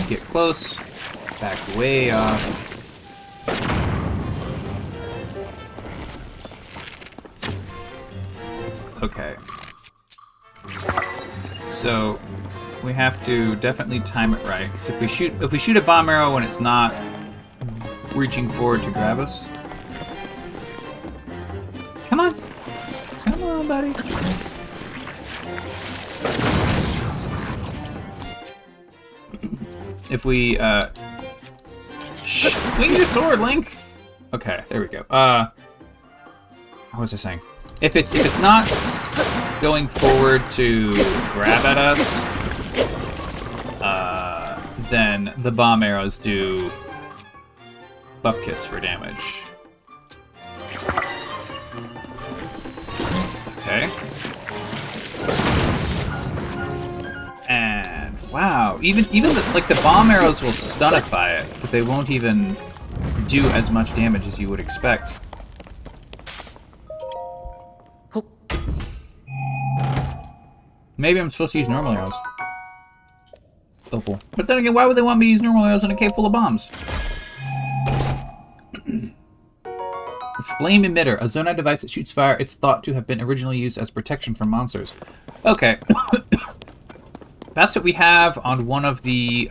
Get close. Back way off. Okay. So we have to definitely time it right, because if we shoot a bomb arrow when it's not reaching forward to grab us. Come on, buddy. If we swing your sword, Link. Okay, there we go. What was I saying? If it's not going forward to grab at us, then the bomb arrows do bupkis for damage. Okay. And wow, even the bomb arrows will stunify it, but they won't even do as much damage as you would expect. Maybe I'm supposed to use normal arrows. Opal. But then again, why would they want me to use normal arrows in a cave full of bombs? Flame emitter, a zonite device that shoots fire. It's thought to have been originally used as protection from monsters. Okay. That's what we have on one of the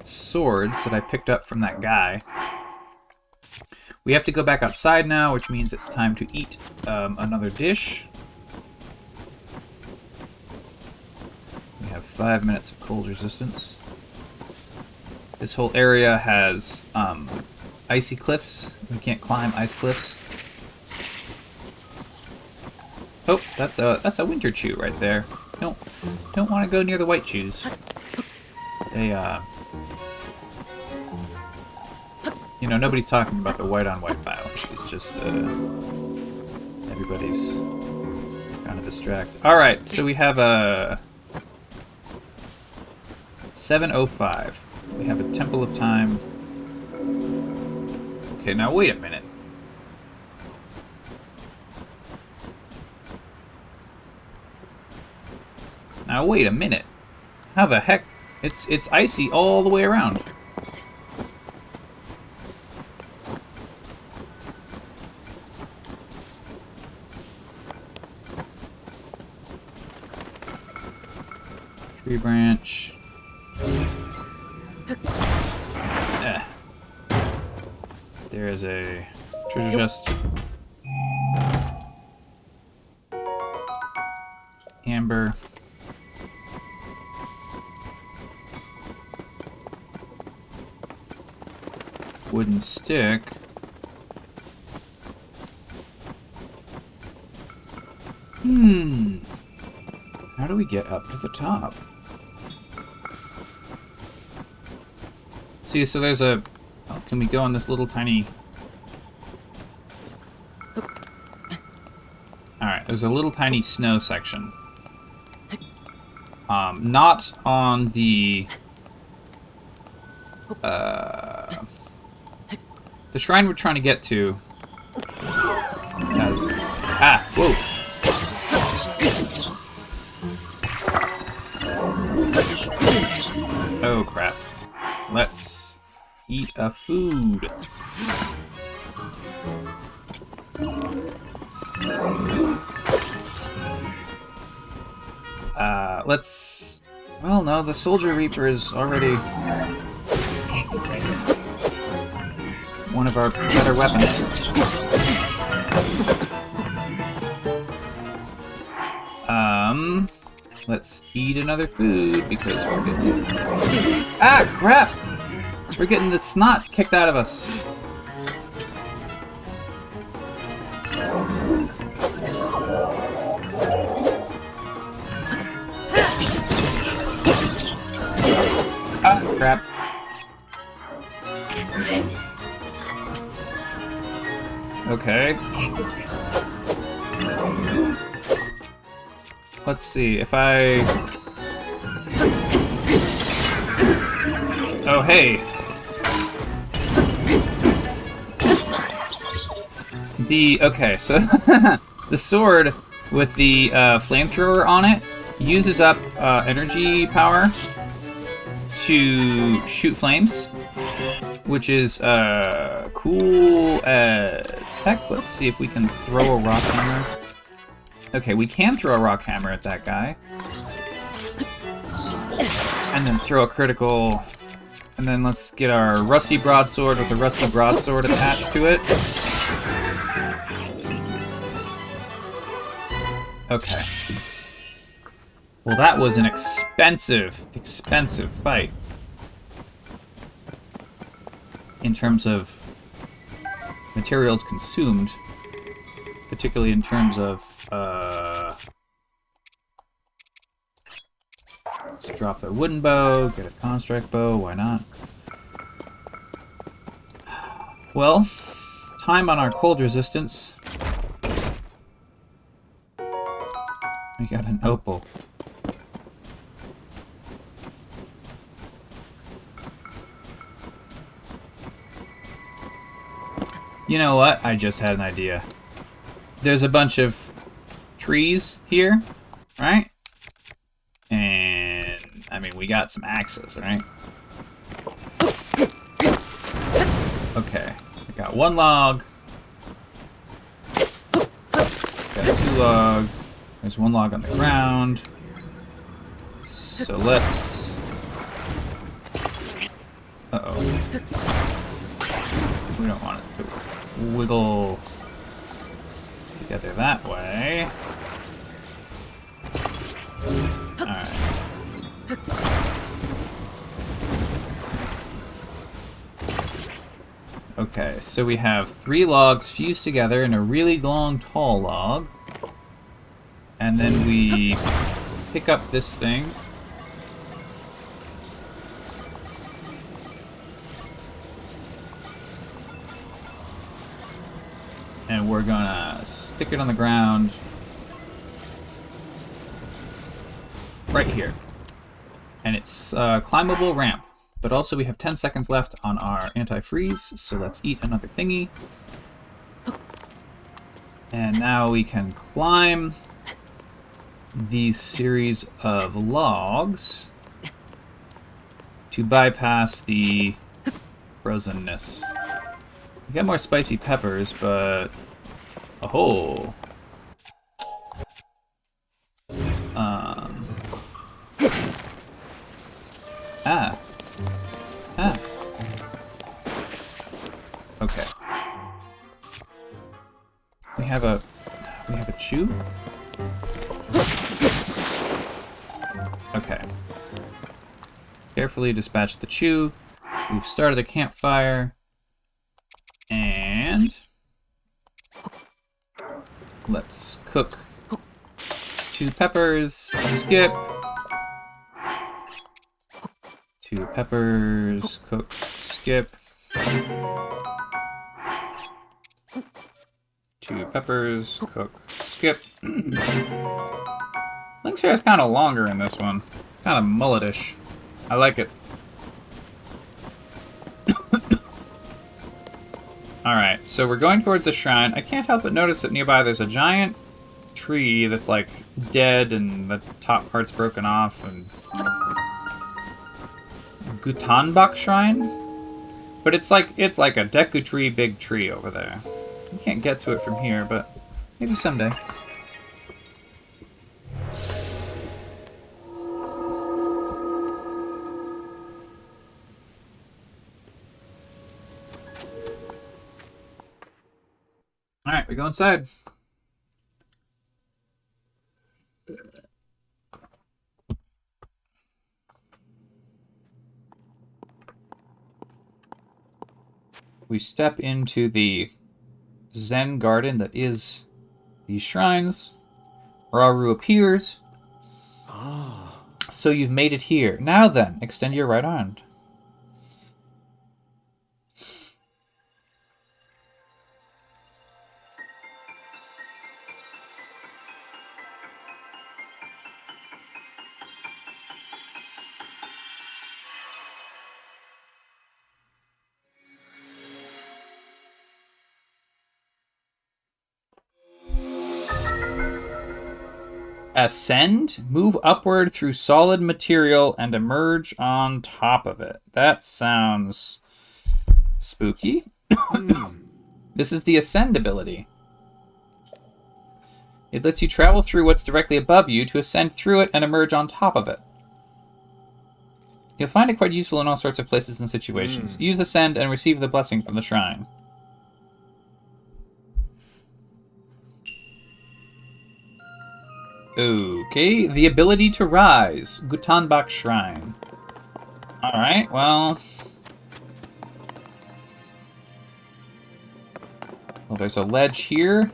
swords that I picked up from that guy. We have to go back outside now, which means it's time to eat another dish. We have 5 minutes of cold resistance. This whole area has icy cliffs. We can't climb ice cliffs. Oh, that's a winter chew right there. Don't want to go near the white chews. They you know, nobody's talking about the white on white biomes. It's just everybody's kind of distracted. All right, so we have a 7:05. We have a Temple of Time. Okay, now wait a minute. Now wait a minute. How the heck? It's icy all the way around. Tree branch. There is a treasure chest. Amber. Wooden stick. How do we get up to the top? See, so there's a... Oh, can we go on this little tiny... Alright, there's a little tiny snow section. Not on the... The shrine we're trying to get to has... Ah, whoa! Oh, crap. Let's eat a food. Let's... Well, no, the Soldier Reaper is already one of our better weapons. Let's eat another food because we're getting... Ah, crap! We're getting the snot kicked out of us. Ah, crap. Okay. Let's see, if I... Oh, hey! Okay, so the sword with the flamethrower on it uses up energy power to shoot flames, which is cool as heck. Let's see if we can throw a rock hammer. Okay, we can throw a rock hammer at that guy. And then throw a critical... And then let's get our rusty broadsword with the rusty broadsword attached to it. Okay. Well, that was an expensive fight. In terms of materials consumed. Particularly in terms of... Let's drop the wooden bow, get a construct bow, why not? Well, time on our cold resistance. We got an opal. You know what? I just had an idea. There's a bunch of trees here, right? And, I mean, we got some axes, right? Okay, I got one log. Got two log. There's one log on the ground. So let's... Uh-oh. We don't want it to wiggle together that way. Alright. Okay, so we have 3 logs fused together in a really long, tall log. And then we pick up this thing. And we're gonna stick it on the ground right here. And it's a climbable ramp. But also we have 10 seconds left on our anti-freeze, so let's eat another thingy. And now we can climb these series of logs to bypass the frozenness. We got more spicy peppers, but... Oh. Okay. We have a chew? Okay. Carefully dispatch the chew. We've started a campfire. And let's cook 2 peppers, skip. 2 peppers, cook, skip. 2 peppers, cook, skip. Link's hair is kind of longer in this one. Kind of mulletish. I like it. Alright, so we're going towards the shrine. I can't help but notice that nearby there's a giant tree that's like dead and the top part's broken off. And Gutanbach shrine? But it's like a Deku tree, big tree over there. You can't get to it from here, but maybe someday. Alright, we go inside. We step into the Zen garden that is these shrines. Rauru appears. Ah. So you've made it here. Now then, extend your right arm. Ascend, move upward through solid material and emerge on top of it. That sounds spooky. This is the Ascend ability. It lets you travel through what's directly above you to ascend through it and emerge on top of it. You'll find it quite useful in all sorts of places and situations. Use Ascend and receive the blessing from the shrine. Okay, the ability to rise. Gutanbach Shrine. Alright, well... Well, there's a ledge here.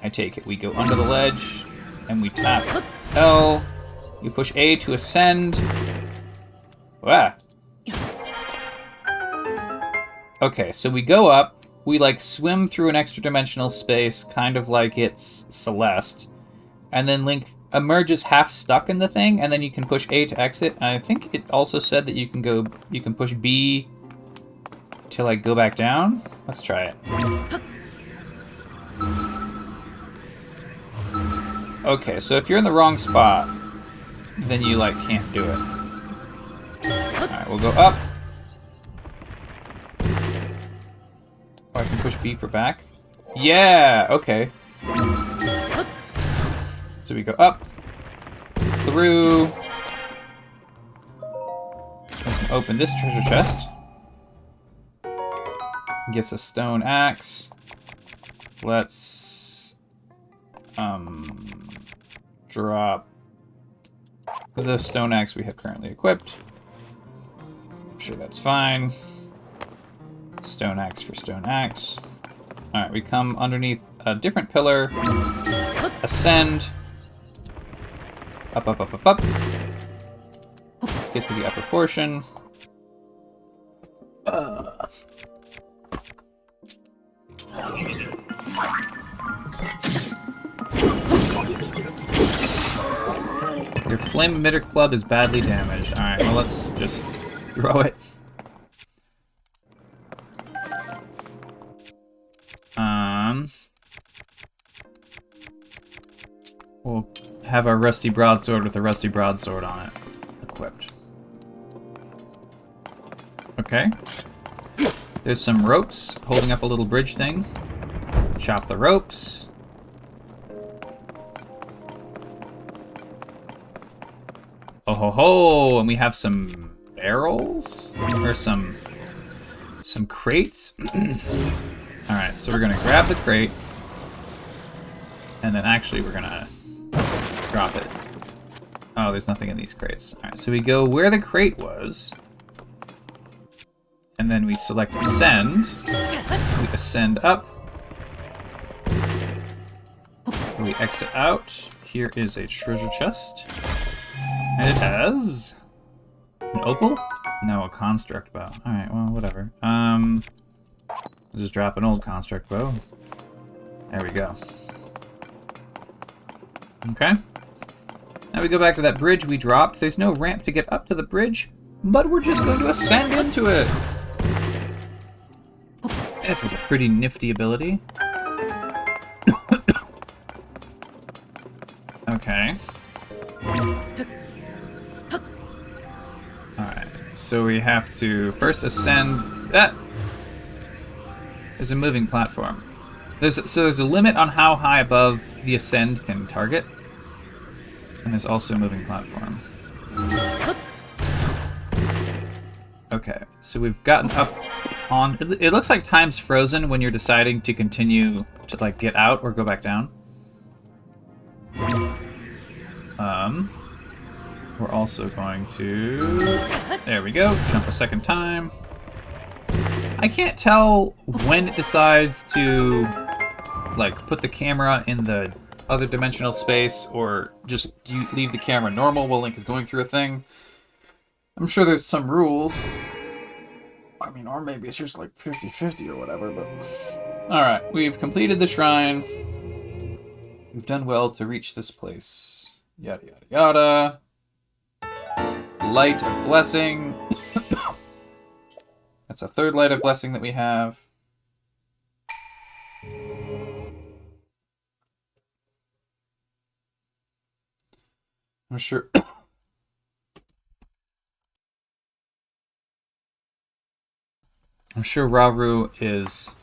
I take it we go under the ledge, and we tap L. You push A to ascend. Ah. Okay, so we go up. We, like, swim through an extra-dimensional space, kind of like it's Celeste. And then Link emerges half stuck in the thing, and then you can push A to exit. And I think it also said that you can push B to like go back down. Let's try it. Okay, so if you're in the wrong spot, then you like can't do it. Alright, we'll go up. Oh, I can push B for back. Yeah, okay. So we go up, through, we can open this treasure chest, gets a stone axe. Let's, drop The stone axe we have currently equipped. I'm sure that's fine. Stone axe for stone axe. Alright, we come underneath a different pillar. Ascend. Up, up, up, up, up. Get to the upper portion. Your flame emitter club is badly damaged. Alright, well let's just throw it. We'll have our rusty broadsword with a rusty broadsword on it equipped. Okay. There's some ropes holding up a little bridge thing. Chop the ropes. Oh ho ho! And we have some barrels? Or some crates? Alright, so we're gonna grab the crate. And then actually we're gonna drop it. Oh, there's nothing in these crates. Alright, so we go where the crate was. And then we select ascend. We ascend up. We exit out. Here is a treasure chest. And it has an opal? No, a construct bow. Alright, well, whatever. I'll just drop an old construct bow. There we go. Okay. Now we go back to that bridge we dropped. There's no ramp to get up to the bridge, but we're just going to ascend into it. This is a pretty nifty ability. Okay. Alright, so we have to first ascend. There's a moving platform. There's a limit on how high above the ascend can target. And there's also a moving platform. Okay, so we've gotten up on... It looks like time's frozen when you're deciding to continue to, like, get out or go back down. We're also going to... There we go, jump a second time. I can't tell when it decides to, like, put the camera in the other dimensional space, or just you leave the camera normal while Link is going through a thing. I'm sure there's some rules. I mean, or maybe it's just like 50-50 or whatever, but... Alright, we've completed the shrine. We've done well to reach this place. Yada, yada, yada. Light of Blessing. That's a third light of blessing that we have. I'm sure... I'm sure Rauru is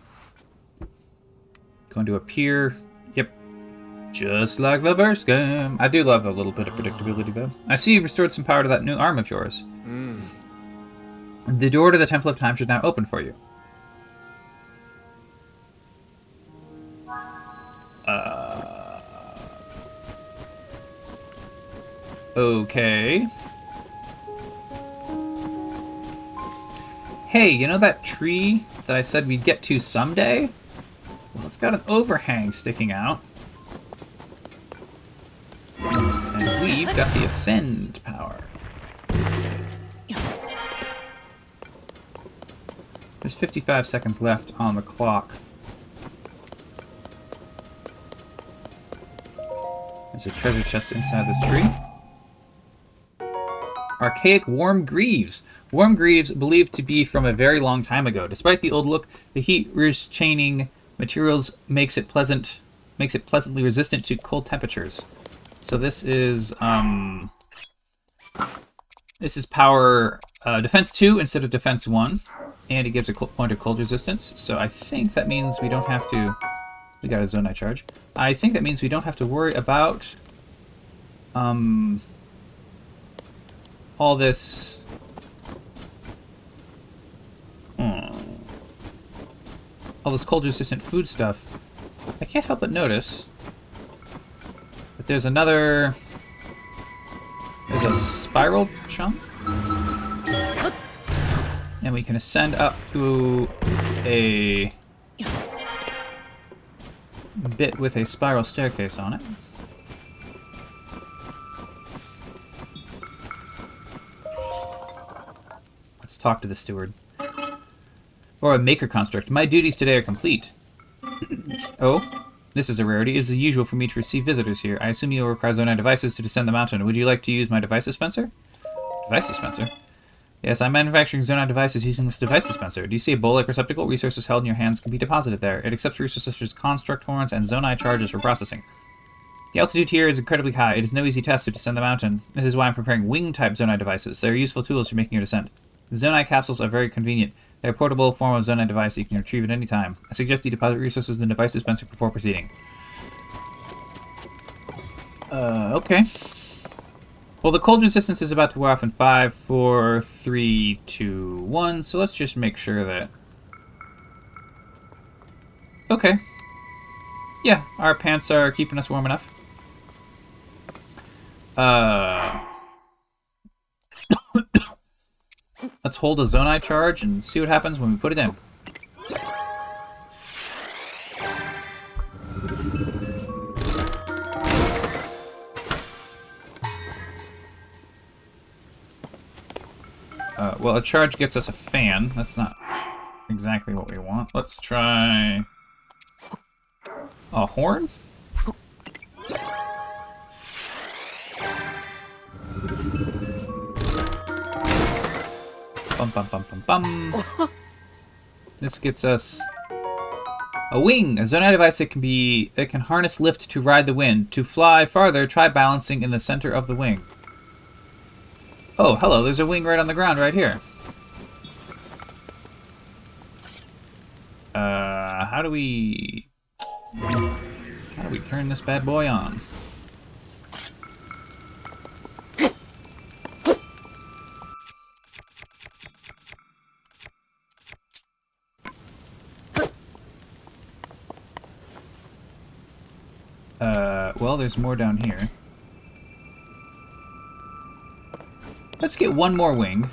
going to appear. Yep. Just like the first game. I do love a little bit of predictability, though. I see you've restored some power to that new arm of yours. The door to the Temple of Time should now open for you. Okay. Hey, you know that tree that I said we'd get to someday? Well, it's got an overhang sticking out. And we've got the Ascend power. There's 55 seconds left on the clock. There's a treasure chest inside this tree. Archaic warm greaves. Warm greaves believed to be from a very long time ago. Despite the old look, the heat-retaining materials makes it pleasantly resistant to cold temperatures. So this is power defense 2 instead of defense 1, and it gives a point of cold resistance. So I think that means we don't have to. We got a Zonai charge. I think that means we don't have to worry about all this. All this cold resistant food stuff. I can't help but notice that there's a spiral chunk. And we can ascend up to a bit with a spiral staircase on it. Let's talk to the steward. Or a maker construct. My duties today are complete. Oh, this is a rarity. It is unusual for me to receive visitors here. I assume you will require Zonai devices to descend the mountain. Would you like to use my device dispenser? Device dispenser? Yes, I'm manufacturing Zonai devices using this device dispenser. Do you see a bowl-like receptacle? Resources held in your hands can be deposited there. It accepts resources such as construct horns and Zonai charges for processing. The altitude here is incredibly high. It is no easy task to descend the mountain. This is why I'm preparing wing-type Zonai devices. They are useful tools for making your descent. The Zonai capsules are very convenient. They're a portable form of Zonai device you can retrieve at any time. I suggest you deposit resources in the device dispenser before proceeding. Okay. Well, the cold resistance is about to wear off in 5, 4, 3, 2, 1, so let's just make sure that... Okay. Yeah, our pants are keeping us warm enough. Let's hold a Zonai charge and see what happens when we put it in. Well, a charge gets us a fan. That's not exactly what we want. Let's try a horn. Bum, bum, bum, bum, bum. This gets us a wing, a Zonai device that can harness lift to ride the wind. To fly farther, try balancing in the center of the wing. Oh, hello, there's a wing right on the ground right here. How do we turn this bad boy on? Well, there's more down here. Let's get one more wing.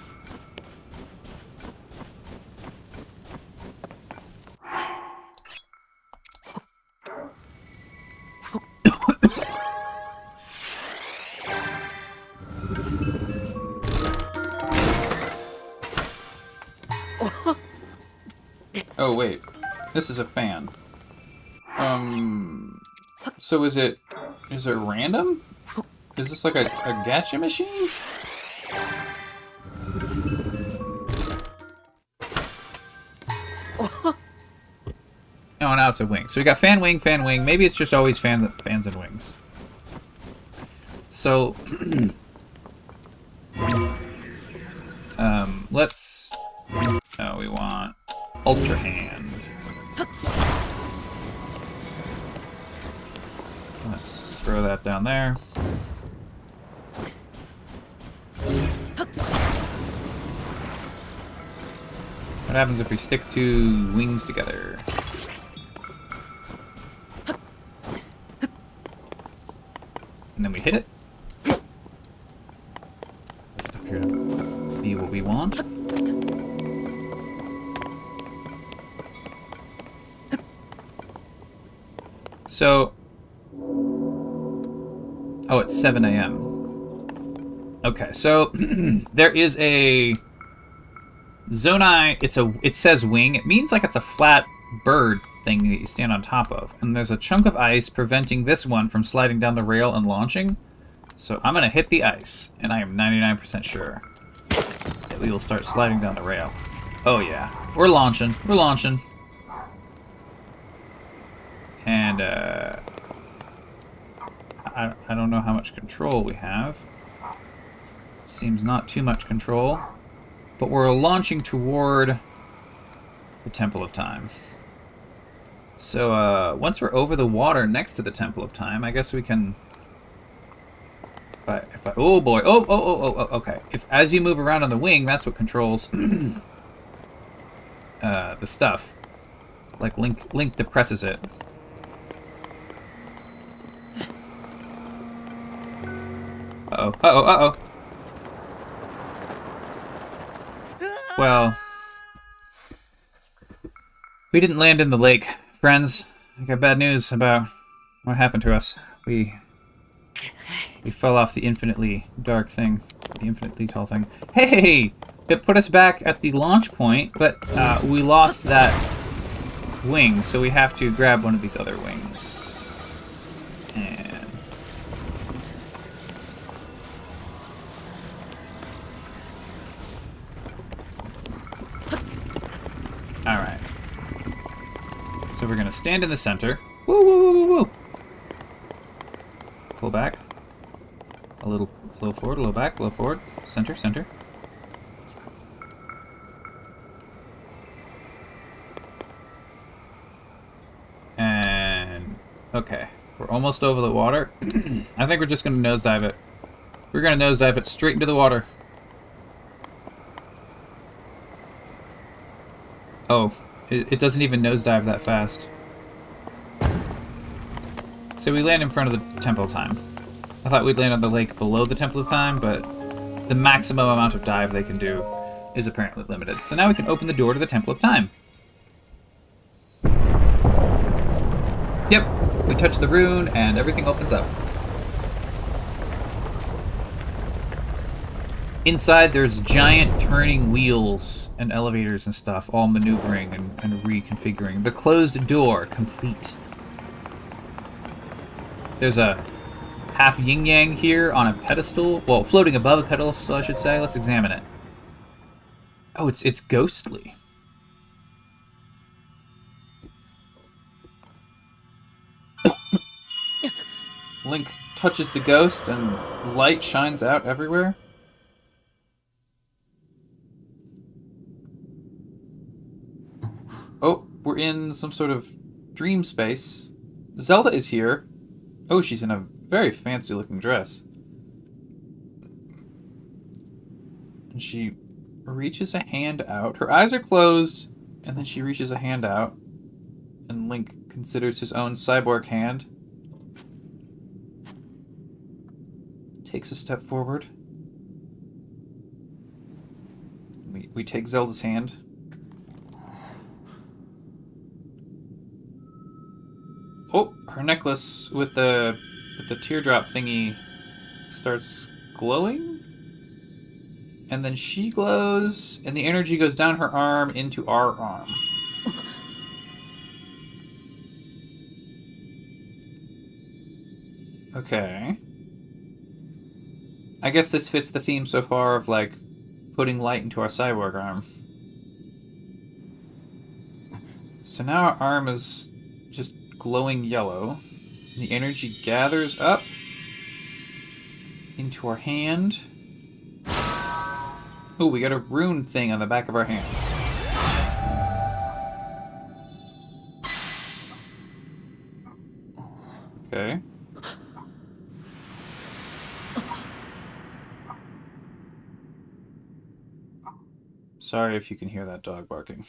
Oh, wait. This is a fan. So is it random? Is this like a gacha machine? Oh, now it's a wing. So we got fan, wing, fan, wing. Maybe it's just always fans and wings. So, let's... No, we want Ultra Hand. Let's throw that down there. What happens if we stick two wings together? And then we hit it. Does it appear to be what we want? So... Oh, it's 7 a.m. Okay, so there is a Zonai. It says wing. It means like it's a flat bird thing that you stand on top of. And there's a chunk of ice preventing this one from sliding down the rail and launching. So I'm gonna hit the ice, and I am 99% sure that we will start sliding down the rail. Oh yeah, we're launching. We're launching. And I don't know how much control we have. Seems not too much control. But we're launching toward the Temple of Time. So, once we're over the water next to the Temple of Time, I guess we can... If I oh boy. Oh, okay. As you move around on the wing, that's what controls the stuff. Like Link depresses it. Uh-oh. Well, we didn't land in the lake, friends. I got bad news about what happened to us. We fell off the infinitely dark thing, the infinitely tall thing. Hey! It put us back at the launch point, but we lost that wing, so we have to grab one of these other wings. And... Alright. So we're gonna stand in the center. Woo, woo, woo, woo, woo! Pull back. A little forward, a little back, a little forward. Center, center. And... okay. We're almost over the water. I think we're just gonna nosedive it. We're gonna nosedive it straight into the water. Oh. It doesn't even nosedive that fast. So we land in front of the Temple of Time. I thought we'd land on the lake below the Temple of Time, but the maximum amount of dive they can do is apparently limited. So now we can open the door to the Temple of Time. Yep, we touch the rune and everything opens up. Inside, there's giant turning wheels and elevators and stuff, all maneuvering and reconfiguring. The closed door, complete. There's a half yin-yang here on a pedestal. Well, floating above a pedestal, I should say. Let's examine it. Oh, it's ghostly. Link touches the ghost and light shines out everywhere. Oh, we're in some sort of dream space. Zelda is here. Oh, she's in a very fancy looking dress. And she reaches a hand out. Her eyes are closed, and then she reaches a hand out. And Link considers his own cyborg hand. Takes a step forward. We take Zelda's hand. Oh, her necklace with the teardrop thingy starts glowing. And then she glows, and the energy goes down her arm into our arm. Okay. I guess this fits the theme so far of, like, putting light into our cyborg arm. So now our arm is just glowing yellow. The energy gathers up into our hand. Oh, we got a rune thing on the back of our hand. Okay. Sorry if you can hear that dog barking.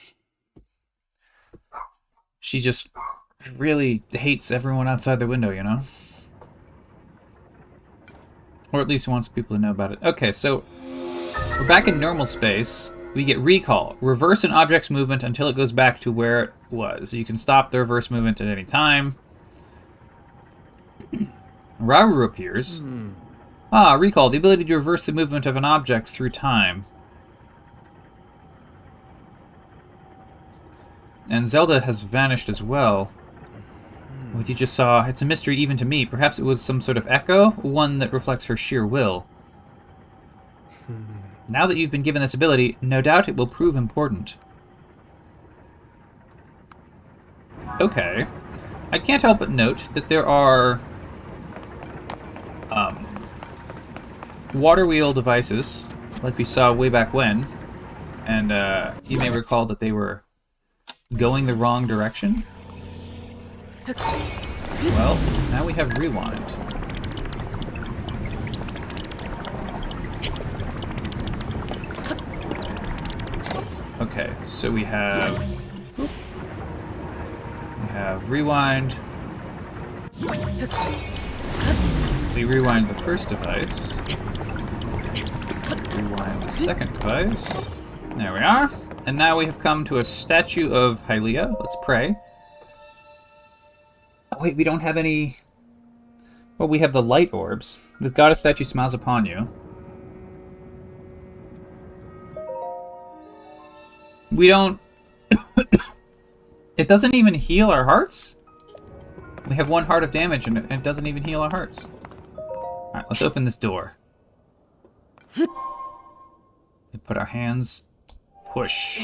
She just really hates everyone outside the window, you know? Or at least wants people to know about it. Okay, so we're back in normal space. We get recall. Reverse an object's movement until it goes back to where it was. You can stop the reverse movement at any time. Rauru appears. Ah, recall. The ability to reverse the movement of an object through time. And Zelda has vanished as well. What you just saw, it's a mystery even to me. Perhaps it was some sort of echo, one that reflects her sheer will. Now that you've been given this ability, no doubt it will prove important. Okay. I can't help but note that there are water wheel devices, like we saw way back when, and you may recall that they were going the wrong direction. Well, now we have rewind. Okay, so we have rewind. We rewind the first device. Rewind the second device. There we are. And now we have come to a statue of Hylia. Let's pray. Oh, wait, we don't have any... Well, we have the light orbs. The goddess statue smiles upon you. We don't... It doesn't even heal our hearts? We have 1 heart of damage and it doesn't even heal our hearts. Alright, let's open this door. We put our hands... Push.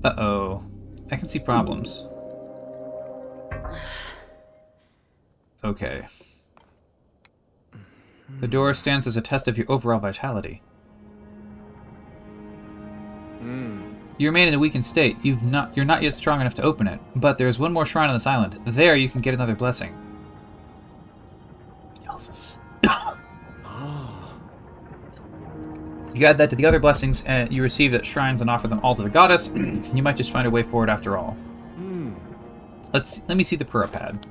Uh-oh. I can see problems. Okay. The door stands as a test of your overall vitality. You remain in a weakened state. You're not yet strong enough to open it, but there is one more shrine on this island. There you can get another blessing. What tells us? You add that to the other blessings, and you receive at shrines and offer them all to the goddess. You might just find a way forward after all. Let me see the Pura pad.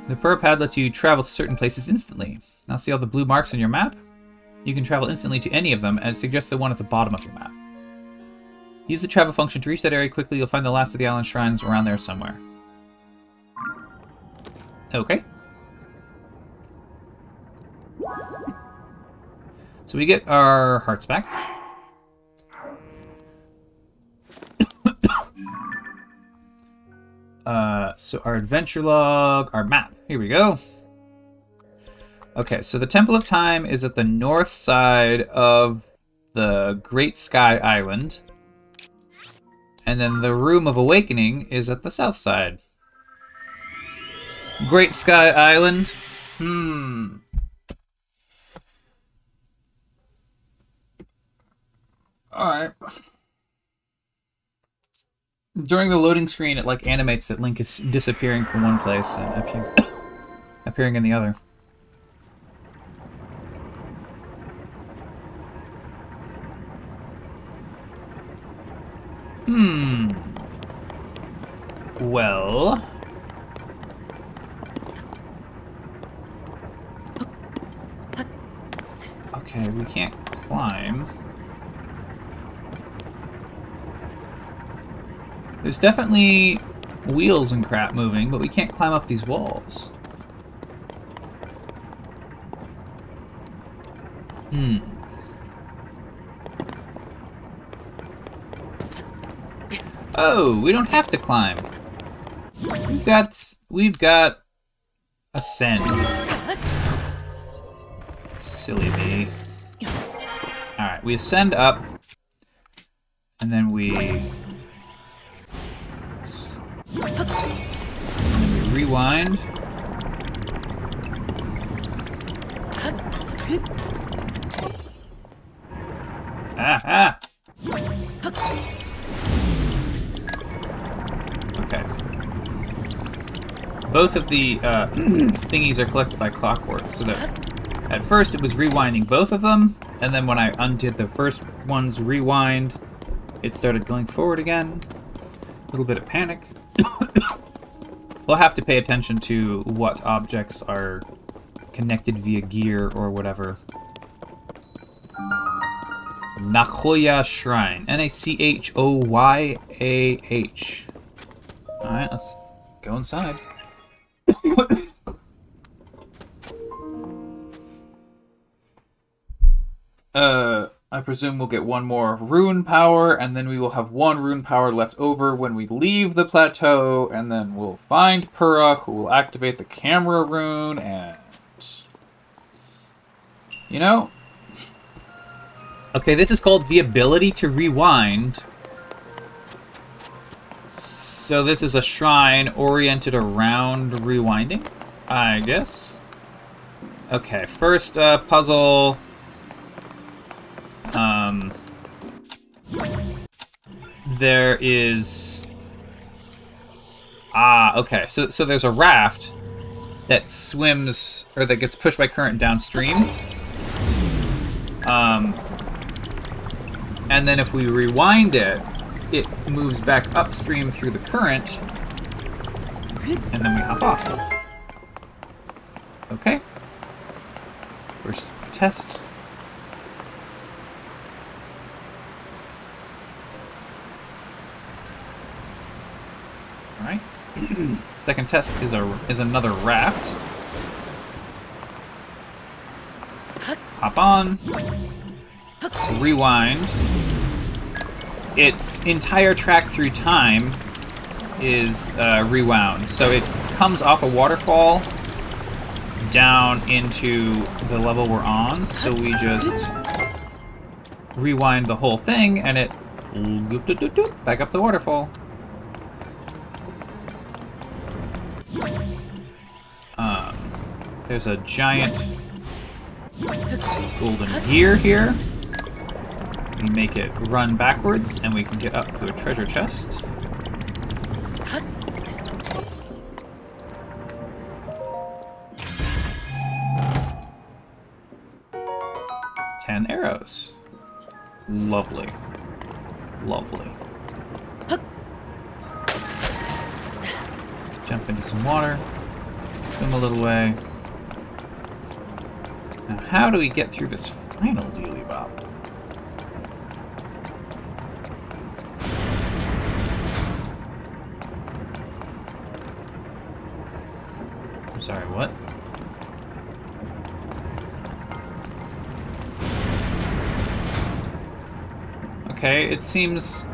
The Pura pad lets you travel to certain places instantly. Now see all the blue marks on your map? You can travel instantly to any of them, and it suggests the one at the bottom of your map. Use the travel function to reach that area quickly. You'll find the last of the island shrines around there somewhere. Okay. So we get our hearts back. So our adventure log, our map. Here we go. Okay, so the Temple of Time is at the north side of the Great Sky Island. And then the Room of Awakening is at the south side. Great Sky Island. Alright. During the loading screen, it like animates that Link is disappearing from one place and appearing in the other. Well... Okay, we can't climb. There's definitely wheels and crap moving, but we can't climb up these walls. Oh, we don't have to climb. We've got ascend. Silly me. Alright, we ascend up, and then we rewind. Okay. Both of the thingies are collected by clockwork, so that at first it was rewinding both of them, and then when I undid the first one's rewind, it started going forward again. A little bit of panic. We'll have to pay attention to what objects are connected via gear or whatever. Nachoya Shrine. Nachoyah. Alright, let's go inside. I presume we'll get one more rune power, and then we will have one rune power left over when we leave the plateau, and then we'll find Pura, who will activate the camera rune, and... You know? Okay, this is called the ability to rewind. So this is a shrine oriented around rewinding, I guess. Okay, first puzzle... there is... okay. So there's a raft that swims, or that gets pushed by current downstream. And then if we rewind it, it moves back upstream through the current, and then we hop off. Okay. First test. All right. Second test is another raft. Hop on. Rewind. Its entire track through time is rewound, so it comes off a waterfall down into the level we're on. So we just rewind the whole thing, and it back up the waterfall. There's a giant golden gear here. We make it run backwards, and we can get up to a treasure chest. Ten arrows. Lovely. Lovely. Jump into some water. Swim a little way. Now, how do we get through this final dealy bop? I'm sorry, what? Okay, it seems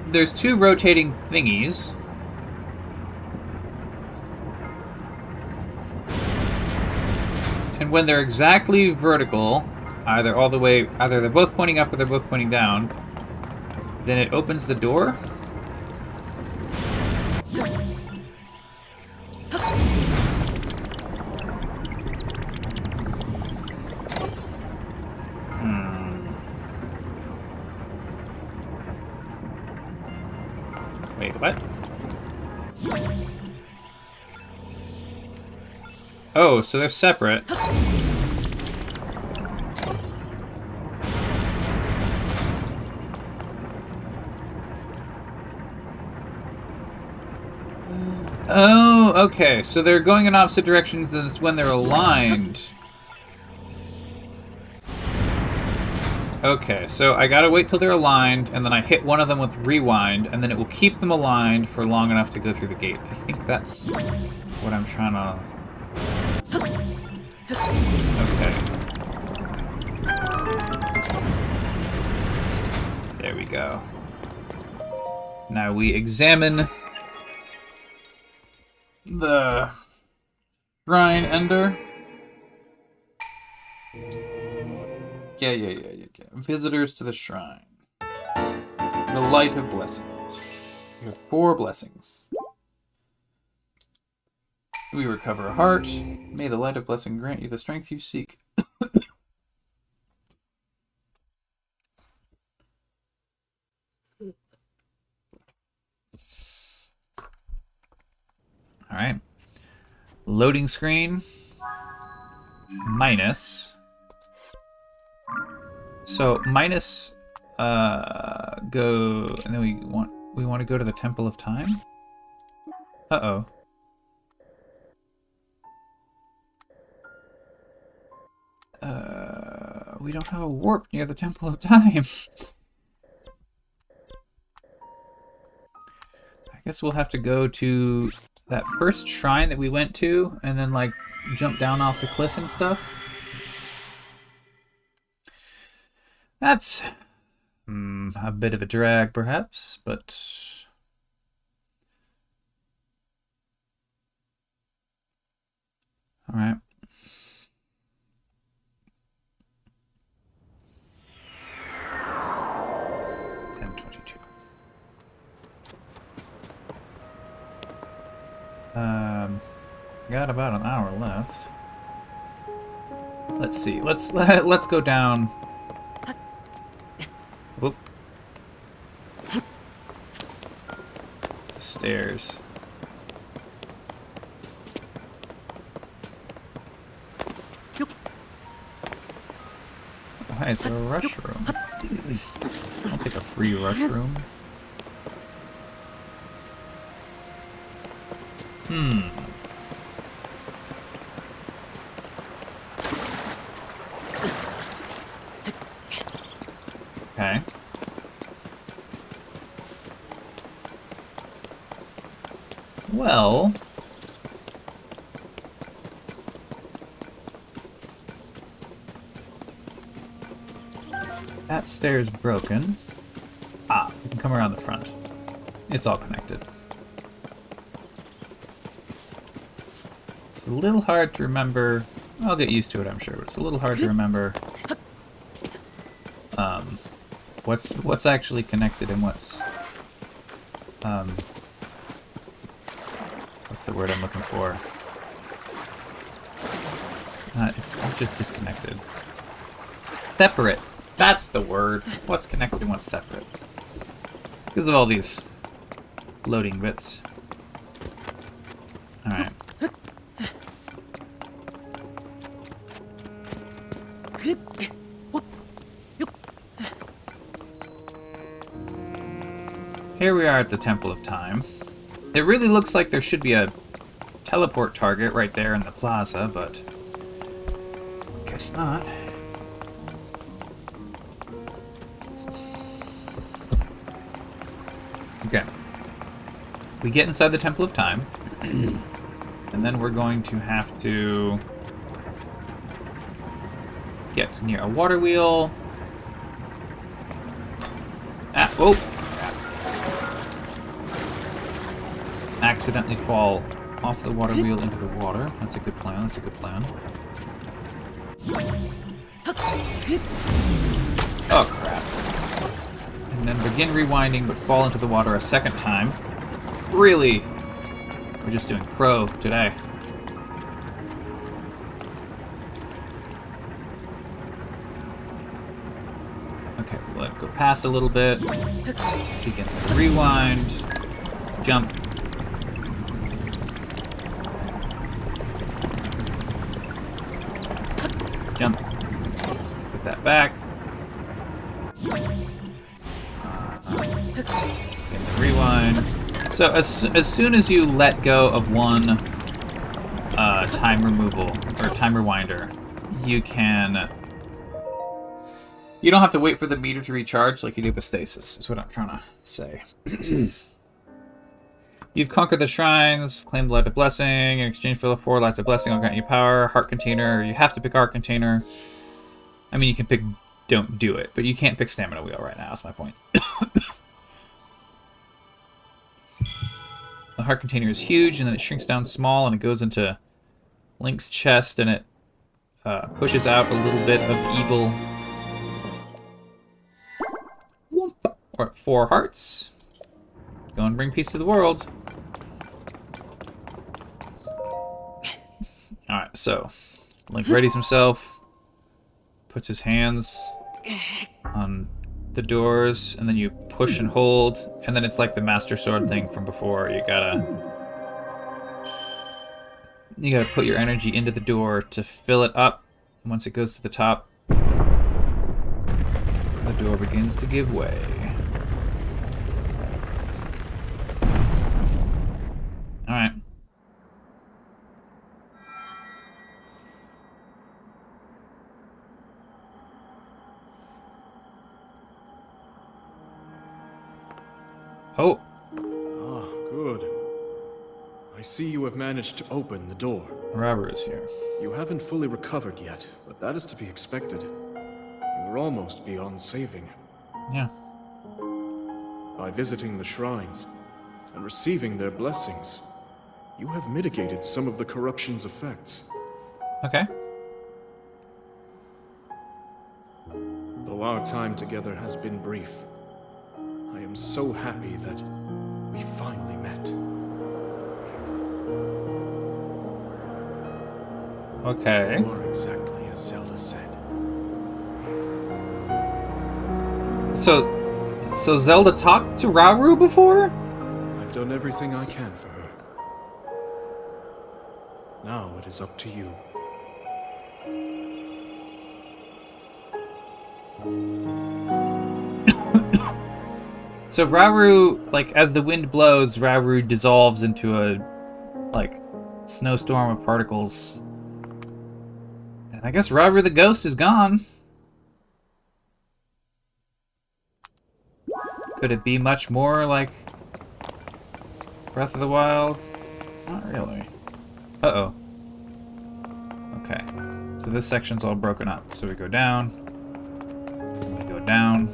there's two rotating thingies. And when they're exactly vertical, either they're both pointing up or they're both pointing down, then it opens the door. Wait, what? Oh, so they're separate. Oh, okay. So they're going in opposite directions, and it's when they're aligned. Okay, so I gotta wait till they're aligned, and then I hit one of them with rewind, and then it will keep them aligned for long enough to go through the gate. I think that's what I'm trying to... Okay. There we go. Now we examine the shrine ender. Yeah. Visitors to the shrine. The light of blessings. You have 4 blessings. We recover a heart. May the light of blessing grant you the strength you seek. Alright. Loading screen. Minus. So minus go, and then we want to go to the Temple of Time? Uh-oh. We don't have a warp near the Temple of Time. I guess we'll have to go to that first shrine that we went to, and then, like, jump down off the cliff and stuff. That's a bit of a drag, perhaps, but... Alright. Got about an hour left. Let's see. Let's go down. Whoop. The stairs. Oh, hey, it's a rush room. I'll take a free rush room. Okay. Well... that stair's broken. Ah, we can come around the front. It's all connected. It's a little hard to remember. I'll get used to it, I'm sure, but it's a little hard to remember what's actually connected and what's the word I'm looking for? It's just disconnected. Separate. That's the word. What's connected and what's separate. Because of all these loading bits. Alright. Here we are at the Temple of Time. It really looks like there should be a teleport target right there in the plaza, but I guess not. Okay. We get inside the Temple of Time, and then we're going to have to get near a water wheel. Ah, whoa! Accidentally fall off the water wheel into the water. That's a good plan, that's a good plan. Oh, crap. And then begin rewinding, but fall into the water a second time. Really? We're just doing pro today. Okay, we'll let it go past a little bit. Begin the rewind. Jump. Jump. Put that back. Rewind. So as soon as you let go of one time removal or time rewinder, you don't have to wait for the meter to recharge like you do with stasis. Is what I'm trying to say. You've conquered the shrines, claimed the light of blessing. In exchange for the 4 lights of blessing, I'll grant you power. Heart container. You have to pick heart container. I mean, you can pick don't do it, but you can't pick stamina wheel right now. That's my point. The heart container is huge, and then it shrinks down small, and it goes into Link's chest, and it pushes out a little bit of evil. We're at 4 hearts. Go and bring peace to the world. Alright, so Link readies himself, puts his hands on the doors, and then you push and hold, and then it's like the Master Sword thing from before. You gotta put your energy into the door to fill it up, and once it goes to the top, the door begins to give way. Alright. Oh. Ah, good. I see you have managed to open the door. Robber is here. You haven't fully recovered yet, but that is to be expected. You were almost beyond saving. Yeah. By visiting the shrines and receiving their blessings, you have mitigated some of the corruption's effects. Okay. Though our time together has been brief, I am so happy that we finally met. Okay. You are exactly as Zelda said. So Zelda talked to Rauru before? I've done everything I can for her. Now it is up to you. So Rauru, like, as the wind blows, Rauru dissolves into a, like, snowstorm of particles. And I guess Rauru the ghost is gone. Could it be much more like Breath of the Wild? Not really. Uh-oh. Okay. So this section's all broken up. So we go down. We go down.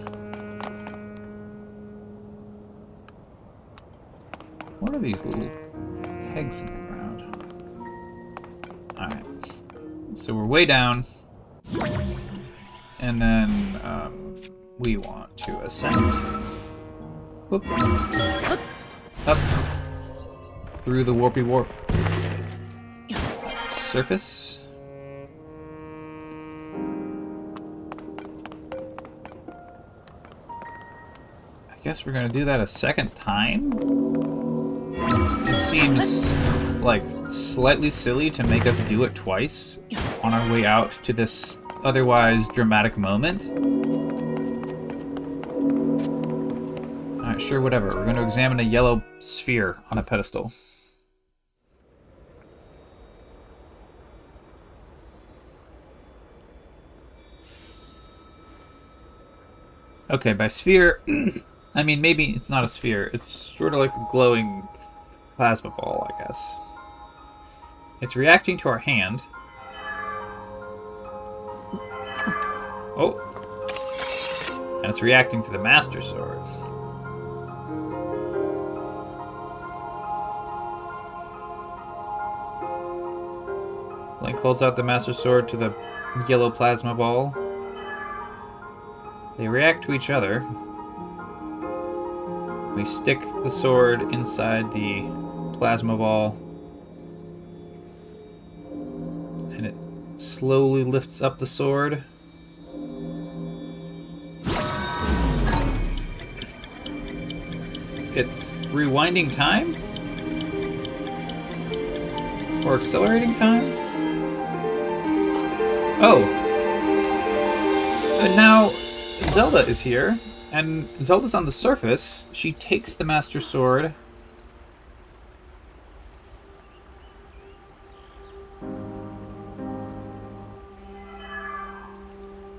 What are these little pegs in the ground? Alright. So we're way down. And then we want to ascend. Whoop. Up. Through the warpy warp. Surface. I guess we're gonna do that a second time? It seems like slightly silly to make us do it twice on our way out to this otherwise dramatic moment. Alright, sure, whatever. We're going to examine a yellow sphere on a pedestal. Okay, by sphere, I mean maybe it's not a sphere. It's sort of like a glowing plasma ball, I guess. It's reacting to our hand. Oh. And it's reacting to the Master Sword. Link holds out the Master Sword to the yellow plasma ball. They react to each other. We stick the sword inside the plasma ball. And it slowly lifts up the sword. It's rewinding time? Or accelerating time? Oh. And now Zelda is here, and Zelda's on the surface. She takes the Master Sword.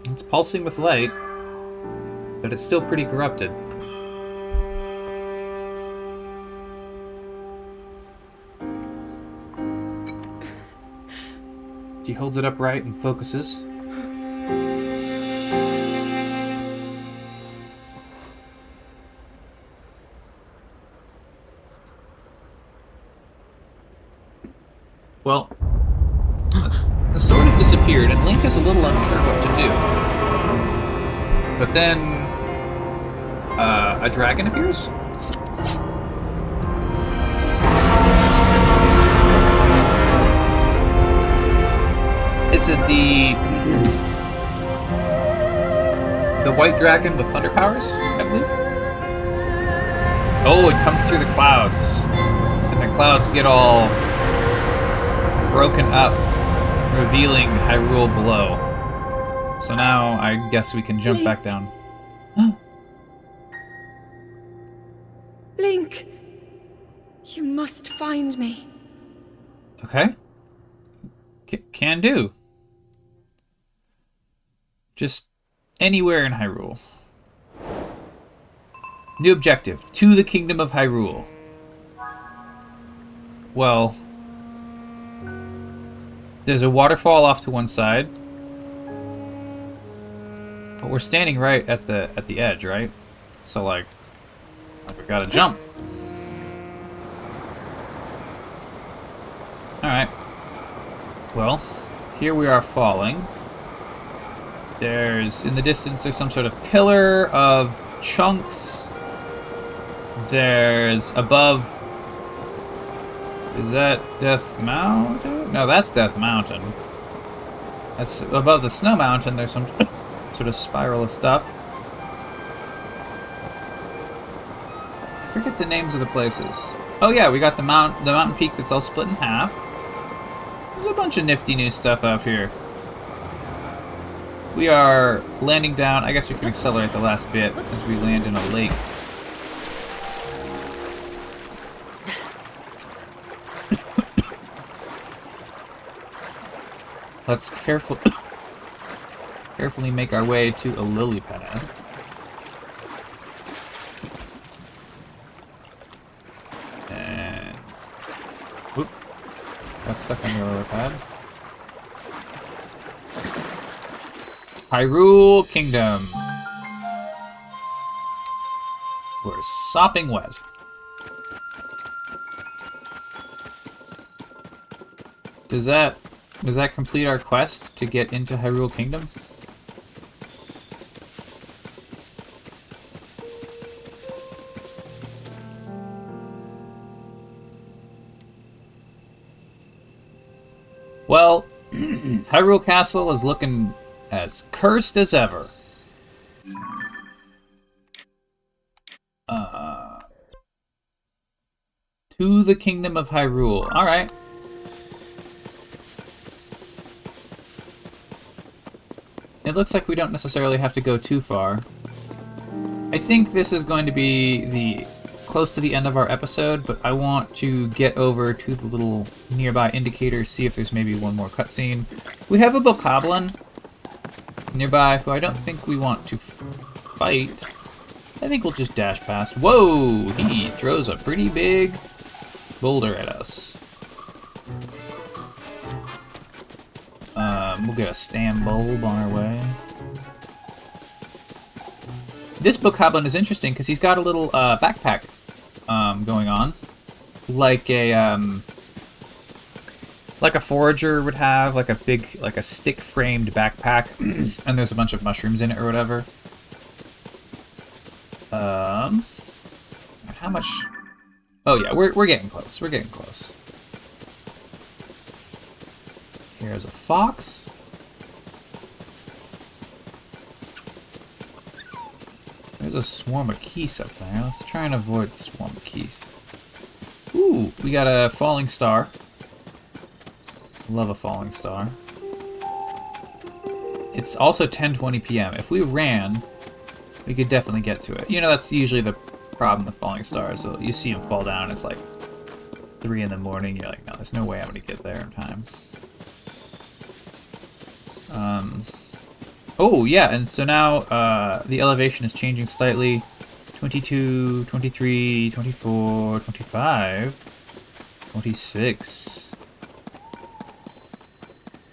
It's pulsing with light, but it's still pretty corrupted. She holds it upright and focuses. Well, the sword has disappeared, and Link is a little unsure what to do. But then, a dragon appears? This is the white dragon with thunder powers, I believe. Oh, it comes through the clouds, and the clouds get all broken up, revealing Hyrule below. So now I guess we can jump Link. back down. Link! You must find me. Okay. Can do. Just anywhere in Hyrule. New objective. To the Kingdom of Hyrule. Well, there's a waterfall off to one side. But we're standing right at the edge, right? So like we gotta jump. Alright. Well, here we are falling. In the distance, there's some sort of pillar of chunks. There's above... Is that Death Mountain? No, that's Death Mountain. That's above the Snow Mountain. There's some sort of spiral of stuff. I forget the names of the places. Oh yeah, we got the mountain peak that's all split in half. There's a bunch of nifty new stuff up here. We are landing down. I guess we can accelerate the last bit as we land in a lake. Let's carefully make our way to a lily pad. Got stuck on the lower pad. Hyrule Kingdom. We're sopping wet. Does that complete our quest to get into Hyrule Kingdom? Well, Hyrule Castle is looking as cursed as ever. To the Kingdom of Hyrule. Alright. It looks like we don't necessarily have to go too far. I think this is going to be close to the end of our episode, but I want to get over to the little nearby indicator, see if there's maybe one more cutscene. We have a bokoblin nearby who I don't think we want to fight. I think we'll just dash past. Whoa! He throws a pretty big boulder at us. We'll get a stam bulb on our way. This bokoblin is interesting because he's got a little backpack going on, like a forager would have, like a stick-framed backpack, and there's a bunch of mushrooms in it or whatever. How much? Oh yeah, we're getting close. We're getting close. Here's a fox. There's a swarm of geese up there. Let's try and avoid the swarm of geese. Ooh, we got a falling star. Love a falling star. It's also 10:20 p.m. If we ran, we could definitely get to it. You know, that's usually the problem with falling stars. So you see them fall down, it's like 3 in the morning. You're like, no, there's no way I'm going to get there in time. Oh, yeah, and so now the elevation is changing slightly. 22, 23, 24, 25, 26.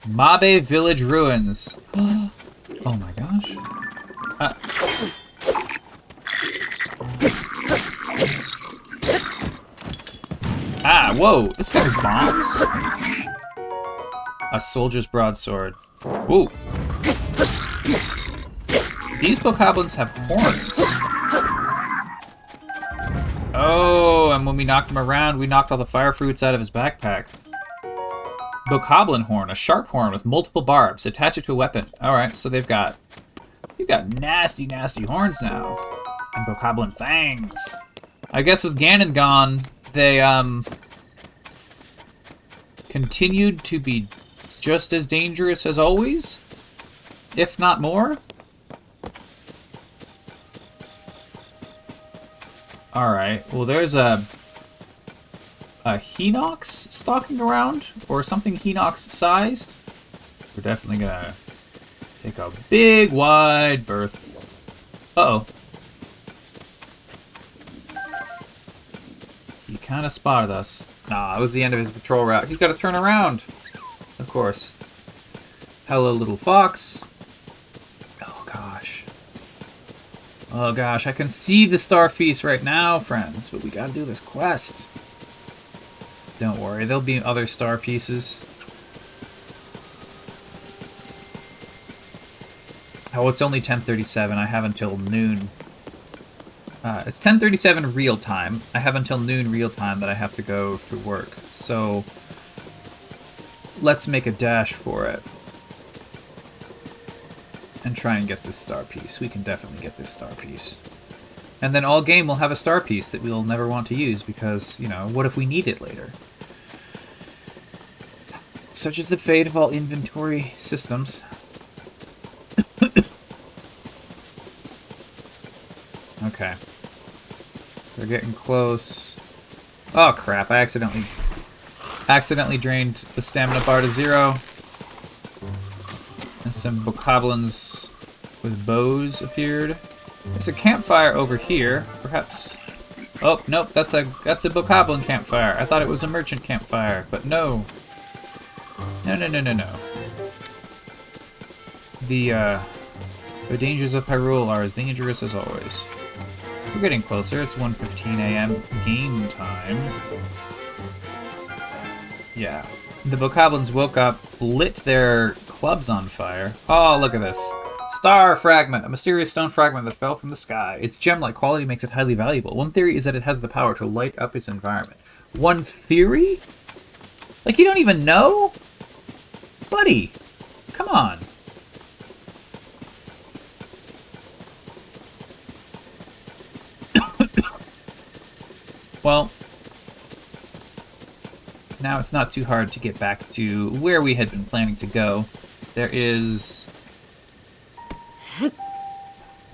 Mabe Village Ruins. Oh my gosh. Whoa, this guy's bombs. A soldier's broadsword. Ooh. These bokoblins have horns. Oh, and when we knocked him around, we knocked all the fire fruits out of his backpack. Bokoblin horn, a sharp horn with multiple barbs. Attach it to a weapon. Alright, so they've got nasty, nasty horns now. And bokoblin fangs. I guess with Ganon gone, they continued to be just as dangerous as always, if not more. Alright, well there's a Hinox stalking around, or something Hinox-sized. We're definitely gonna take a big, wide berth. Uh-oh. He kind of spotted us. Nah, it was the end of his patrol route. He's got to turn around. Of course. Hello, little fox. Oh, gosh. Oh, gosh. I can see the star piece right now, friends. But we got to do this quest. Don't worry. There'll be other star pieces. Oh, it's only 10:37. I have until noon. It's 10:37 real time. I have until noon real time that I have to go to work. So let's make a dash for it and try and get this star piece. We can definitely get this star piece. And then all game will have a star piece that we'll never want to use because, you know, what if we need it later? Such is the fate of all inventory systems. Okay. We're getting close. Oh crap, I accidentally drained the stamina bar to 0. And some bokoblins with bows appeared. There's a campfire over here, perhaps. Oh, nope, that's a bokoblin campfire. I thought it was a merchant campfire, but no. No. The dangers of Hyrule are as dangerous as always. We're getting closer. It's 1:15 a.m. game time. Yeah. The Bokoblins woke up, lit their clubs on fire. Oh, look at this. Star fragment, a mysterious stone fragment that fell from the sky. Its gem-like quality makes it highly valuable. One theory is that it has the power to light up its environment. One theory? Like, you don't even know? Buddy, come on. Well, now it's not too hard to get back to where we had been planning to go. There's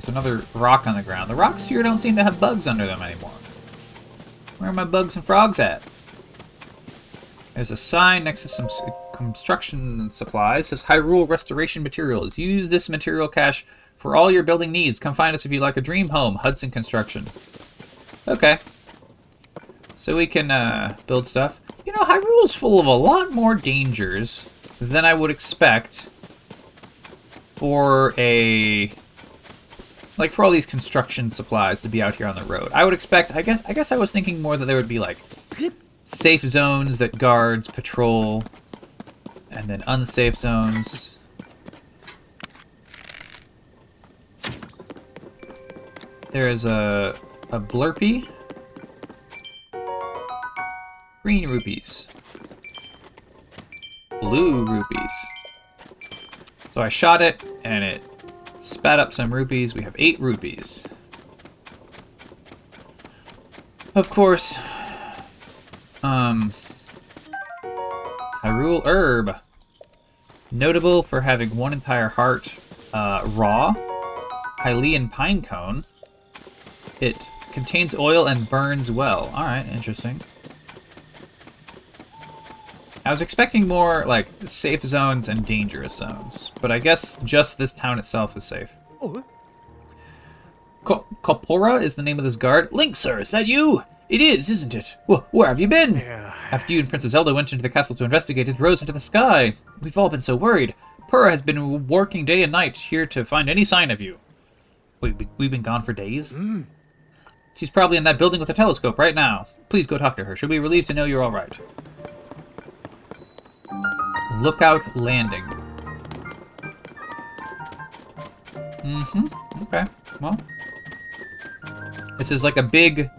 another rock on the ground. The rocks here don't seem to have bugs under them anymore. Where are my bugs and frogs at? There's a sign next to some construction supplies. It says Hyrule Restoration Materials. Use this material cache for all your building needs. Come find us if you like a dream home. Hudson Construction. Okay. So we can build stuff. You know, Hyrule's full of a lot more dangers than I would expect for for all these construction supplies to be out here on the road. I would expect, I guess I was thinking more that there would be like safe zones that guards patrol, and then unsafe zones. There is a blurpee. Green rupees. Blue rupees. So I shot it, and it spat up some rupees. We have 8 rupees. Of course, Hyrule Herb. Notable for having 1 entire heart raw. Hylian Pine Cone. It contains oil and burns well. Alright, interesting. I was expecting more, like, safe zones and dangerous zones, but I guess just this town itself is safe. Kopora is the name of this guard. Link, sir, is that you? It is, isn't it? Where have you been? After you and Princess Zelda went into the castle to investigate, it rose into the sky. We've all been so worried. Purah has been working day and night here to find any sign of you. We've been gone for days? She's probably in that building with a telescope right now. Please go talk to her. She'll be relieved to know you're all right. Lookout Landing. Okay. Well, this is like a big...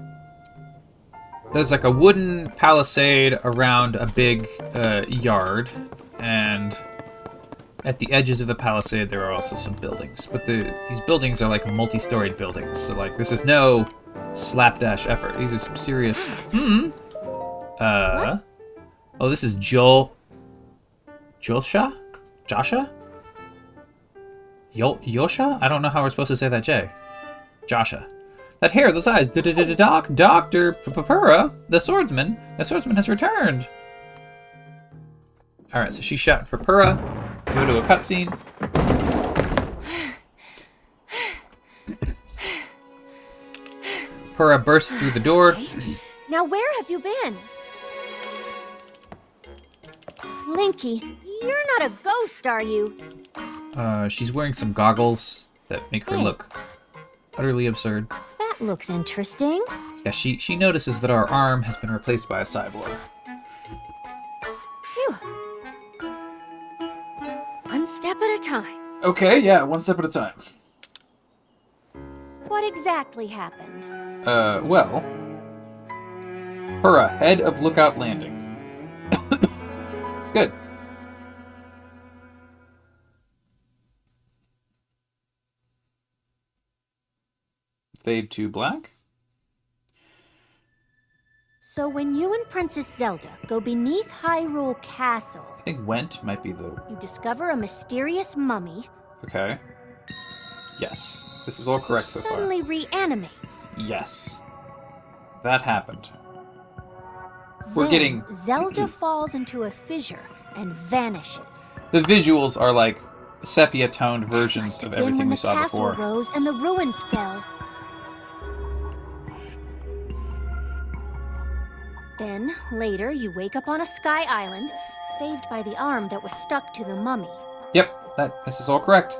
There's like a wooden palisade around a big yard, and at the edges of the palisade there are also some buildings. But these buildings are like multi-storied buildings, so like this is no slapdash effort. These are some serious... Oh, this is Josha? Josha? Yosha? I don't know how we're supposed to say that, J. Josha. That hair, those eyes. Dr. Purah, the swordsman. The swordsman has returned. Alright, so she's shouting for Purah. Go to a cutscene. Purah bursts through the door. Now where have you been? Linky, you're not a ghost, are you? She's wearing some goggles that make her look utterly absurd. That looks interesting. Yeah, she notices that our arm has been replaced by a cyborg. Phew. One step at a time. Okay, yeah, one step at a time. What exactly happened? Well... Purah, head of Lookout Landing. Good. Fade to black. So when you and Princess Zelda go beneath Hyrule Castle... I think went might be the... You discover a mysterious mummy... Okay. Yes. This is all correct so far. Suddenly reanimates. Yes. That happened. Then Zelda falls into a fissure and vanishes. The visuals are like sepia-toned versions of everything we saw before. When the castle rose and the ruins fell. Then, later, you wake up on a sky island, saved by the arm that was stuck to the mummy. Yep, this is all correct.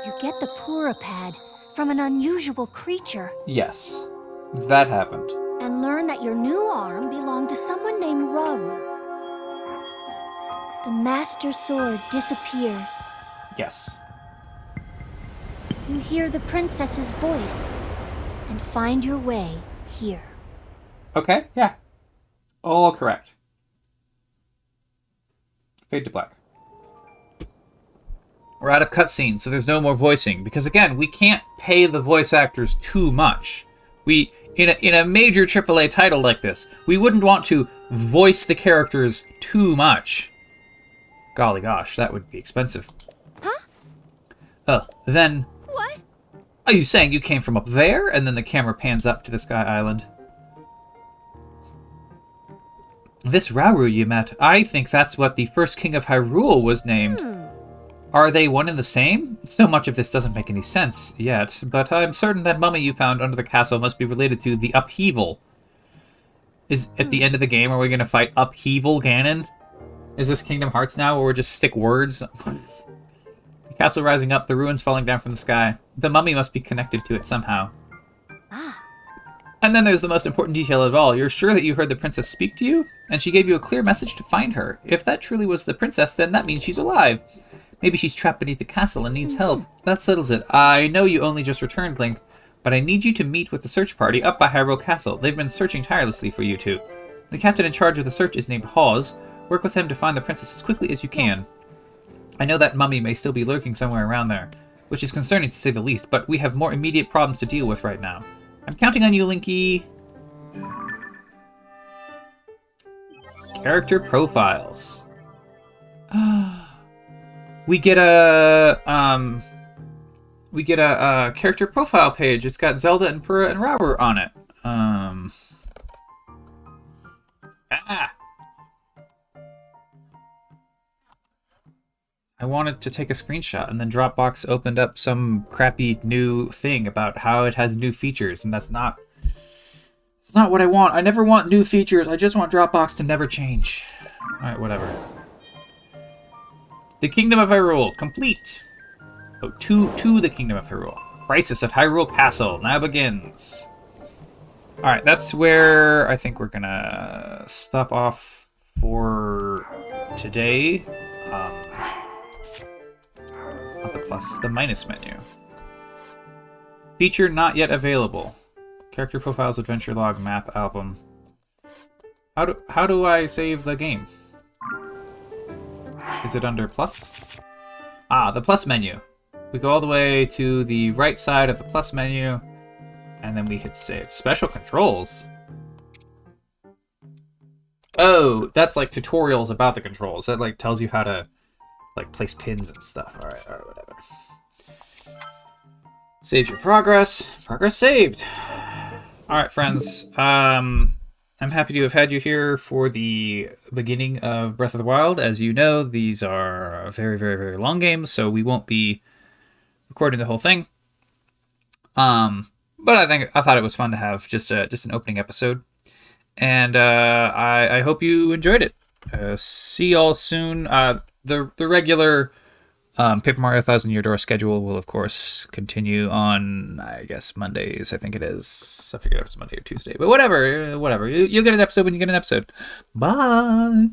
You get the Pura pad from an unusual creature Yes, that happened. and learn that your new arm belonged to someone named Rauru. The Master Sword disappears. Yes. You hear the princess's voice and find your way here. Okay, yeah. All correct. Fade to black. We're out of cutscenes, so there's no more voicing. Because again, we can't pay the voice actors too much. In a major AAA title like this, we wouldn't want to voice the characters too much. Golly gosh, that would be expensive. Huh? Then... What? Are you saying you came from up there? And then the camera pans up to the Sky Island. This Rauru you met, I think that's what the first king of Hyrule was named. Are they one and the same? So much of this doesn't make any sense yet, but I'm certain that mummy you found under the castle must be related to the Upheaval. Is at the end of the game, are we going to fight Upheaval Ganon? Is this Kingdom Hearts now, where we just stick words? The castle rising up, the ruins falling down from the sky. The mummy must be connected to it somehow. Ah. And then there's the most important detail of all. You're sure that you heard the princess speak to you? And she gave you a clear message to find her. If that truly was the princess, then that means she's alive. Maybe she's trapped beneath the castle and needs help. That settles it. I know you only just returned, Link, but I need you to meet with the search party up by Hyrule Castle. They've been searching tirelessly for you two. The captain in charge of the search is named Hawes. Work with him to find the princess as quickly as you can. Yes. I know that mummy may still be lurking somewhere around there, which is concerning to say the least, but we have more immediate problems to deal with right now. I'm counting on you, Linky. Character profiles. We get a character profile page. It's got Zelda and Pura and Rauru on it. I wanted to take a screenshot, and then Dropbox opened up some crappy new thing about how it has new features, and it's not what I want. I never want new features. I just want Dropbox to never change. Alright, whatever. The Kingdom of Hyrule, complete. Oh, to the Kingdom of Hyrule. Crisis at Hyrule Castle now begins. Alright, that's where I think we're gonna stop off for today. Not the plus, the minus menu. Feature not yet available. Character profiles, adventure log, map, album. How do I save the game? Is it under plus? Ah, the plus menu. We go all the way to the right side of the plus menu, and then we hit save. Special controls. Oh, that's like tutorials about the controls. That like tells you how to like place pins and stuff. All right, whatever. Save your progress. Progress saved. All right, friends. I'm happy to have had you here for the beginning of Breath of the Wild. As you know, these are very, very, very long games, so we won't be recording the whole thing. But I thought it was fun to have just an opening episode, and I hope you enjoyed it. See y'all soon. The regular Paper Mario Thousand Year Door schedule will, of course, continue on, I guess, Mondays. I think it is. I forget if it's Monday or Tuesday. But whatever. You'll get an episode when you get an episode. Bye!